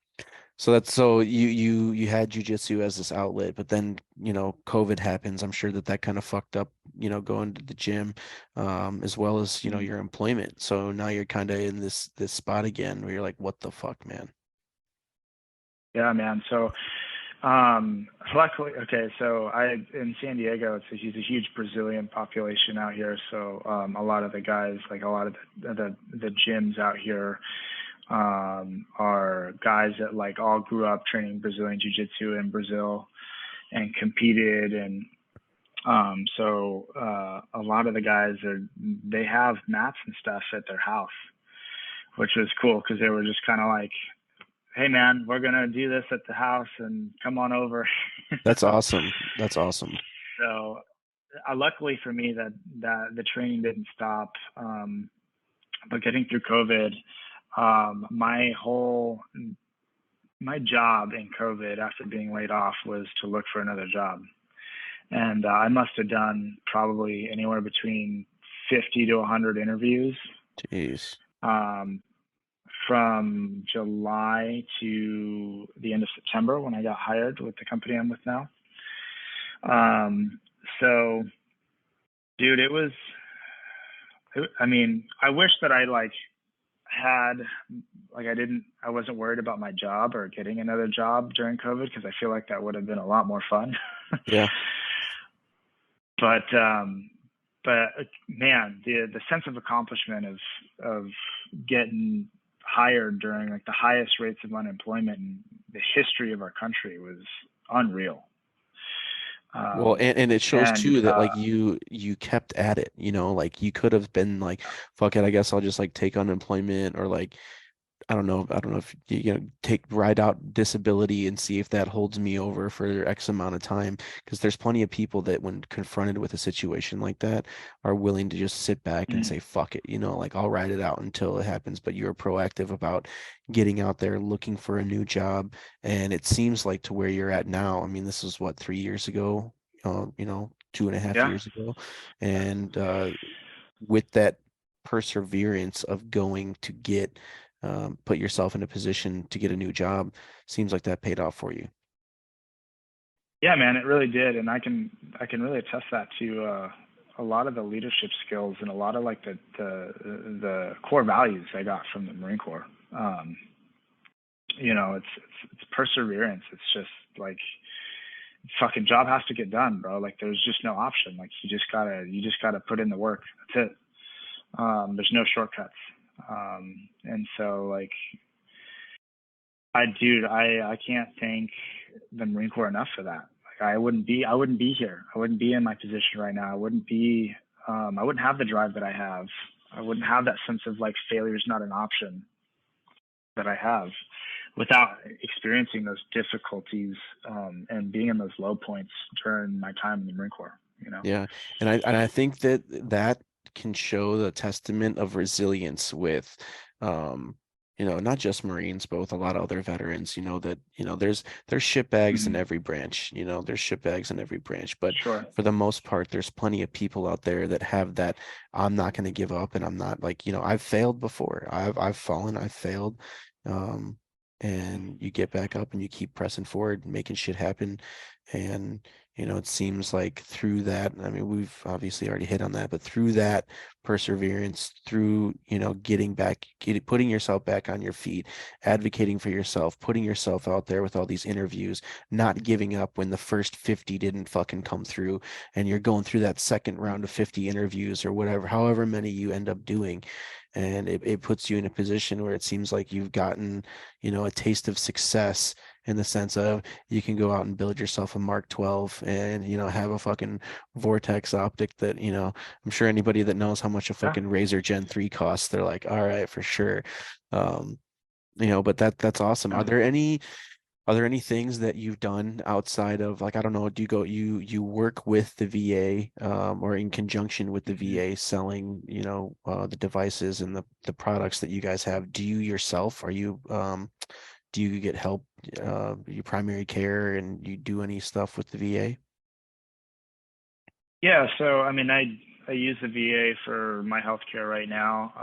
so you had jujitsu as this outlet, but then COVID happens. I'm sure that kind of fucked up going to the gym, as well as Mhm. your employment. So now you're kind of in this spot again where you're like, what the fuck, man? Yeah, man. So luckily, okay, so I in San Diego, it's a huge Brazilian population out here. So a lot of the guys, like a lot of the gyms out here, are guys that like all grew up training Brazilian jiu-jitsu in Brazil and competed. And so a lot of the guys they have mats and stuff at their house, which was cool because they were just kind of like, hey man, we're gonna do this at the house and come on over. That's awesome. That's awesome. So luckily for me that the training didn't stop. But getting through COVID, my job in COVID after being laid off was to look for another job. And I must have done probably anywhere between 50 to 100 interviews, Jeez. um, from July to the end of September when I got hired with the company I'm with now. So, dude, I mean, I wish that I like had like I wasn't worried about my job or getting another job during COVID because I feel like that would have been a lot more fun. Yeah. but but man, the sense of accomplishment of getting hired during like the highest rates of unemployment in the history of our country was unreal. Well, Um, and it shows and too that like you kept at it, like you could have been like, fuck it, I guess I'll just like take unemployment or like I don't know if take ride out disability and see if that holds me over for X amount of time. Because there's plenty of people that when confronted with a situation like that are willing to just sit back and mm, say, fuck it, like I'll ride it out until it happens. But you're proactive about getting out there, looking for a new job. And it seems like to where you're at now, I mean, this was what, 3 years ago, 2.5 yeah, years ago. And with that perseverance of going to get put yourself in a position to get a new job, seems like that paid off for you. yeah, man, it really did, and I can really attest that to a lot of the leadership skills and a lot of like the core values I got from the Marine Corps. Um, it's perseverance. It's just like fucking job has to get done, bro. Like there's just no option. Like you just gotta put in the work. That's it. There's no shortcuts. And so like I can't thank the Marine Corps enough for that. Like I wouldn't be here. I wouldn't be in my position right now. I wouldn't have the drive that I have. I wouldn't have that sense of like failure is not an option that I have without experiencing those difficulties and being in those low points during my time in the Marine Corps. You know. Yeah, and I think that that can show the testament of resilience with, um, not just Marines, but with a lot of other veterans. That there's shitbags in Mhm. every branch. There's shitbags in every branch, but Sure. for the most part, there's plenty of people out there that have that. I'm not going to give up, and I'm not like I've failed before. I've fallen, I've failed, um, and you get back up and you keep pressing forward, making shit happen, and it seems like through that, I mean, we've obviously already hit on that, but through that perseverance, through, putting yourself back on your feet, advocating for yourself, putting yourself out there with all these interviews, not giving up when the first 50 didn't fucking come through, and you're going through that second round of 50 interviews or whatever, however many you end up doing. And it puts you in a position where it seems like you've gotten, a taste of success in the sense of you can go out and build yourself a Mark 12 and have a fucking vortex optic that I'm sure anybody that knows how much a Yeah. fucking Razer Gen 3 costs, they're like, all right, for sure. um but that's awesome. Yeah. Are there any things that you've done outside of, like, I don't know, do you work with the VA, or in conjunction with the Mhm. VA selling, the devices and the products that you guys have? Do you yourself, do you get help, your primary care, and you do any stuff with the VA? Yeah, so I mean, I use the VA for my healthcare right now.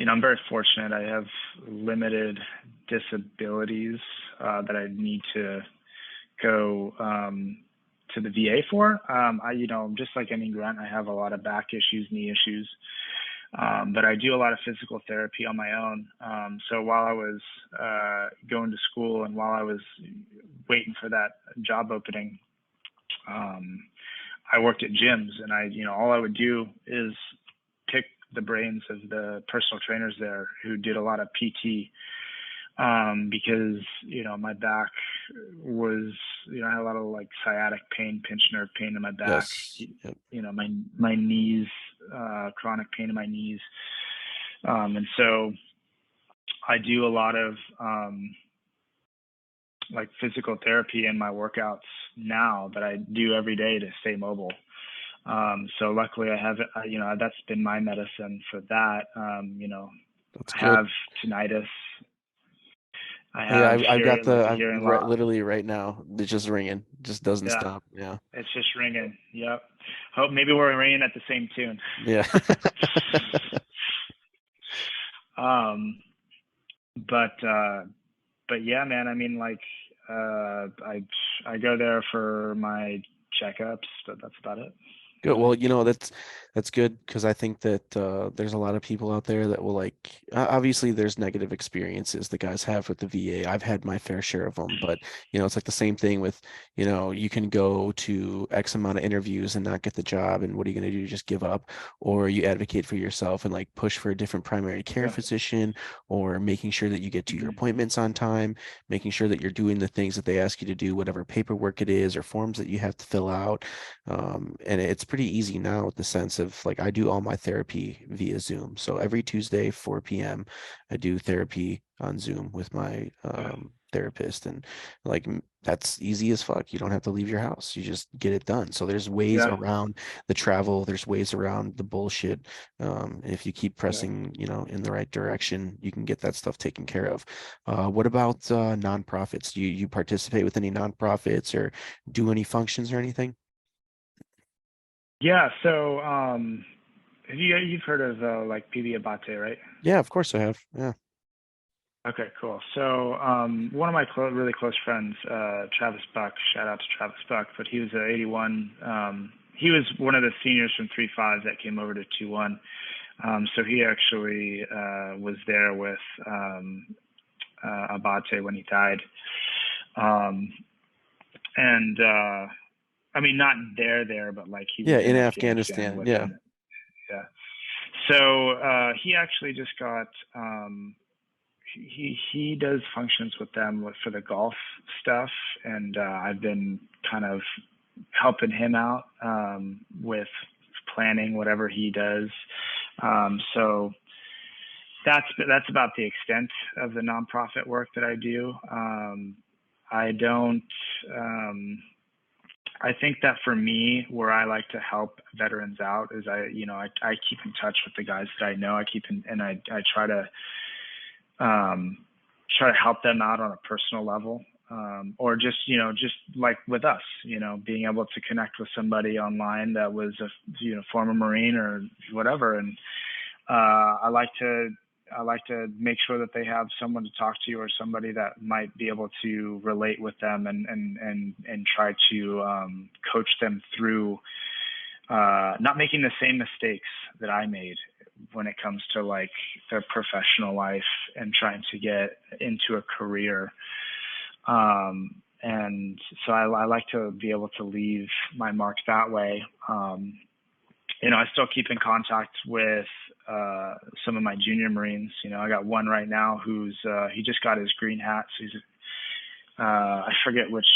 I'm very fortunate. I have limited disabilities that I need to go to the VA for. Just like any grunt, I have a lot of back issues, knee issues, but I do a lot of physical therapy on my own. So while I was going to school and while I was waiting for that job opening, um, I worked at gyms, and all I would do is pick the brains of the personal trainers there who did a lot of PT, because my back was, I had a lot of like sciatic pain, pinched nerve pain in my back, Yes. Yep. my knees, chronic pain in my knees, and so I do a lot of like physical therapy in my workouts now that I do every day to stay mobile. So luckily I have, that's been my medicine for that. That's I good. have tinnitus. I Oh, yeah, have I've got like the a I've hearing right, loss. literally right now. It's just ringing. Just doesn't Yeah, stop. Yeah. it's just ringing. Yep. Hope maybe we're ringing at the same tune. Yeah. um, but but yeah, man. I mean, like, I go there for my checkups, but that's about it. Good. Well, that's good because I think that there's a lot of people out there that will like obviously there's negative experiences the guys have with the VA. I've had my fair share of them, but it's like the same thing with, you can go to X amount of interviews and not get the job, and what are you going to do? Just give up, or you advocate for yourself and like push for a different primary care Yeah. physician, or making sure that you get to your Hmm. appointments on time, making sure that you're doing the things that they ask you to do, whatever paperwork it is or forms that you have to fill out. And it's pretty easy now with the sense of like I do all my therapy via Zoom. So every Tuesday, 4 p.m., I do therapy on Zoom with my Yeah. therapist. And like that's easy as fuck. You don't have to leave your house. You just get it done. So there's ways Yeah. around the travel, there's ways around the bullshit. And if you keep Yeah. pressing, in the right direction, you can get that stuff taken care of. What about nonprofits? Do you participate with any nonprofits or do any functions or anything? Yeah. So, have you've heard of like PB Abate, right? Yeah, of course I have. Yeah. Okay, cool. So, one of my really close friends, Travis Buck, shout out to Travis Buck, but he was a 81. He was one of the seniors from 3.5 that came over to 2.1. So he actually was there with Abate when he died. Um, and I mean, not there, but like he Yeah, was in in Afghanistan Afghanistan. with Yeah. him. Yeah. So he actually just got he does functions with them for the golf stuff, and I've been kind of helping him out with planning whatever he does. So that's about the extent of the nonprofit work that I do. I don't. Um, I think that for me, where I like to help veterans out is I keep in touch with the guys that I know. I keep in, and I um, try to help them out on a personal level. Or just like with us, being able to connect with somebody online that was a former Marine or whatever, and I like to make sure that they have someone to talk to or somebody that might be able to relate with them and try to coach them through not making the same mistakes that I made when it comes to like their professional life and trying to get into a career. And so I like to be able to leave my mark that way. I still keep in contact with some of my junior Marines. I got one right now who's he just got his green hat. So he's I forget which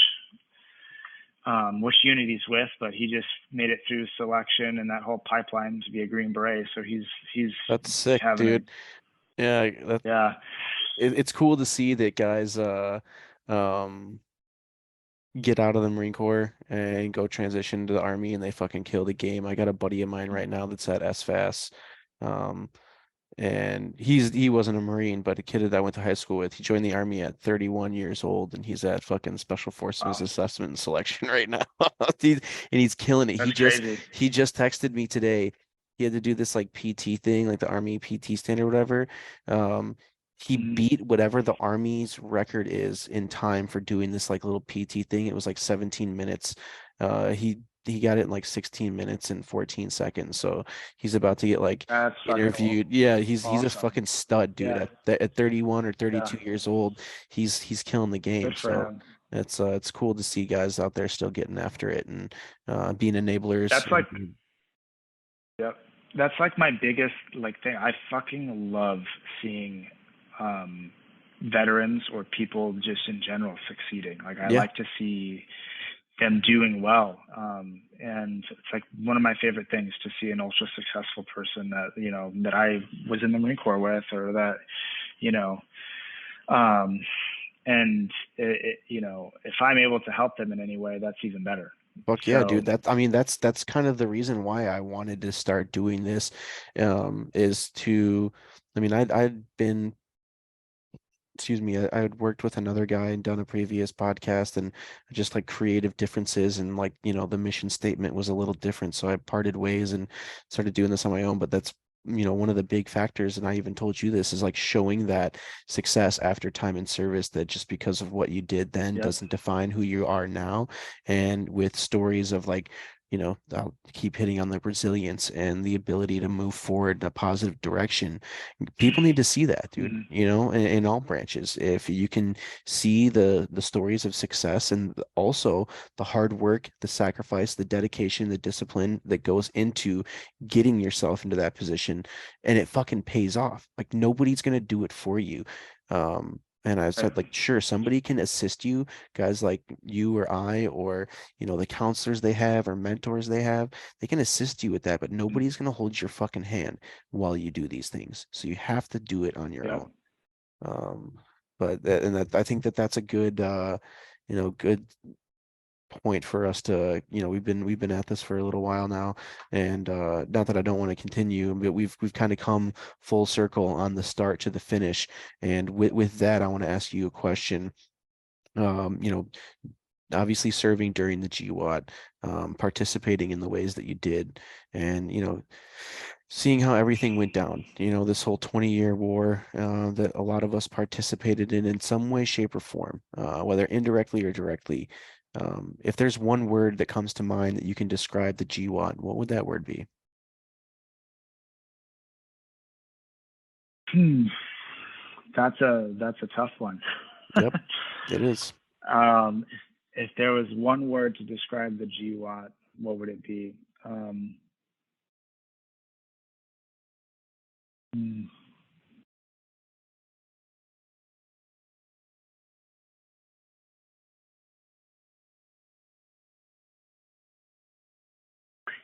unit he's with, but he just made it through selection and that whole pipeline to be a Green Beret. So he's That's sick, having a dude. Yeah, yeah. it's cool to see that guys um get out of the Marine Corps and go transition to the Army and they fucking kill the game. I got a buddy of mine right now that's at SFAS. Um and he wasn't a Marine, but a kid that I went to high school with, he joined the Army at 31 years old and he's at fucking Special Forces Wow, Assessment and Selection right now. He's, and he's killing it. that's crazy. He just texted me today. He had to do this like PT thing, like the Army PT stand or whatever. Um, he Hmm. beat whatever the Army's record is in time for doing this like little PT thing. It was like 17 minutes. He got it in like 16 minutes and 14 seconds. So he's about to get like That's fucking interviewed. Yeah, he's a awesome. fucking stud, dude. Yeah, At 31 or yeah, 32 years old, he's killing the good game. for So him. it's cool to see guys out there still getting after it and being enablers. That's like Yep. That's like my biggest like thing. I fucking love seeing veterans or people just in general succeeding. Like I Yeah, like to see them doing well. And it's like one of my favorite things to see an ultra successful person that, that I was in the Marine Corps with or that, you know, um, and if I'm able to help them in any way, that's even better. fuck yeah, So, dude. I mean, that's kind of the reason why I wanted to start doing this, is to, I mean, I'd been excuse me, I had worked with another guy and done a previous podcast and just like creative differences and like, the mission statement was a little different. So I parted ways and started doing this on my own. But that's, one of the big factors, and I even told you this, is like showing that success after time in service, that just because of what you did then yep. doesn't define who you are now. And with stories of like I'll keep hitting on the resilience and the ability to move forward in a positive direction. People need to see that, dude, Hmm. in all branches. If you can see the stories of success and also the hard work, the sacrifice, the dedication, the discipline that goes into getting yourself into that position, and it fucking pays off. Like nobody's gonna do it for you. And I Right. said, like, sure, somebody can assist you, guys like you or I, or the counselors they have or mentors they have, they can assist you with that, but Mhm. nobody's gonna hold your fucking hand while you do these things. So you have to do it on your Yeah. own. Um, but I think that that's a good good point for us to, we've been at this for a little while now, and not that I don't want to continue, but we've kind of come full circle on the start to the finish. And with that, I want to ask you a question. Um, you know, Obviously serving during the GWAT, participating in the ways that you did, and seeing how everything went down. This whole 20-year war that a lot of us participated in some way, shape, or form, whether indirectly or directly. If there's one word that comes to mind that you can describe the GWAT, what would that word be? Hmm. That's a tough one. Yep, it is. um, if there was one word to describe the GWAT, what would it be? Hmm.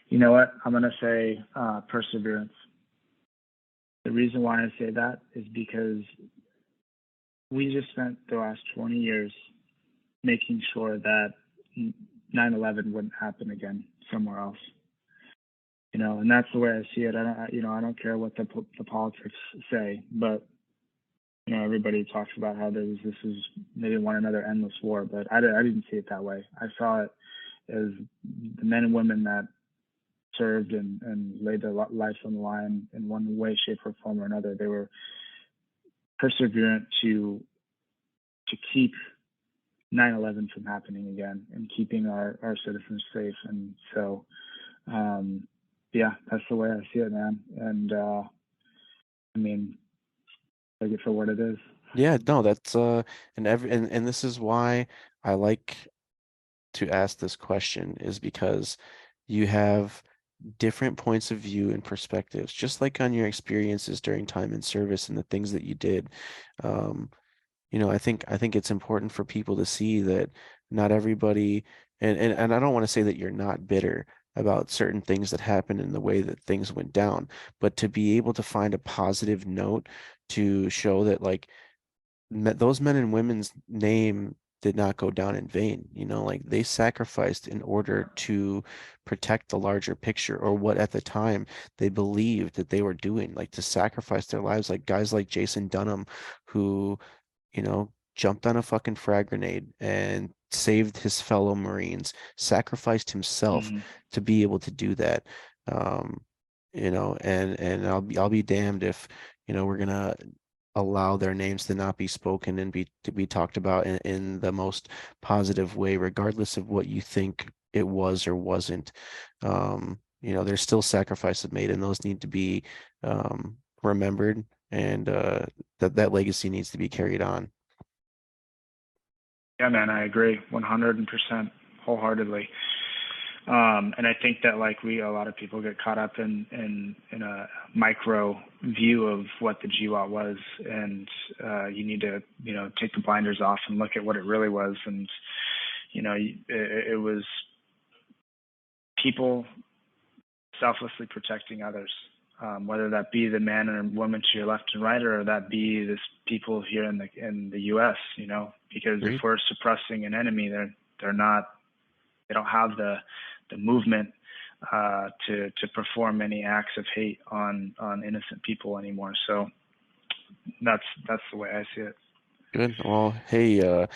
You know what? I'm gonna say perseverance. The reason why I say that is because we just spent the last 20 years making sure that 9/11 wouldn't happen again somewhere else. And that's the way I see it. I don't care what the politics say, but everybody talks about how this is they didn't want another endless war, but I didn't see it that way. I saw it as the men and women that served and laid their lives on the line in one way, shape, or form or another. They were perseverant to keep 9/11 from happening again and keeping our citizens safe. And so, yeah, that's the way I see it, man. And I mean, take it for what it is. Yeah, no, that's and this is why I like to ask this question, is because you have different points of view and perspectives, just like on your experiences during time in service and the things that you did. Um, I think it's important for people to see that not everybody, and I don't want to say that you're not bitter about certain things that happened in the way that things went down, but to be able to find a positive note to show that, like, those men and women's name did not go down in vain. Like they sacrificed in order to protect the larger picture, or what at the time they believed that they were doing, like to sacrifice their lives, like guys like Jason Dunham, who jumped on a fucking frag grenade and saved his fellow Marines, sacrificed himself Mm-hmm. to be able to do that. Um, and I'll be damned if, we're gonna allow their names to not be spoken and to be talked about in the most positive way, regardless of what you think it was or wasn't. There's still sacrifices made, and those need to be remembered, and that legacy needs to be carried on. Yeah, man, I agree 100% wholeheartedly. And I think that like a lot of people get caught up in a micro view of what the GWAT was, and you need to take the blinders off and look at what it really was. And it was people selflessly protecting others, whether that be the man or woman to your left and right, or that be this people here in the U.S. Because if Agreed. we're suppressing an enemy, they're not they don't have the movement to perform any acts of hate on innocent people anymore. So that's the way I see it. Good. Well, hey,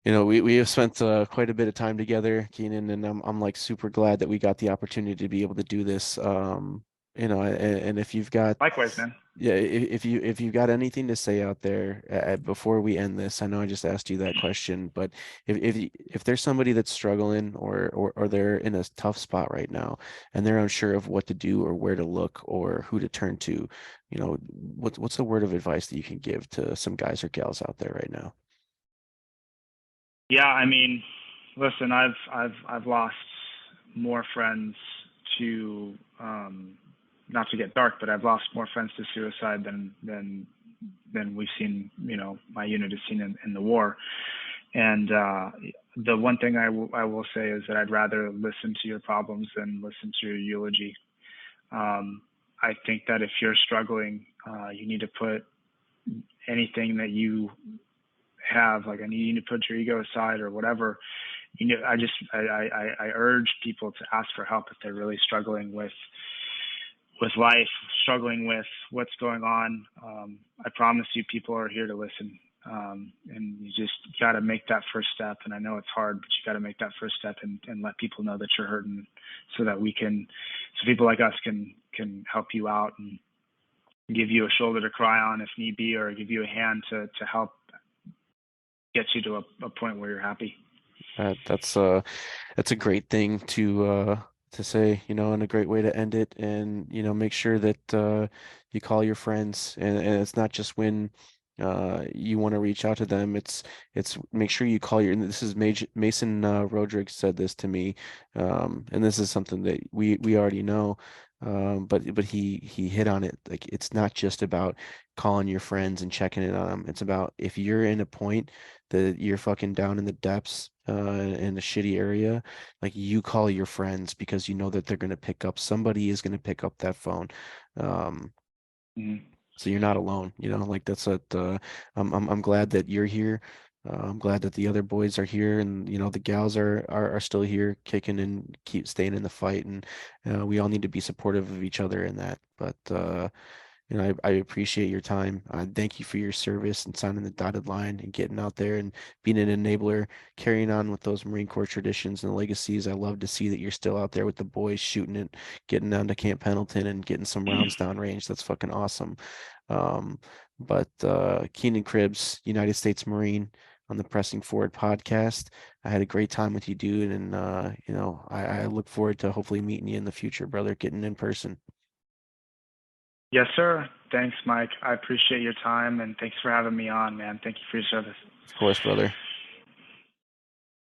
we have spent quite a bit of time together, Keenan, and I'm like super glad that we got the opportunity to be able to do this. And if you've got Likewise, man. Yeah, if you got anything to say out there before we end this, I know I just asked you that question, but if there's somebody that's struggling or they're in a tough spot right now and they're unsure of what to do or where to look or who to turn to, what's the word of advice that you can give to some guys or gals out there right now? Yeah, I mean, listen, I've lost more friends to not to get dark, but I've lost more friends to suicide than we've seen. My unit has seen in the war. And the one thing I will say is that I'd rather listen to your problems than listen to your eulogy. I think that if you're struggling, you need to put anything that you have, like I need you to put your ego aside or whatever. I urge people to ask for help if they're really struggling with life, struggling with what's going on. I promise you, people are here to listen. And you just got to make that first step. And I know it's hard, but you got to make that first step and let people know that you're hurting, so that so people like us can help you out and give you a shoulder to cry on if need be, or give you a hand to help get you to a point where you're happy. That's a great thing to say, and a great way to end it. And, make sure that you call your friends, and it's not just when you want to reach out to them. It's make sure you call and this is Mason Rodriguez said this to me, and this is something that we already know. But he hit on it. Like, it's not just about calling your friends and checking in on them. It's about, if you're in a point that you're fucking down in the depths, in a shitty area, like, you call your friends because you know that they're gonna pick up. Somebody is gonna pick up that phone. Um, Mm-hmm. so you're not alone. Like, that's what I'm glad that you're here. I'm glad that the other boys are here, and the gals are still here, kicking and keep staying in the fight, and we all need to be supportive of each other in that. But I appreciate your time. Thank you for your service and signing the dotted line and getting out there and being an enabler, carrying on with those Marine Corps traditions and legacies. I love to see that you're still out there with the boys shooting it, getting down to Camp Pendleton and getting some rounds down range. That's fucking awesome. Um, but Keenan Kribs, United States Marine, on the Pressing Forward podcast. I had a great time with you, dude, and I look forward to hopefully meeting you in the future, brother, getting in person. Yes, sir. Thanks, Mike. I appreciate your time, and thanks for having me on, man. Thank you for your service. Of course, brother.